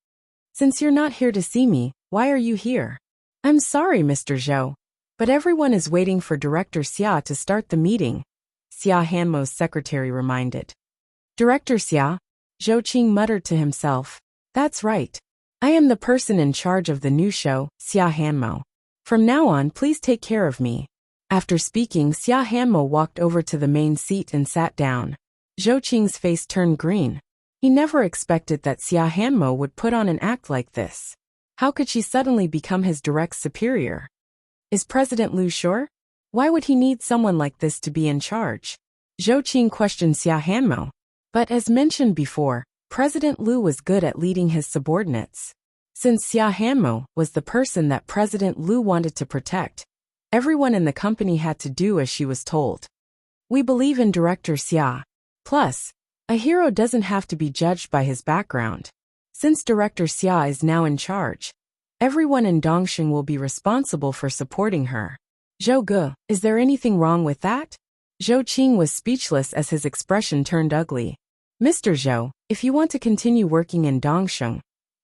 Since you're not here to see me, why are you here? I'm sorry, Mr. Zhou, but everyone is waiting for Director Xia to start the meeting, Xia Hanmo's secretary reminded. Director Xia? Zhou Qing muttered to himself. That's right. I am the person in charge of the new show, Xia Hanmo. From now on, please take care of me. After speaking, Xia Hanmo walked over to the main seat and sat down. Zhou Qing's face turned green. He never expected that Xia Hanmo would put on an act like this. How could she suddenly become his direct superior? Is President Liu sure? Why would he need someone like this to be in charge? Zhou Qing questioned Xia Hanmo. But as mentioned before, President Liu was good at leading his subordinates. Since Xia Hanmo was the person that President Liu wanted to protect, everyone in the company had to do as she was told. We believe in Director Xia. Plus, a hero doesn't have to be judged by his background. Since Director Xia is now in charge, everyone in Dongxing will be responsible for supporting her. Zhou Ge, is there anything wrong with that? Zhou Qing was speechless as his expression turned ugly. Mr. Zhou, if you want to continue working in Dongxing,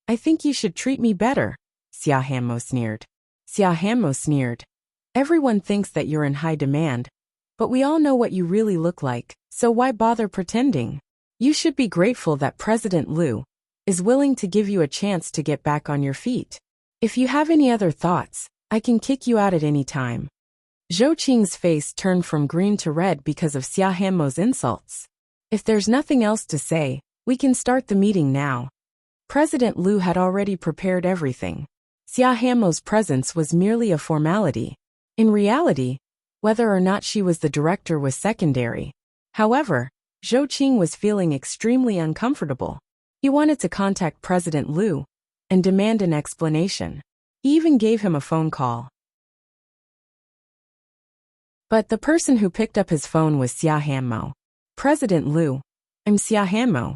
I think you should treat me better, Xia Hanmo sneered. Xia Hanmo sneered. Everyone thinks that you're in high demand, but we all know what you really look like, so why bother pretending? You should be grateful that President Liu is willing to give you a chance to get back on your feet. If you have any other thoughts, I can kick you out at any time. Zhou Qing's face turned from green to red because of Xia Hanmo's insults. If there's nothing else to say, we can start the meeting now. President Liu had already prepared everything. Xia Hanmo's presence was merely a formality. In reality, Whether or not she was the director was secondary. However, Zhou Qing was feeling extremely uncomfortable. He wanted to contact President Liu and demand an explanation. He even gave him a phone call. But the person who picked up his phone was Xia Hanmo. President Liu, I'm Xia Hanmo.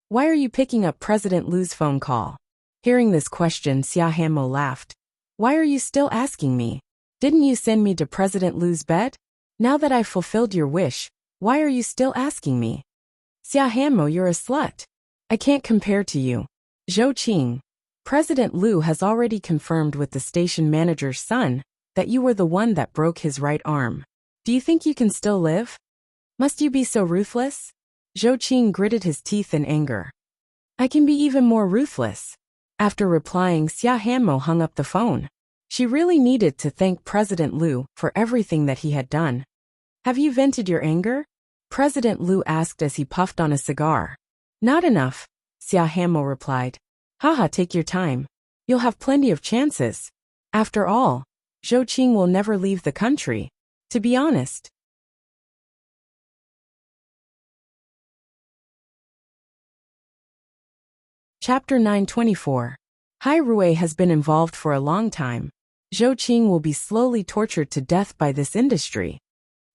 Why are you picking up President Liu's phone call? Hearing this question, Xia Hanmo laughed. Why are you still asking me? Didn't you send me to President Liu's bed? Now that I've fulfilled your wish, why are you still asking me? Xia Hanmo, you're a slut. I can't compare to you. Zhou Qing, President Liu has already confirmed with the station manager's son that you were the one that broke his right arm. Do you think you can still live? Must you be so ruthless? Zhou Qing gritted his teeth in anger. I can be even more ruthless. After replying, Xia Hanmo hung up the phone. She really needed to thank President Liu for everything that he had done. Have you vented your anger? President Liu asked as he puffed on a cigar. Not enough, Xia Hanmo replied. Haha, take your time. You'll have plenty of chances. After all, Zhou Qing will never leave the country. To be honest. Chapter 924. Hai Rui has been involved for a long time. Zhou Qing will be slowly tortured to death by this industry.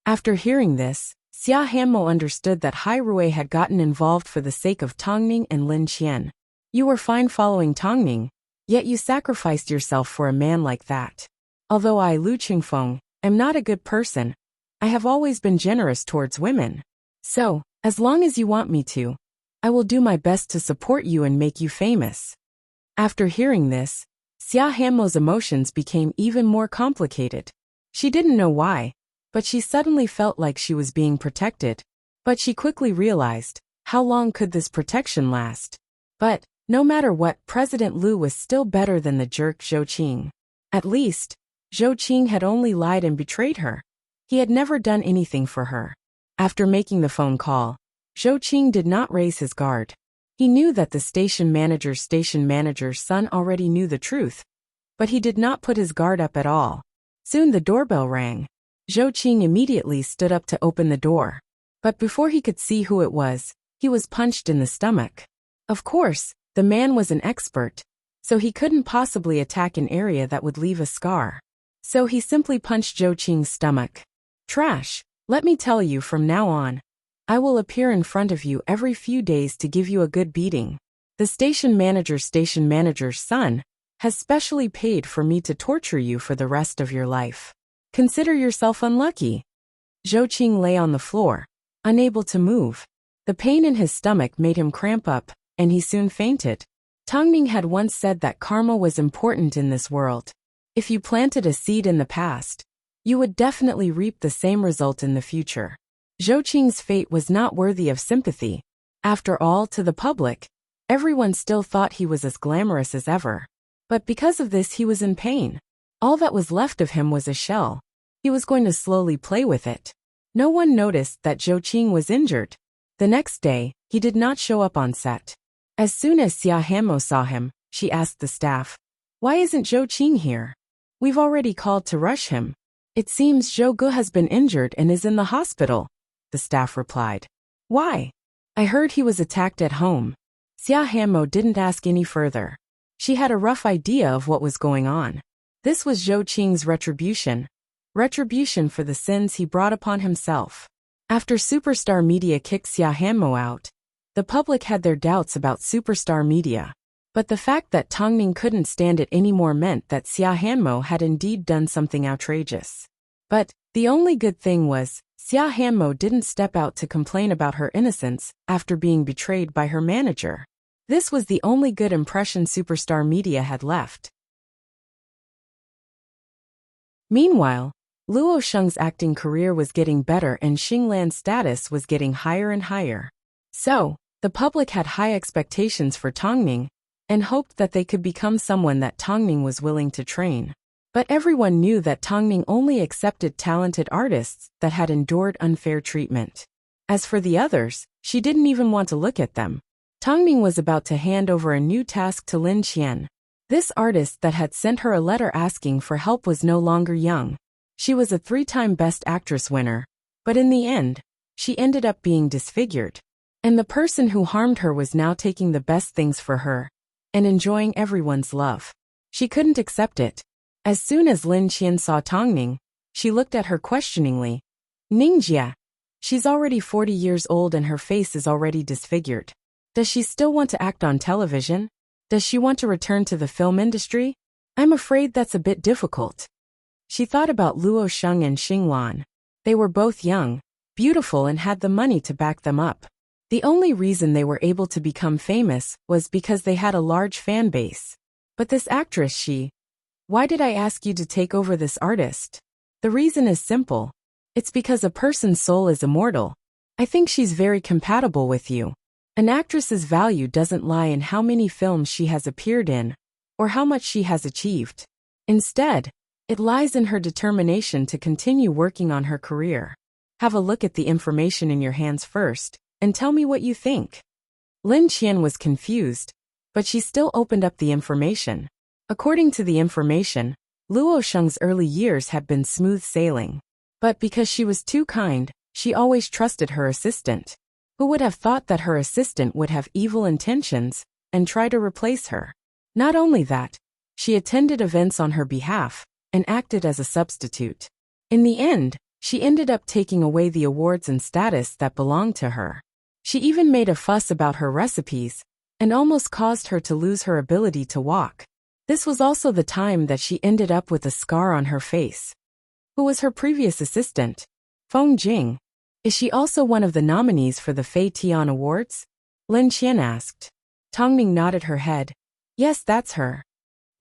After hearing this, Xia Hanmo understood that Hai Rui had gotten involved for the sake of Tongning and Lin Qian. You were fine following Tongning, yet you sacrificed yourself for a man like that. Although I, Lu Qingfeng, am not a good person, I have always been generous towards women. So, as long as you want me to, I will do my best to support you and make you famous. After hearing this, Xia Hanmo's emotions became even more complicated. She didn't know why, but she suddenly felt like she was being protected. But she quickly realized, how long could this protection last? But, no matter what, President Liu was still better than the jerk Zhou Qing. At least, Zhou Qing had only lied and betrayed her. He had never done anything for her. After making the phone call, Zhou Qing did not raise his guard. He knew that the station manager's son already knew the truth, but he did not put his guard up at all. Soon the doorbell rang. Zhou Qing immediately stood up to open the door. But before he could see who it was, he was punched in the stomach. Of course, the man was an expert, so he couldn't possibly attack an area that would leave a scar. So he simply punched Zhou Qing's stomach. Trash, let me tell you from now on, I will appear in front of you every few days to give you a good beating. The station manager's son has specially paid for me to torture you for the rest of your life. Consider yourself unlucky. Zhou Qing lay on the floor, unable to move. The pain in his stomach made him cramp up, and he soon fainted. Tongning had once said that karma was important in this world. If you planted a seed in the past, you would definitely reap the same result in the future. Zhou Qing's fate was not worthy of sympathy. After all, to the public, everyone still thought he was as glamorous as ever. But because of this, he was in pain. All that was left of him was a shell. He was going to slowly play with it. No one noticed that Zhou Qing was injured. The next day, he did not show up on set. As soon as Xia Hanmo saw him, she asked the staff, "Why isn't Zhou Qing here? We've already called to rush him. It seems Zhou Gu has been injured and is in the hospital." The staff replied. Why? I heard he was attacked at home. Xia Hanmo didn't ask any further. She had a rough idea of what was going on. This was Zhou Qing's retribution. Retribution for the sins he brought upon himself. After Superstar Media kicked Xia Hanmo out, the public had their doubts about Superstar Media. But the fact that Tongning couldn't stand it anymore meant that Xia Hanmo had indeed done something outrageous. But the only good thing was, Xia Hanmo didn't step out to complain about her innocence after being betrayed by her manager. This was the only good impression Superstar Media had left. Meanwhile, Luo Sheng's acting career was getting better and Xinglan's status was getting higher and higher. So, the public had high expectations for Tongning and hoped that they could become someone that Tongning was willing to train. But everyone knew that Tongning only accepted talented artists that had endured unfair treatment. As for the others, she didn't even want to look at them. Tongning was about to hand over a new task to Lin Qian. This artist that had sent her a letter asking for help was no longer young. She was a 3-time Best Actress winner, but in the end, she ended up being disfigured. And the person who harmed her was now taking the best things for her and enjoying everyone's love. She couldn't accept it. As soon as Lin Qian saw Tongning, she looked at her questioningly. Ningjia. She's already 40 years old and her face is already disfigured. Does she still want to act on television? Does she want to return to the film industry? I'm afraid that's a bit difficult. She thought about Luo Sheng and Xing Lan. They were both young, beautiful and had the money to back them up. The only reason they were able to become famous was because they had a large fan base. But this actress, why did I ask you to take over this artist? The reason is simple. It's because a person's soul is immortal. I think she's very compatible with you. An actress's value doesn't lie in how many films she has appeared in, or how much she has achieved. Instead, it lies in her determination to continue working on her career. Have a look at the information in your hands first, and tell me what you think. Lin Qian was confused, but she still opened up the information. According to the information, Luo Sheng's early years had been smooth sailing. But because she was too kind, she always trusted her assistant. Who would have thought that her assistant would have evil intentions and try to replace her? Not only that, she attended events on her behalf and acted as a substitute. In the end, she ended up taking away the awards and status that belonged to her. She even made a fuss about her recipes and almost caused her to lose her ability to walk. This was also the time that she ended up with a scar on her face. Who was her previous assistant? Feng Jing. Is she also one of the nominees for the Fei Tian Awards? Lin Qian asked. Tongning nodded her head. Yes, that's her.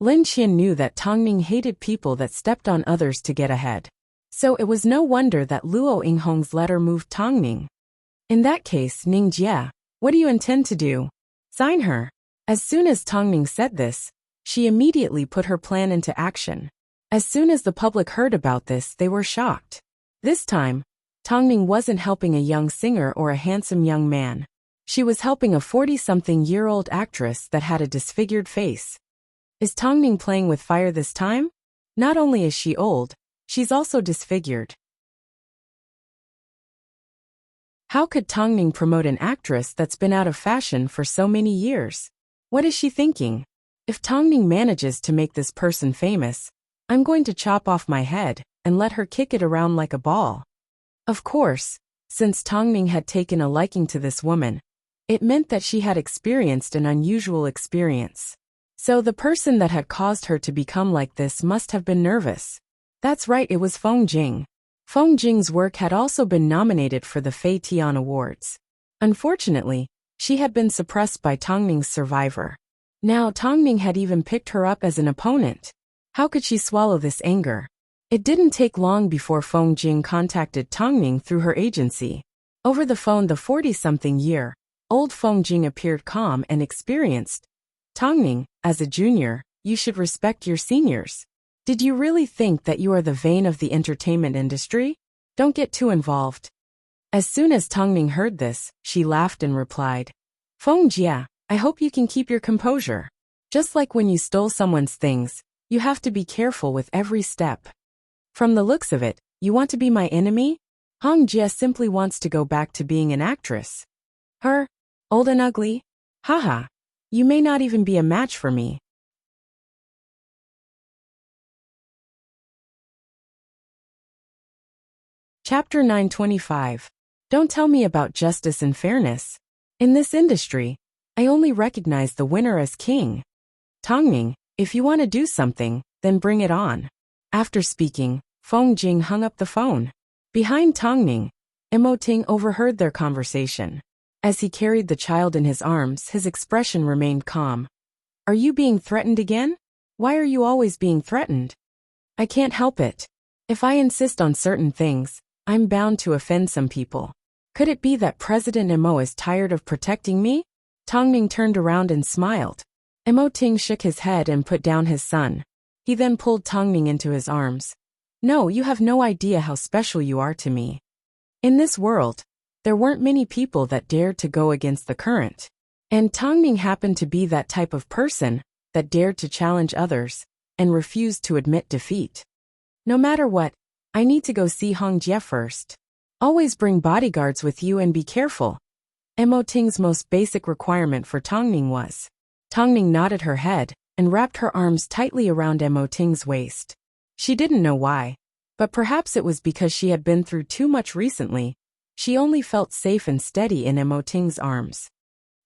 Lin Qian knew that Tongning hated people that stepped on others to get ahead. So it was no wonder that Luo Yinghong's letter moved Tongning. In that case, Ningjia, what do you intend to do? Sign her. As soon as Tongning said this, she immediately put her plan into action. As soon as the public heard about this, they were shocked. This time, Tongning wasn't helping a young singer or a handsome young man. She was helping a 40-something-year-old actress that had a disfigured face. Is Tongning playing with fire this time? Not only is she old, she's also disfigured. How could Tongning promote an actress that's been out of fashion for so many years? What is she thinking? If Tongning manages to make this person famous, I'm going to chop off my head and let her kick it around like a ball. Of course, since Tongning had taken a liking to this woman, it meant that she had experienced an unusual experience. So the person that had caused her to become like this must have been nervous. That's right, it was Feng Jing. Feng Jing's work had also been nominated for the Fei Tian Awards. Unfortunately, she had been suppressed by Tongning's survivor. Now Tongning had even picked her up as an opponent. How could she swallow this anger? It didn't take long before Feng Jing contacted Tongning through her agency. Over the phone, the 40-something-year-old Feng Jing appeared calm and experienced. Tongning, as a junior, you should respect your seniors. Did you really think that you are the vein of the entertainment industry? Don't get too involved. As soon as Tongning heard this, she laughed and replied, Feng Jia, I hope you can keep your composure. Just like when you stole someone's things, you have to be careful with every step. From the looks of it, you want to be my enemy? Hong Jia simply wants to go back to being an actress. Her? Old and ugly? Haha. You may not even be a match for me. Chapter 925. Don't tell me about justice and fairness. In this industry, I only recognize the winner as king. Tongning, if you want to do something, then bring it on. After speaking, Feng Jing hung up the phone. Behind Tongning, Immerse overheard their conversation. As he carried the child in his arms, his expression remained calm. Are you being threatened again? Why are you always being threatened? I can't help it. If I insist on certain things, I'm bound to offend some people. Could it be that President Immerse is tired of protecting me? Tongning turned around and smiled. Immerse shook his head and put down his son. He then pulled Tongning into his arms. No, you have no idea how special you are to me. In this world, there weren't many people that dared to go against the current. And Tongning happened to be that type of person that dared to challenge others and refused to admit defeat. No matter what, I need to go see Hong Jie first. Always bring bodyguards with you and be careful. Ting's most basic requirement for Tongning was. Tongning nodded her head and wrapped her arms tightly around Ting's waist. She didn't know why, but perhaps it was because she had been through too much recently. She only felt safe and steady in Ting's arms.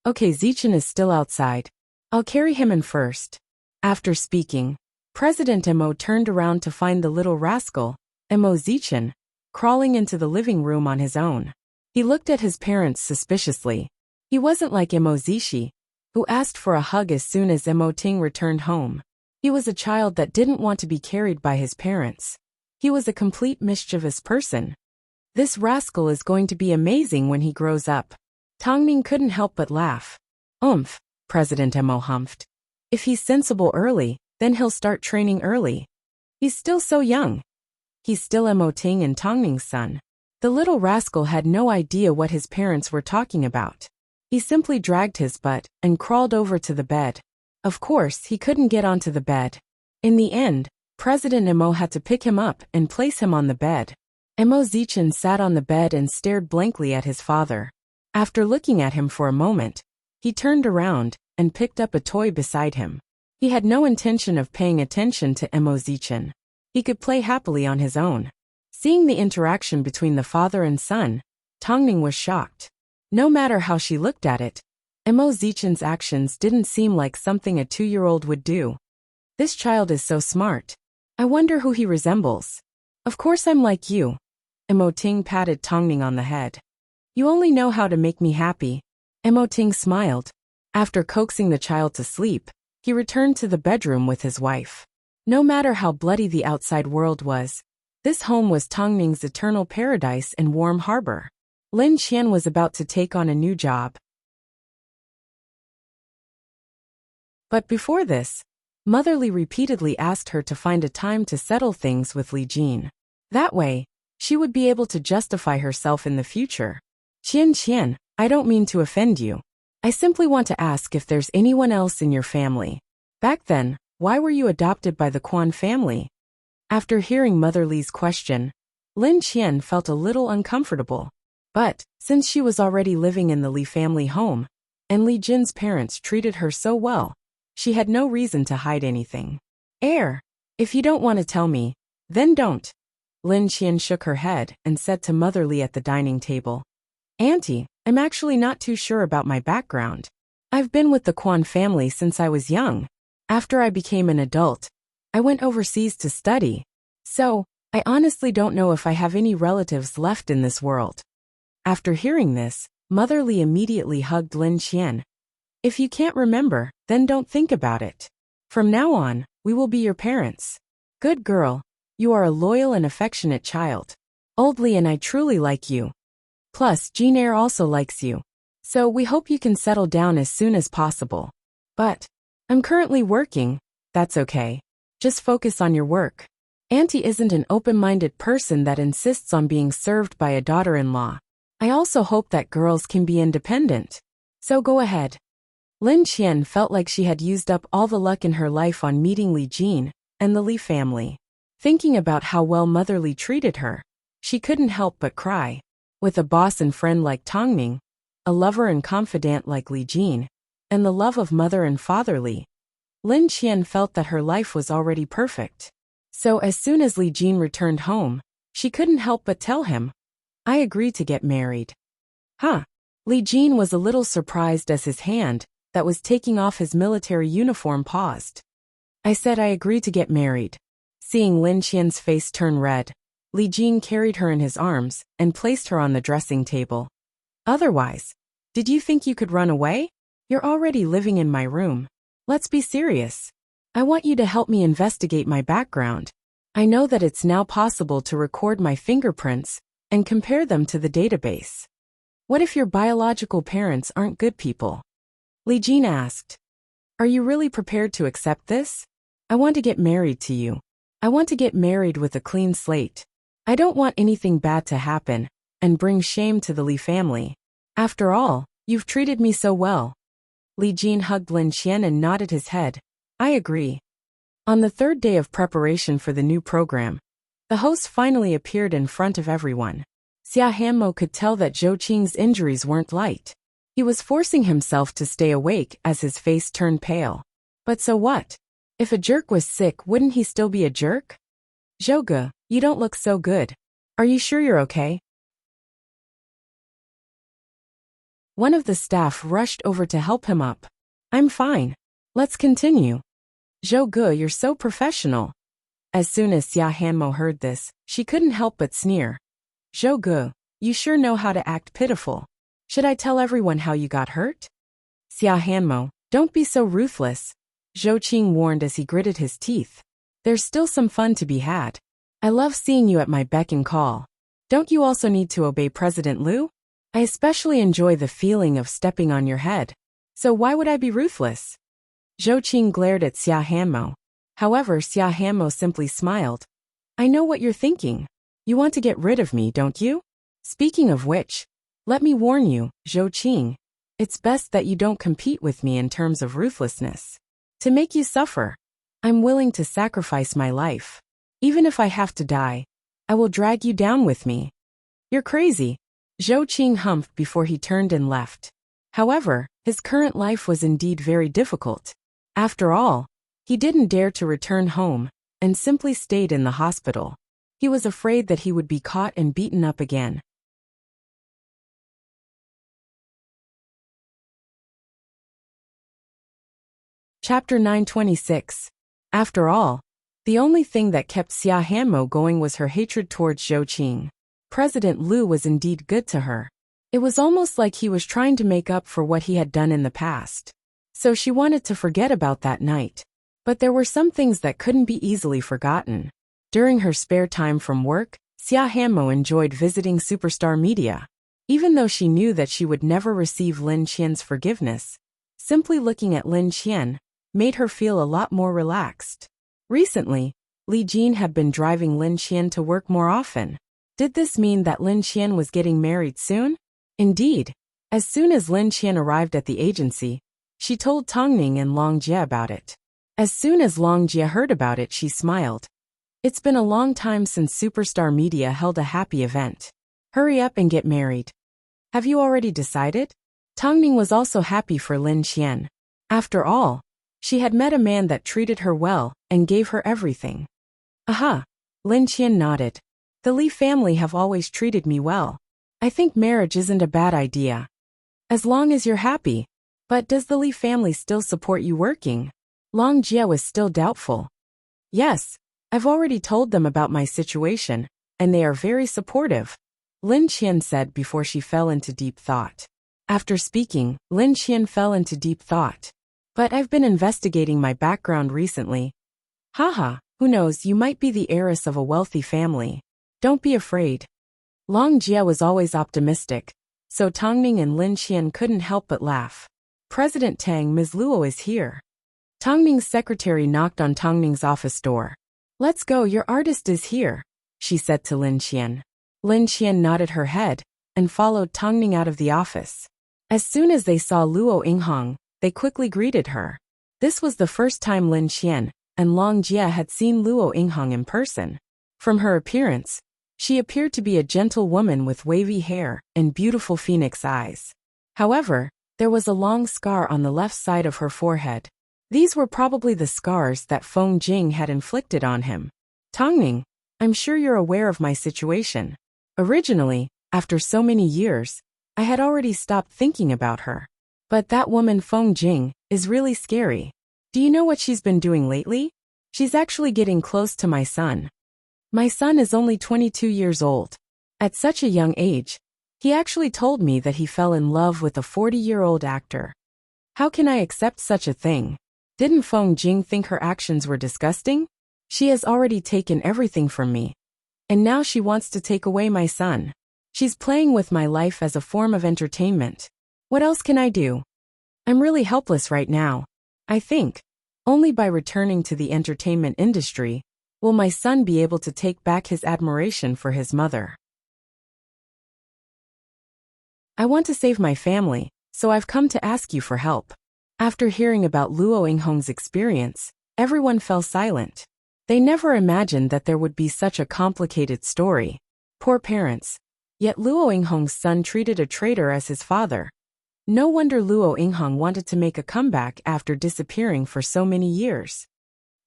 Okay, Zichen is still outside. I'll carry him in first. After speaking, President Mo turned around to find the little rascal, Zichen, crawling into the living room on his own. He looked at his parents suspiciously. He wasn't like Zishi, who asked for a hug as soon as Ting returned home. He was a child that didn't want to be carried by his parents. He was a complete mischievous person. This rascal is going to be amazing when he grows up. Tongning couldn't help but laugh. President Mo humphed. If he's sensible early, then he'll start training early. He's still so young. He's still Ting and Tongning's son. The little rascal had no idea what his parents were talking about. He simply dragged his butt and crawled over to the bed. Of course, he couldn't get onto the bed. In the end, President Mo had to pick him up and place him on the bed. Zichen sat on the bed and stared blankly at his father. After looking at him for a moment, he turned around and picked up a toy beside him. He had no intention of paying attention to Zichen. He could play happily on his own. Seeing the interaction between the father and son, Tongning was shocked. No matter how she looked at it, Zichen's actions didn't seem like something a 2-year-old would do. This child is so smart. I wonder who he resembles. Of course I'm like you. Ting patted Tongning on the head. You only know how to make me happy. Ting smiled. After coaxing the child to sleep, he returned to the bedroom with his wife. No matter how bloody the outside world was, this home was Tongning's eternal paradise and warm harbor. Lin Qian was about to take on a new job. But before this, Mother Li repeatedly asked her to find a time to settle things with Li Jin. That way, she would be able to justify herself in the future. Qian, I don't mean to offend you. I simply want to ask if there's anyone else in your family. Back then, why were you adopted by the Quan family? After hearing Mother Li's question, Lin Qian felt a little uncomfortable. But, since she was already living in the Li family home, and Li Jin's parents treated her so well, she had no reason to hide anything. If you don't want to tell me, then don't. Lin Qian shook her head and said to Mother Li at the dining table. Auntie, I'm actually not too sure about my background. I've been with the Quan family since I was young. After I became an adult, I went overseas to study. So, I honestly don't know if I have any relatives left in this world. After hearing this, Mother Li immediately hugged Lin Qian. If you can't remember, then don't think about it. From now on, we will be your parents. Good girl, you are a loyal and affectionate child. Old Li and I truly like you. Plus, Jean Eyre also likes you. So we hope you can settle down as soon as possible. But, I'm currently working. That's okay. Just focus on your work. Auntie isn't an open-minded person that insists on being served by a daughter-in-law. I also hope that girls can be independent. So go ahead. Lin Qian felt like she had used up all the luck in her life on meeting Li Jin and the Li family. Thinking about how well Mother Li treated her, she couldn't help but cry. With a boss and friend like Tongning, a lover and confidant like Li Jin, and the love of Mother and Father Li, Lin Qian felt that her life was already perfect. So as soon as Li Jin returned home, she couldn't help but tell him, I agree to get married. Li Jin was a little surprised as his hand, that was taking off his military uniform, paused. I said I agree to get married. Seeing Lin Qian's face turn red, Li Jin carried her in his arms and placed her on the dressing table. Otherwise, did you think you could run away? You're already living in my room. Let's be serious. I want you to help me investigate my background. I know that it's now possible to record my fingerprints and compare them to the database. What if your biological parents aren't good people? Li Jin asked. Are you really prepared to accept this? I want to get married to you. I want to get married with a clean slate. I don't want anything bad to happen and bring shame to the Li family. After all, you've treated me so well. Li Jin hugged Lin Qian and nodded his head. I agree. On the third day of preparation for the new program, The host finally appeared in front of everyone. Xia Hanmo could tell that Zhou Qing's injuries weren't light. He was forcing himself to stay awake as his face turned pale. But so what? If a jerk was sick, wouldn't he still be a jerk? Zhouge, you don't look so good. Are you sure you're okay? One of the staff rushed over to help him up. I'm fine. Let's continue. Zhouge, you're so professional. As soon as Xia Hanmo heard this, she couldn't help but sneer. Zhouge, you sure know how to act pitiful. Should I tell everyone how you got hurt? Xia Hanmo, don't be so ruthless, Zhou Qing warned as he gritted his teeth. There's still some fun to be had. I love seeing you at my beck and call. Don't you also need to obey President Liu? I especially enjoy the feeling of stepping on your head. So why would I be ruthless? Zhou Qing glared at Xia Hanmo. However, Xia Hanmo simply smiled. I know what you're thinking. You want to get rid of me, don't you? Speaking of which, let me warn you, Zhou Qing. It's best that you don't compete with me in terms of ruthlessness. To make you suffer, I'm willing to sacrifice my life. Even if I have to die, I will drag you down with me. You're crazy, Zhou Qing humphed before he turned and left. However, his current life was indeed very difficult. After all, he didn't dare to return home and simply stayed in the hospital. He was afraid that he would be caught and beaten up again. Chapter 926. After all, the only thing that kept Xia Hanmo going was her hatred towards Zhou Qing. President Liu was indeed good to her. It was almost like he was trying to make up for what he had done in the past. So she wanted to forget about that night. But there were some things that couldn't be easily forgotten. During her spare time from work, Xia Hanmo enjoyed visiting superstar media. Even though she knew that she would never receive Lin Qian's forgiveness, simply looking at Lin Qian made her feel a lot more relaxed. Recently, Li Jin had been driving Lin Qian to work more often. Did this mean that Lin Qian was getting married soon? Indeed, as soon as Lin Qian arrived at the agency, she told Tongning and Long Jie about it. As soon as Long Jie heard about it, she smiled. It's been a long time since Superstar Media held a happy event. Hurry up and get married. Have you already decided? Tongning was also happy for Lin Qian. After all, she had met a man that treated her well and gave her everything. Aha! Lin Qian nodded. The Li family have always treated me well. I think marriage isn't a bad idea. As long as you're happy. But does the Li family still support you working? Long Jie was still doubtful. Yes, I've already told them about my situation, and they are very supportive, Lin Qian said before she fell into deep thought. After speaking, Lin Qian fell into deep thought. But I've been investigating my background recently. Haha, who knows, you might be the heiress of a wealthy family. Don't be afraid. Long Jie was always optimistic, so Tongning and Lin Qian couldn't help but laugh. President Tang, Ms. Luo is here. Tongning's secretary knocked on Tongning's office door. Let's go, your artist is here, she said to Lin Qian. Lin Qian nodded her head and followed Tongning out of the office. As soon as they saw Luo Yinghong, they quickly greeted her. This was the first time Lin Qian and Long Jie had seen Luo Yinghong in person. From her appearance, she appeared to be a gentle woman with wavy hair and beautiful phoenix eyes. However, there was a long scar on the left side of her forehead. These were probably the scars that Feng Jing had inflicted on him. Tongning, I'm sure you're aware of my situation. Originally, after so many years, I had already stopped thinking about her. But that woman Feng Jing is really scary. Do you know what she's been doing lately? She's actually getting close to my son. My son is only 22 years old. At such a young age, he actually told me that he fell in love with a 40-year-old actor. How can I accept such a thing? Didn't Feng Jing think her actions were disgusting? She has already taken everything from me. And now she wants to take away my son. She's playing with my life as a form of entertainment. What else can I do? I'm really helpless right now. I think, only by returning to the entertainment industry, will my son be able to take back his admiration for his mother. I want to save my family, so I've come to ask you for help. After hearing about Luo Yinghong's experience, everyone fell silent. They never imagined that there would be such a complicated story. Poor parents. Yet Luo Yinghong's son treated a traitor as his father. No wonder Luo Yinghong wanted to make a comeback after disappearing for so many years.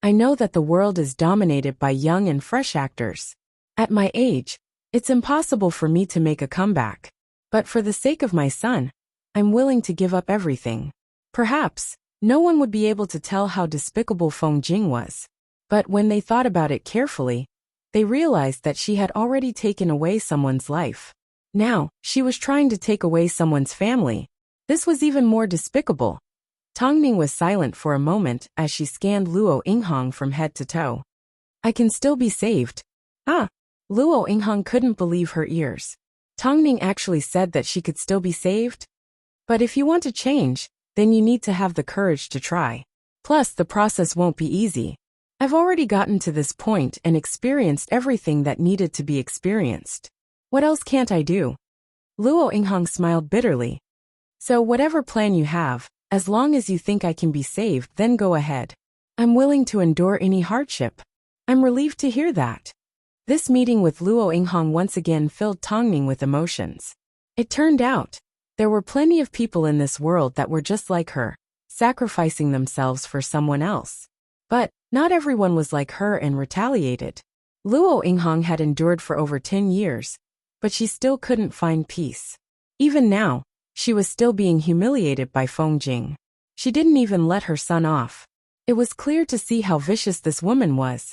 I know that the world is dominated by young and fresh actors. At my age, it's impossible for me to make a comeback. But for the sake of my son, I'm willing to give up everything. Perhaps, no one would be able to tell how despicable Feng Jing was. But when they thought about it carefully, they realized that she had already taken away someone's life. Now, she was trying to take away someone's family. This was even more despicable. Tongning was silent for a moment as she scanned Luo Yinghong from head to toe. I can still be saved. Ah! Luo Yinghong couldn't believe her ears. Tongning actually said that she could still be saved? But if you want to change, then you need to have the courage to try. Plus, the process won't be easy. I've already gotten to this point and experienced everything that needed to be experienced. What else can't I do? Luo Yinghong smiled bitterly. So whatever plan you have, as long as you think I can be saved, then go ahead. I'm willing to endure any hardship. I'm relieved to hear that. This meeting with Luo Yinghong once again filled Tongning with emotions. It turned out, there were plenty of people in this world that were just like her, sacrificing themselves for someone else. But, not everyone was like her and retaliated. Luo Yinghong had endured for over 10 years, but she still couldn't find peace. Even now, she was still being humiliated by Feng Jing. She didn't even let her son off. It was clear to see how vicious this woman was.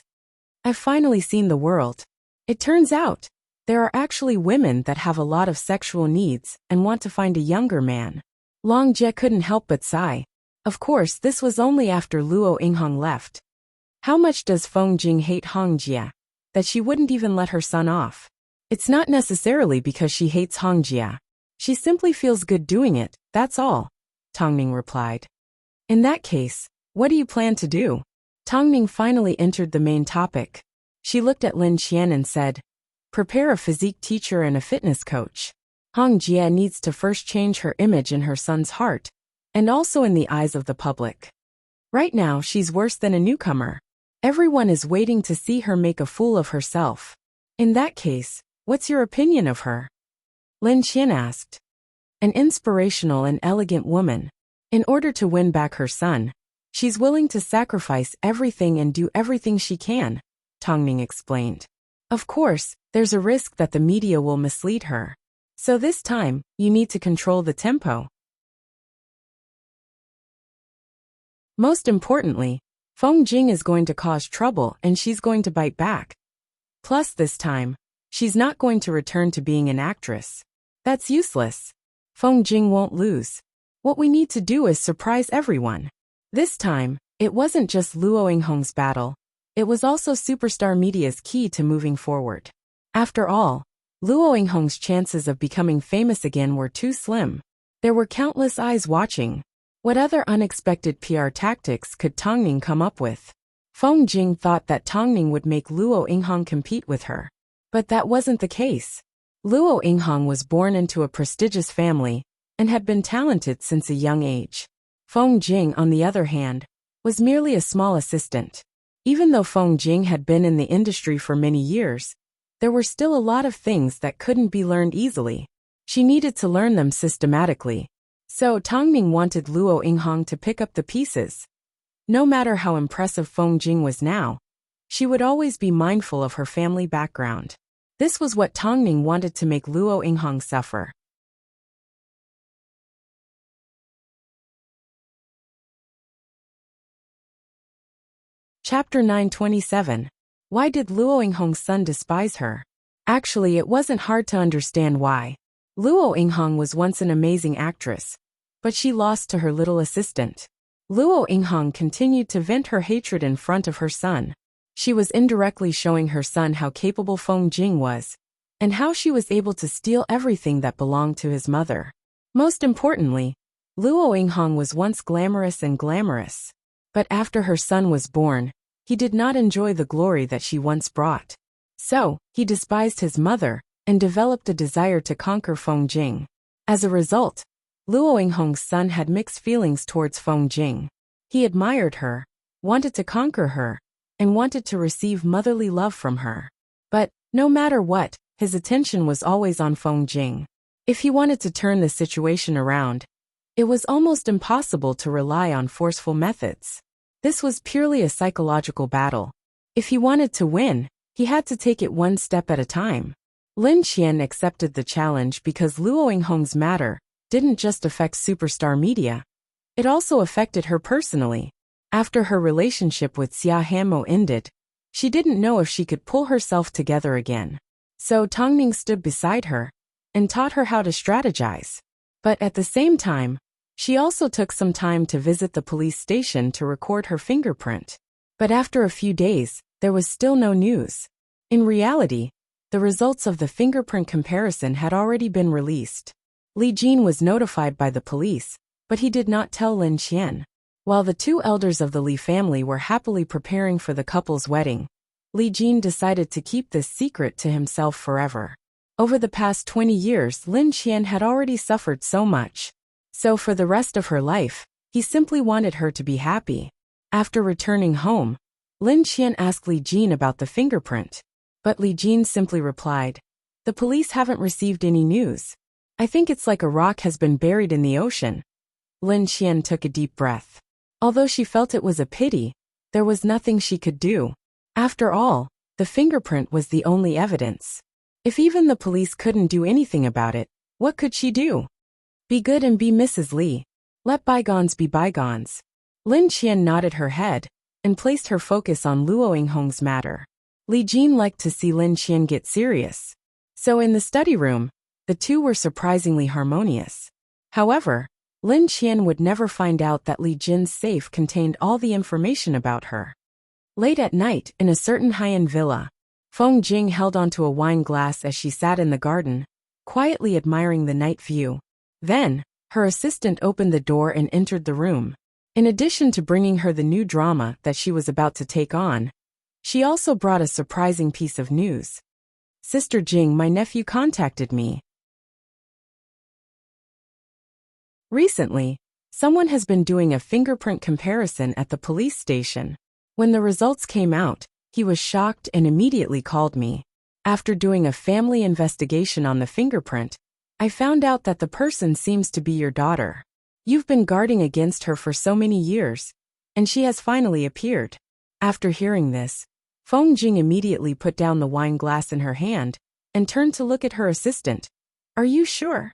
I've finally seen the world. It turns out, there are actually women that have a lot of sexual needs and want to find a younger man. Long Jie couldn't help but sigh. Of course, this was only after Luo Yinghong left. How much does Feng Jing hate Hong Jie, that she wouldn't even let her son off? It's not necessarily because she hates Hong Jie. She simply feels good doing it, that's all, Tongning replied. In that case, what do you plan to do? Tongning finally entered the main topic. She looked at Lin Qian and said, prepare a physique teacher and a fitness coach. Hong Jie needs to first change her image in her son's heart, and also in the eyes of the public. Right now, she's worse than a newcomer. Everyone is waiting to see her make a fool of herself. In that case, what's your opinion of her? Lin Qian asked. An inspirational and elegant woman. In order to win back her son, she's willing to sacrifice everything and do everything she can, Tongning explained. Of course, there's a risk that the media will mislead her. So this time, you need to control the tempo. Most importantly, Feng Jing is going to cause trouble and she's going to bite back. Plus this time, she's not going to return to being an actress. That's useless. Feng Jing won't lose. What we need to do is surprise everyone. This time, it wasn't just Luo Yinghong's battle. It was also superstar media's key to moving forward. After all, Luo Yinghong's chances of becoming famous again were too slim. There were countless eyes watching. What other unexpected PR tactics could Tongning come up with? Feng Jing thought that Tongning would make Luo Yinghong compete with her. But that wasn't the case. Luo Yinghong was born into a prestigious family and had been talented since a young age. Feng Jing, on the other hand, was merely a small assistant. Even though Feng Jing had been in the industry for many years, there were still a lot of things that couldn't be learned easily. She needed to learn them systematically. So Tongning wanted Luo Yinghong to pick up the pieces. No matter how impressive Feng Jing was now, she would always be mindful of her family background. This was what Tongning wanted to make Luo Yinghong suffer. Chapter 927. Why did Luo Yinghong's son despise her? Actually, it wasn't hard to understand why. Luo Yinghong was once an amazing actress, but she lost to her little assistant. Luo Yinghong continued to vent her hatred in front of her son. She was indirectly showing her son how capable Feng Jing was, and how she was able to steal everything that belonged to his mother. Most importantly, Luo Yinghong was once glamorous and glamorous. But after her son was born, he did not enjoy the glory that she once brought. So, he despised his mother, and developed a desire to conquer Feng Jing. As a result, Luo Yinghong's son had mixed feelings towards Feng Jing. He admired her, wanted to conquer her, and wanted to receive motherly love from her. But, no matter what, his attention was always on Feng Jing. If he wanted to turn the situation around, it was almost impossible to rely on forceful methods. This was purely a psychological battle. If he wanted to win, he had to take it one step at a time. Lin Qian accepted the challenge because Luo Yinghong's matter didn't just affect superstar media. It also affected her personally. After her relationship with Xia Hanmo ended, she didn't know if she could pull herself together again. So Tongning stood beside her and taught her how to strategize. But at the same time, she also took some time to visit the police station to record her fingerprint. But after a few days, there was still no news. In reality, the results of the fingerprint comparison had already been released. Li Jin was notified by the police, but he did not tell Lin Qian. While the two elders of the Li family were happily preparing for the couple's wedding, Li Jin decided to keep this secret to himself forever. Over the past 20 years, Lin Qian had already suffered so much. So for the rest of her life, he simply wanted her to be happy. After returning home, Lin Qian asked Li Jin about the fingerprint. But Li Jin simply replied, "The police haven't received any news. I think it's like a rock has been buried in the ocean." Lin Qian took a deep breath. Although she felt it was a pity, there was nothing she could do. After all, the fingerprint was the only evidence. If even the police couldn't do anything about it, what could she do? Be good and be Mrs. Li. Let bygones be bygones. Lin Qian nodded her head and placed her focus on Luo Yinghong's matter. Li Jin liked to see Lin Qian get serious. So in the study room, the two were surprisingly harmonious. However, Lin Qian would never find out that Li Jin's safe contained all the information about her. Late at night, in a certain high-end villa, Feng Jing held onto a wine glass as she sat in the garden, quietly admiring the night view. Then, her assistant opened the door and entered the room. In addition to bringing her the new drama that she was about to take on, she also brought a surprising piece of news. "Sister Jing, my nephew contacted me. Recently, someone has been doing a fingerprint comparison at the police station. When the results came out, he was shocked and immediately called me. After doing a family investigation on the fingerprint, I found out that the person seems to be your daughter. You've been guarding against her for so many years, and she has finally appeared." After hearing this, Feng Jing immediately put down the wine glass in her hand and turned to look at her assistant. "Are you sure?"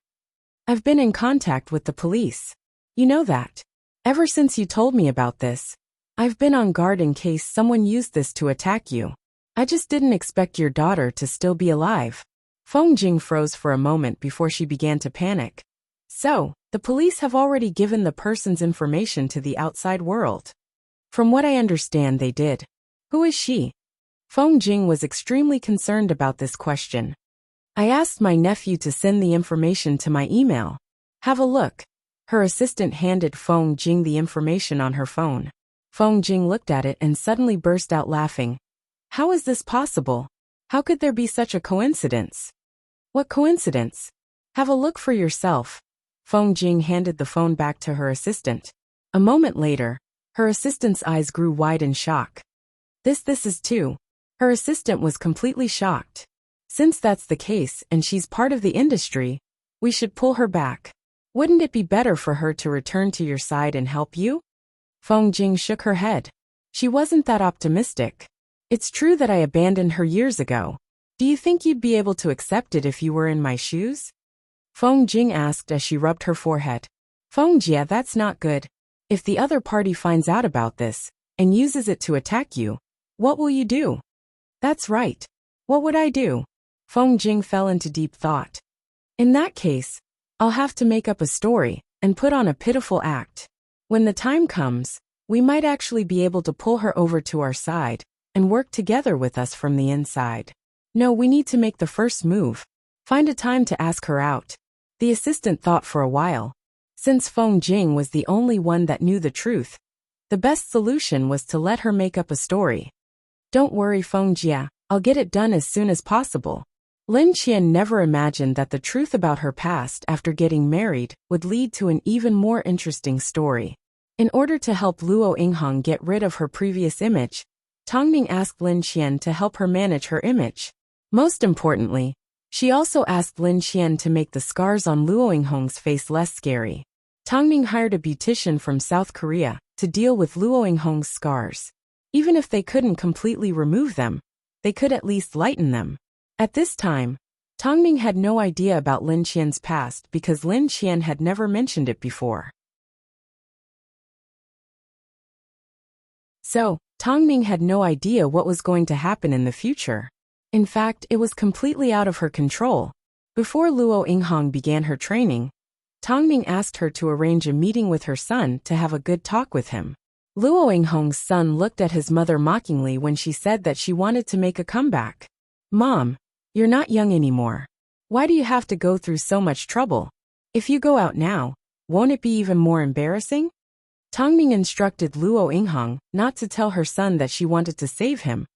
"I've been in contact with the police. You know that. Ever since you told me about this, I've been on guard in case someone used this to attack you. I just didn't expect your daughter to still be alive." Feng Jing froze for a moment before she began to panic. "So, the police have already given the person's information to the outside world?" "From what I understand, they did." "Who is she?" Feng Jing was extremely concerned about this question. "I asked my nephew to send the information to my email. Have a look." Her assistant handed Feng Jing the information on her phone. Feng Jing looked at it and suddenly burst out laughing. "How is this possible? How could there be such a coincidence?" "What coincidence? Have a look for yourself." Feng Jing handed the phone back to her assistant. A moment later, her assistant's eyes grew wide in shock. This is too." Her assistant was completely shocked. "Since that's the case and she's part of the industry, we should pull her back. Wouldn't it be better for her to return to your side and help you?" Feng Jing shook her head. She wasn't that optimistic. "It's true that I abandoned her years ago. Do you think you'd be able to accept it if you were in my shoes?" Feng Jing asked as she rubbed her forehead. "Feng Jia, that's not good. If the other party finds out about this and uses it to attack you, what will you do?" "That's right. What would I do?" Feng Jing fell into deep thought. "In that case, I'll have to make up a story and put on a pitiful act. When the time comes, we might actually be able to pull her over to our side and work together with us from the inside. No, we need to make the first move. Find a time to ask her out." The assistant thought for a while. Since Feng Jing was the only one that knew the truth, the best solution was to let her make up a story. "Don't worry, Feng Jia, I'll get it done as soon as possible." Lin Qian never imagined that the truth about her past after getting married would lead to an even more interesting story. In order to help Luo Yinghong get rid of her previous image, Tongming asked Lin Qian to help her manage her image. Most importantly, she also asked Lin Qian to make the scars on Luo Yinghong's face less scary. Tongming hired a beautician from South Korea to deal with Luo Yinghong's scars. Even if they couldn't completely remove them, they could at least lighten them. At this time, Tongming had no idea about Lin Qian's past because Lin Qian had never mentioned it before. So, Tongming had no idea what was going to happen in the future. In fact, it was completely out of her control. Before Luo Yinghong began her training, Tongming asked her to arrange a meeting with her son to have a good talk with him. Luo Yinghong's son looked at his mother mockingly when she said that she wanted to make a comeback. "Mom, you're not young anymore. Why do you have to go through so much trouble? If you go out now, won't it be even more embarrassing?" Tongming instructed Luo Yinghong not to tell her son that she wanted to save him,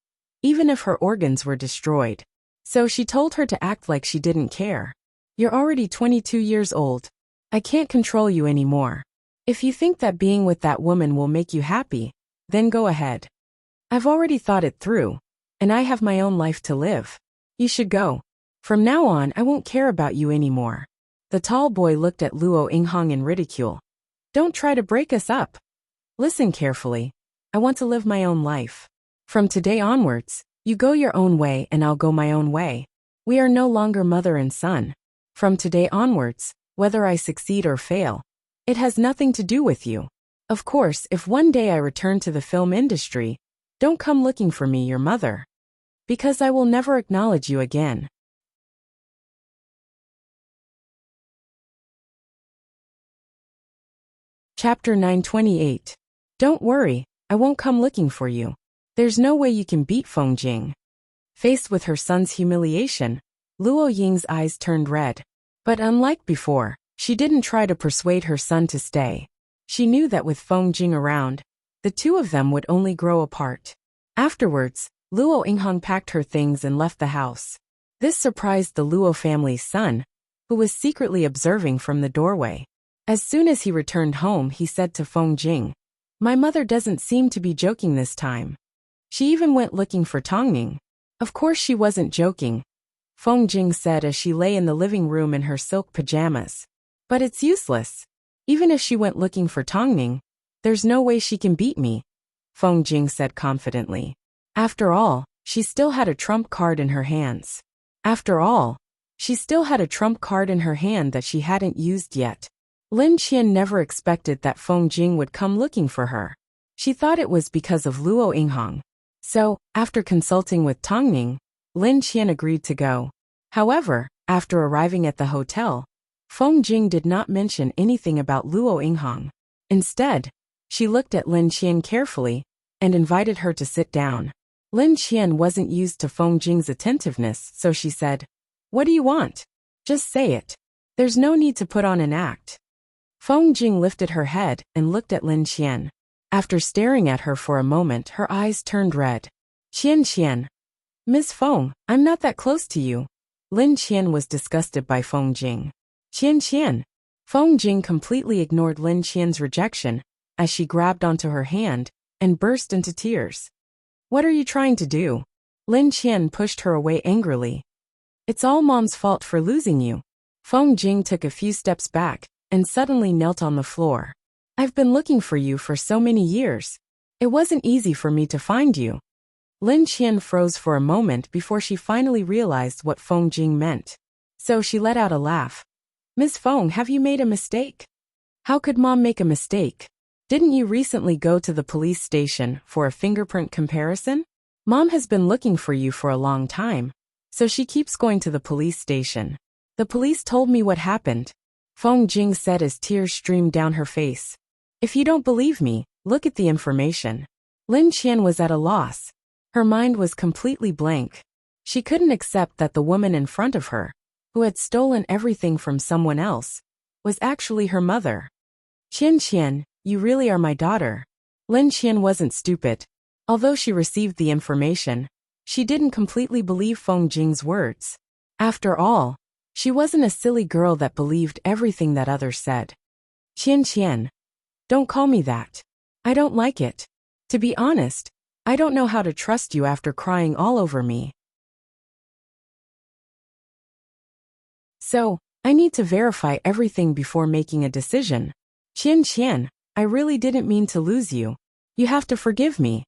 even if her organs were destroyed. So she told her to act like she didn't care. "You're already 22 years old. I can't control you anymore. If you think that being with that woman will make you happy, then go ahead. I've already thought it through, and I have my own life to live. You should go. From now on, I won't care about you anymore." The tall boy looked at Luo Yinghong in ridicule. "Don't try to break us up. Listen carefully. I want to live my own life. From today onwards, you go your own way and I'll go my own way. We are no longer mother and son. From today onwards, whether I succeed or fail, it has nothing to do with you. Of course, if one day I return to the film industry, don't come looking for me, your mother. Because I will never acknowledge you again." Chapter 928. Don't worry, I won't come looking for you. There's no way you can beat Feng Jing. Faced with her son's humiliation, Luo Ying's eyes turned red. But unlike before, she didn't try to persuade her son to stay. She knew that with Feng Jing around, the two of them would only grow apart. Afterwards, Luo Yinghong packed her things and left the house. This surprised the Luo family's son, who was secretly observing from the doorway. As soon as he returned home, he said to Feng Jing, "My mother doesn't seem to be joking this time. She even went looking for Tongming." Of course she wasn't joking, Feng Jing said as she lay in the living room in her silk pajamas. "But it's useless. Even if she went looking for Tongming, there's no way she can beat me," Feng Jing said confidently. After all, she still had a trump card in her hands. That she hadn't used yet. Lin Qian never expected that Feng Jing would come looking for her. She thought it was because of Luo Yinghong. So, after consulting with Tongming, Lin Qian agreed to go. However, after arriving at the hotel, Feng Jing did not mention anything about Luo Yinghong. Instead, she looked at Lin Qian carefully and invited her to sit down. Lin Qian wasn't used to Feng Jing's attentiveness, so she said, "What do you want? Just say it. There's no need to put on an act." Feng Jing lifted her head and looked at Lin Qian. After staring at her for a moment, her eyes turned red. Qian. "Miss Feng, I'm not that close to you." Lin Qian was disgusted by Feng Jing. Qian. Feng Jing completely ignored Lin Qian's rejection as she grabbed onto her hand and burst into tears. "What are you trying to do?" Lin Qian pushed her away angrily. "It's all Mom's fault for losing you." Feng Jing took a few steps back and suddenly knelt on the floor. "I've been looking for you for so many years. It wasn't easy for me to find you." Lin Qian froze for a moment before she finally realized what Feng Jing meant. So she let out a laugh. "Miss Feng, have you made a mistake?" "How could Mom make a mistake? Didn't you recently go to the police station for a fingerprint comparison? Mom has been looking for you for a long time, so she keeps going to the police station. The police told me what happened," Feng Jing said as tears streamed down her face. "If you don't believe me, look at the information." Lin Qian was at a loss. Her mind was completely blank. She couldn't accept that the woman in front of her, who had stolen everything from someone else, was actually her mother. Qian, you really are my daughter." Lin Qian wasn't stupid. Although she received the information, she didn't completely believe Feng Jing's words. After all, she wasn't a silly girl that believed everything that others said. Qian, don't call me that. I don't like it. To be honest, I don't know how to trust you after crying all over me. So, I need to verify everything before making a decision. Qian, I really didn't mean to lose you. You have to forgive me.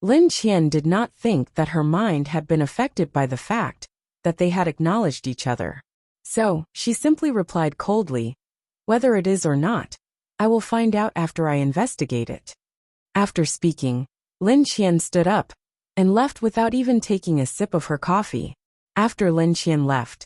Lin Qian did not think that her mind had been affected by the fact that they had acknowledged each other. So, she simply replied coldly, whether it is or not, I will find out after I investigate it. After speaking, Lin Qian stood up and left without even taking a sip of her coffee. After Lin Qian left,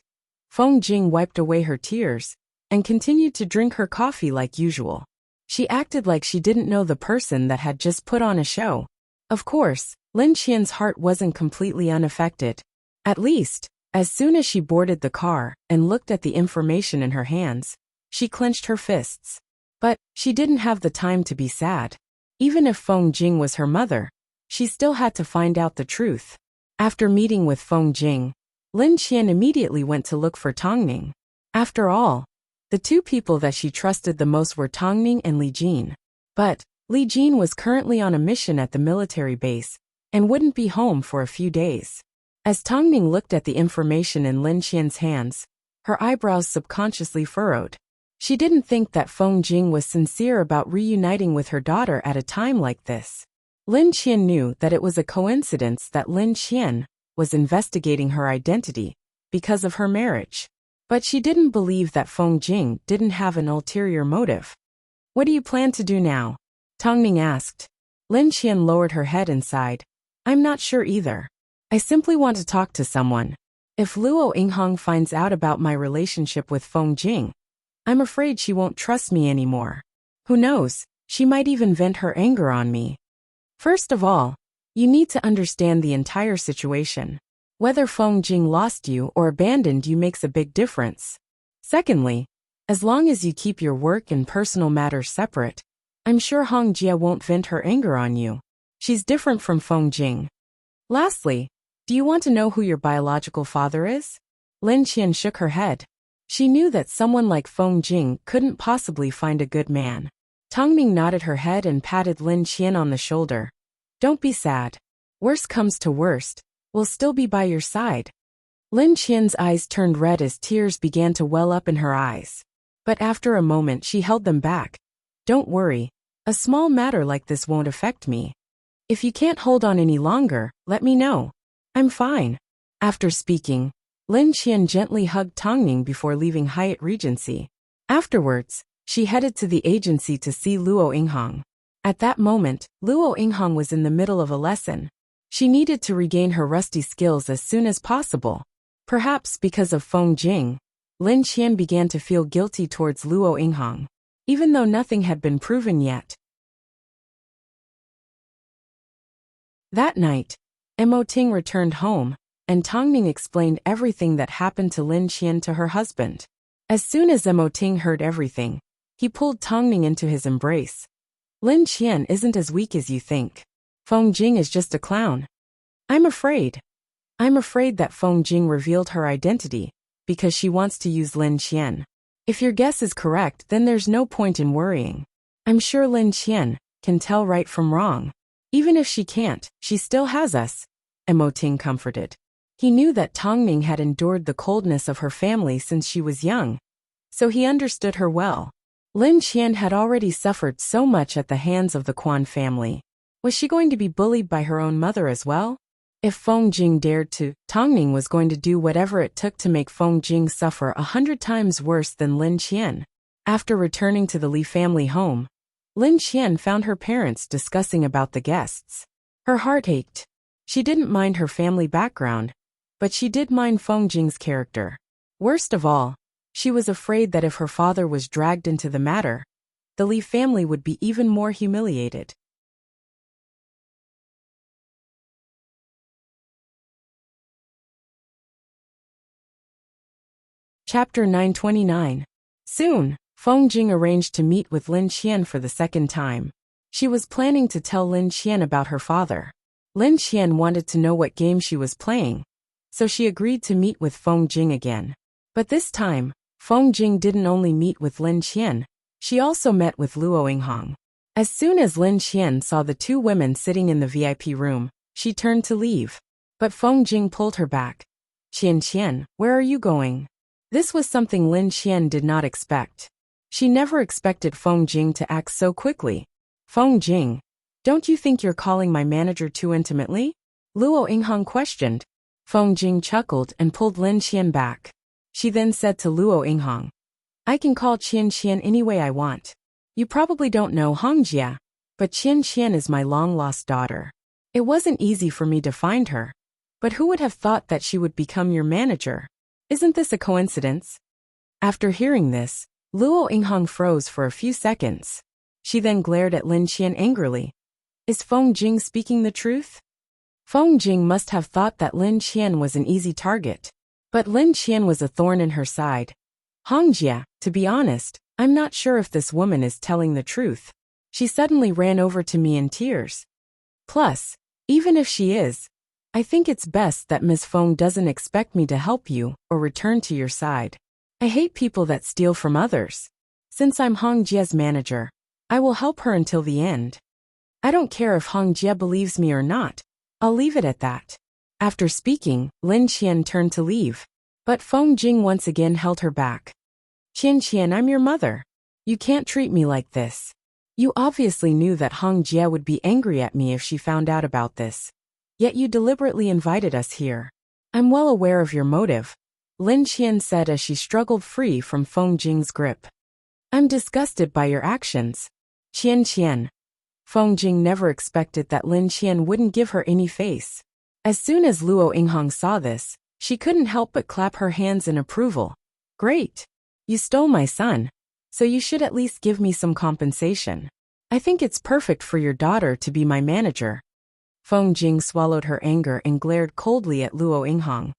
Feng Jing wiped away her tears and continued to drink her coffee like usual. She acted like she didn't know the person that had just put on a show. Of course, Lin Qian's heart wasn't completely unaffected. At least, as soon as she boarded the car and looked at the information in her hands, she clenched her fists. But she didn't have the time to be sad. Even if Feng Jing was her mother, she still had to find out the truth. After meeting with Feng Jing, Lin Qian immediately went to look for Tongning. After all, the two people that she trusted the most were Tongning and Li Jin. But Li Jin was currently on a mission at the military base and wouldn't be home for a few days. As Tongning looked at the information in Lin Qian's hands, her eyebrows subconsciously furrowed. She didn't think that Feng Jing was sincere about reuniting with her daughter at a time like this. Lin Qian knew that it was a coincidence that Lin Qian was investigating her identity because of her marriage. But she didn't believe that Feng Jing didn't have an ulterior motive. What do you plan to do now? Tongning asked. Lin Qian lowered her head and sighed. I'm not sure either. I simply want to talk to someone. If Luo Yinghong finds out about my relationship with Feng Jing, I'm afraid she won't trust me anymore. Who knows, she might even vent her anger on me. First of all, you need to understand the entire situation. Whether Feng Jing lost you or abandoned you makes a big difference. Secondly, as long as you keep your work and personal matters separate, I'm sure Hong Jia won't vent her anger on you. She's different from Feng Jing. Lastly, do you want to know who your biological father is? Lin Qian shook her head. She knew that someone like Feng Jing couldn't possibly find a good man. Tongning nodded her head and patted Lin Qian on the shoulder. Don't be sad. Worst comes to worst, we'll still be by your side. Lin Qian's eyes turned red as tears began to well up in her eyes. But after a moment she held them back. Don't worry, a small matter like this won't affect me. If you can't hold on any longer, let me know. I'm fine. After speaking, Lin Qian gently hugged Tongning before leaving Hyatt Regency. Afterwards, she headed to the agency to see Luo Yinghong. At that moment, Luo Yinghong was in the middle of a lesson. She needed to regain her rusty skills as soon as possible. Perhaps because of Feng Jing, Lin Qian began to feel guilty towards Luo Yinghong, even though nothing had been proven yet. That night, Ting returned home, and Tongning explained everything that happened to Lin Qian to her husband. As soon as Ting heard everything, he pulled Tongning into his embrace. Lin Qian isn't as weak as you think. Feng Jing is just a clown. I'm afraid that Feng Jing revealed her identity because she wants to use Lin Qian. If your guess is correct, then there's no point in worrying. I'm sure Lin Qian can tell right from wrong. Even if she can't, she still has us, Ting comforted. He knew that Tongning had endured the coldness of her family since she was young, so he understood her well. Lin Qian had already suffered so much at the hands of the Quan family. Was she going to be bullied by her own mother as well? If Feng Jing dared to, Tongning was going to do whatever it took to make Feng Jing suffer 100 times worse than Lin Qian. After returning to the Li family home, Lin Qian found her parents discussing about the guests. Her heart ached. She didn't mind her family background, but she did mind Feng Jing's character. Worst of all, she was afraid that if her father was dragged into the matter, the Li family would be even more humiliated. Chapter 929. Soon, Feng Jing arranged to meet with Lin Qian for the second time. She was planning to tell Lin Qian about her father. Lin Qian wanted to know what game she was playing, so she agreed to meet with Feng Jing again. But this time, Feng Jing didn't only meet with Lin Qian, she also met with Luo Yinghong. As soon as Lin Qian saw the two women sitting in the VIP room, she turned to leave. But Feng Jing pulled her back. Qian, where are you going? This was something Lin Qian did not expect. She never expected Feng Jing to act so quickly. Feng Jing, don't you think you're calling my manager too intimately? Luo Yinghong questioned. Feng Jing chuckled and pulled Lin Qian back. She then said to Luo Yinghong, I can call Qian any way I want. You probably don't know Hongjia, but Qian is my long-lost daughter. It wasn't easy for me to find her. But who would have thought that she would become your manager? Isn't this a coincidence? After hearing this, Luo Yinghong froze for a few seconds. She then glared at Lin Qian angrily. Is Feng Jing speaking the truth? Feng Jing must have thought that Lin Qian was an easy target. But Lin Qian was a thorn in her side. Hongjia, to be honest, I'm not sure if this woman is telling the truth. She suddenly ran over to me in tears. Plus, even if she is, I think it's best that Ms. Feng doesn't expect me to help you or return to your side. I hate people that steal from others. Since I'm Hongjia's manager, I will help her until the end. I don't care if Hongjia believes me or not. I'll leave it at that. After speaking, Lin Qian turned to leave. But Feng Jing once again held her back. Qian, I'm your mother. You can't treat me like this. You obviously knew that Hongjia would be angry at me if she found out about this. Yet you deliberately invited us here. I'm well aware of your motive, Lin Qian said as she struggled free from Feng Jing's grip. I'm disgusted by your actions. Qian. Feng Jing never expected that Lin Qian wouldn't give her any face. As soon as Luo Yinghong saw this, she couldn't help but clap her hands in approval. Great. You stole my son. So you should at least give me some compensation. I think it's perfect for your daughter to be my manager. Feng Jing swallowed her anger and glared coldly at Luo Yinghong.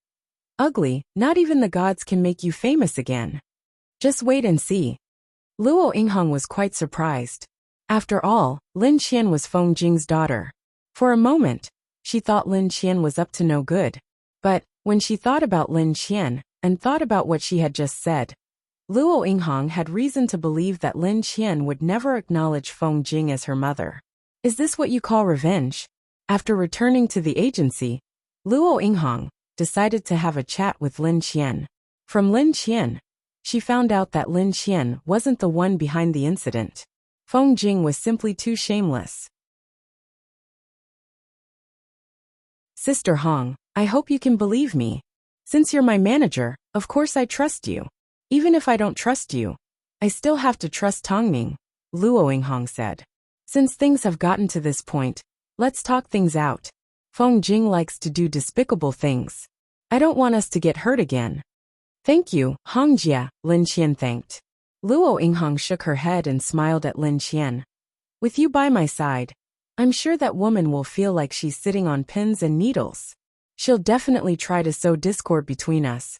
Ugly, not even the gods can make you famous again. Just wait and see. Luo Yinghong was quite surprised. After all, Lin Qian was Feng Jing's daughter. For a moment, she thought Lin Qian was up to no good. But, when she thought about Lin Qian, and thought about what she had just said, Luo Yinghong had reason to believe that Lin Qian would never acknowledge Feng Jing as her mother. Is this what you call revenge? After returning to the agency, Luo Yinghong decided to have a chat with Lin Qian. From Lin Qian, she found out that Lin Qian wasn't the one behind the incident. Feng Jing was simply too shameless. Sister Hong, I hope you can believe me. Since you're my manager, of course I trust you. Even if I don't trust you, I still have to trust Tongming, Luo Yinghong said. Since things have gotten to this point, let's talk things out. Feng Jing likes to do despicable things. I don't want us to get hurt again. Thank you, Hongjia, Lin Qian thanked. Luo Yinghong shook her head and smiled at Lin Qian. With you by my side, I'm sure that woman will feel like she's sitting on pins and needles. She'll definitely try to sow discord between us.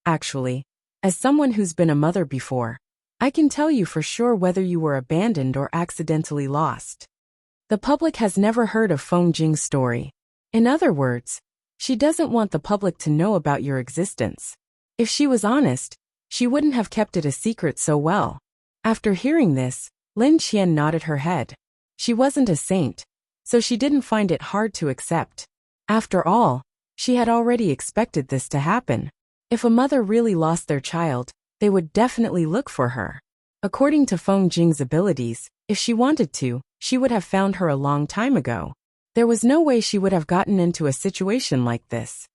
Actually, as someone who's been a mother before, I can tell you for sure whether you were abandoned or accidentally lost. The public has never heard of Feng Jing's story. In other words, she doesn't want the public to know about your existence. If she was honest, she wouldn't have kept it a secret so well. After hearing this, Lin Qian nodded her head. She wasn't a saint, so she didn't find it hard to accept. After all, she had already expected this to happen. If a mother really lost their child, they would definitely look for her. According to Feng Jing's abilities, if she wanted to, she would have found her a long time ago. There was no way she would have gotten into a situation like this.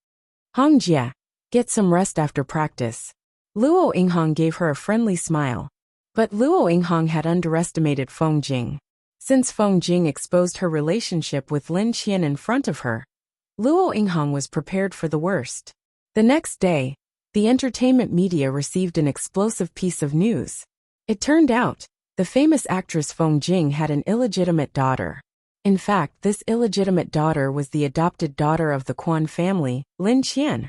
Hongjia, get some rest after practice. Luo Yinghong gave her a friendly smile. But Luo Yinghong had underestimated Feng Jing. Since Feng Jing exposed her relationship with Lin Qian in front of her, Luo Yinghong was prepared for the worst. The next day, the entertainment media received an explosive piece of news. It turned out, the famous actress Feng Jing had an illegitimate daughter. In fact, this illegitimate daughter was the adopted daughter of the Quan family, Lin Qian.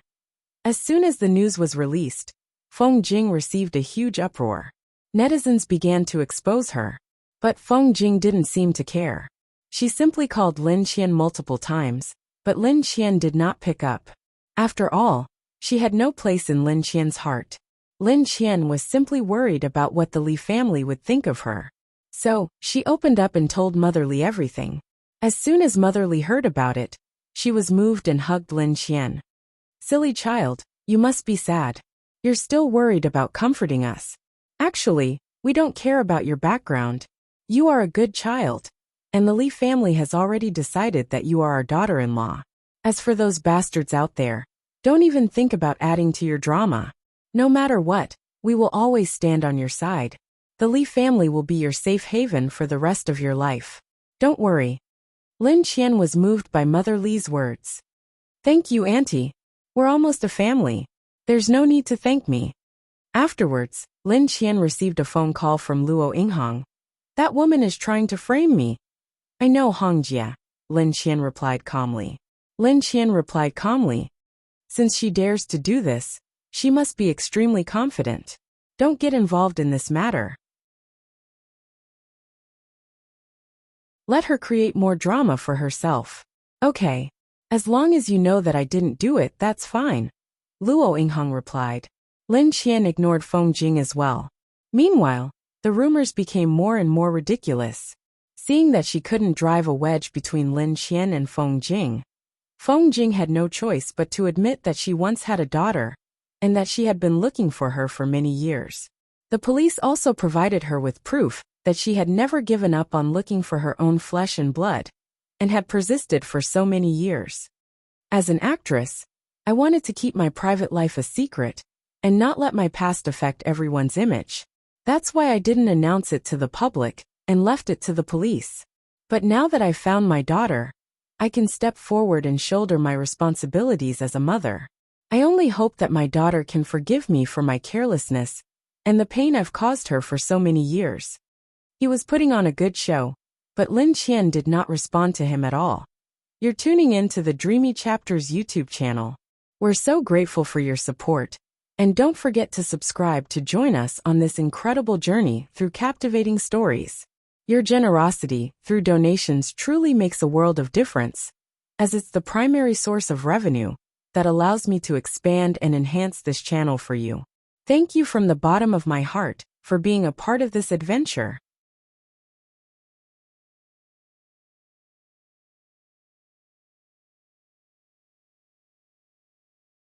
As soon as the news was released, Feng Jing received a huge uproar. Netizens began to expose her. But Feng Jing didn't seem to care. She simply called Lin Qian multiple times, but Lin Qian did not pick up. After all, she had no place in Lin Qian's heart. Lin Qian was simply worried about what the Li family would think of her. So, she opened up and told Motherly everything. As soon as Motherly heard about it, she was moved and hugged Lin Qian. Silly child, you must be sad. You're still worried about comforting us. Actually, we don't care about your background. You are a good child. And the Li family has already decided that you are our daughter-in-law. As for those bastards out there, don't even think about adding to your drama. No matter what, we will always stand on your side. The Li family will be your safe haven for the rest of your life. Don't worry. Lin Qian was moved by Mother Li's words. Thank you, Auntie. We're almost a family. There's no need to thank me. Afterwards, Lin Qian received a phone call from Luo Yinghong. That woman is trying to frame me. I know, Hongjia, Lin Qian replied calmly. Since she dares to do this, she must be extremely confident. Don't get involved in this matter. Let her create more drama for herself. Okay. As long as you know that I didn't do it, that's fine. Luo Yinghong replied. Lin Qian ignored Feng Jing as well. Meanwhile, the rumors became more and more ridiculous. Seeing that she couldn't drive a wedge between Lin Qian and Feng Jing had no choice but to admit that she once had a daughter, and that she had been looking for her for many years. The police also provided her with proof that she had never given up on looking for her own flesh and blood, and had persisted for so many years. As an actress, I wanted to keep my private life a secret, and not let my past affect everyone's image. That's why I didn't announce it to the public, and left it to the police. But now that I've found my daughter, I can step forward and shoulder my responsibilities as a mother. I only hope that my daughter can forgive me for my carelessness, and the pain I've caused her for so many years. He was putting on a good show, but Lin Qian did not respond to him at all. You're tuning in to the Dreamy Chapters YouTube channel. We're so grateful for your support, and don't forget to subscribe to join us on this incredible journey through captivating stories. Your generosity through donations truly makes a world of difference, as it's the primary source of revenue that allows me to expand and enhance this channel for you. Thank you from the bottom of my heart for being a part of this adventure.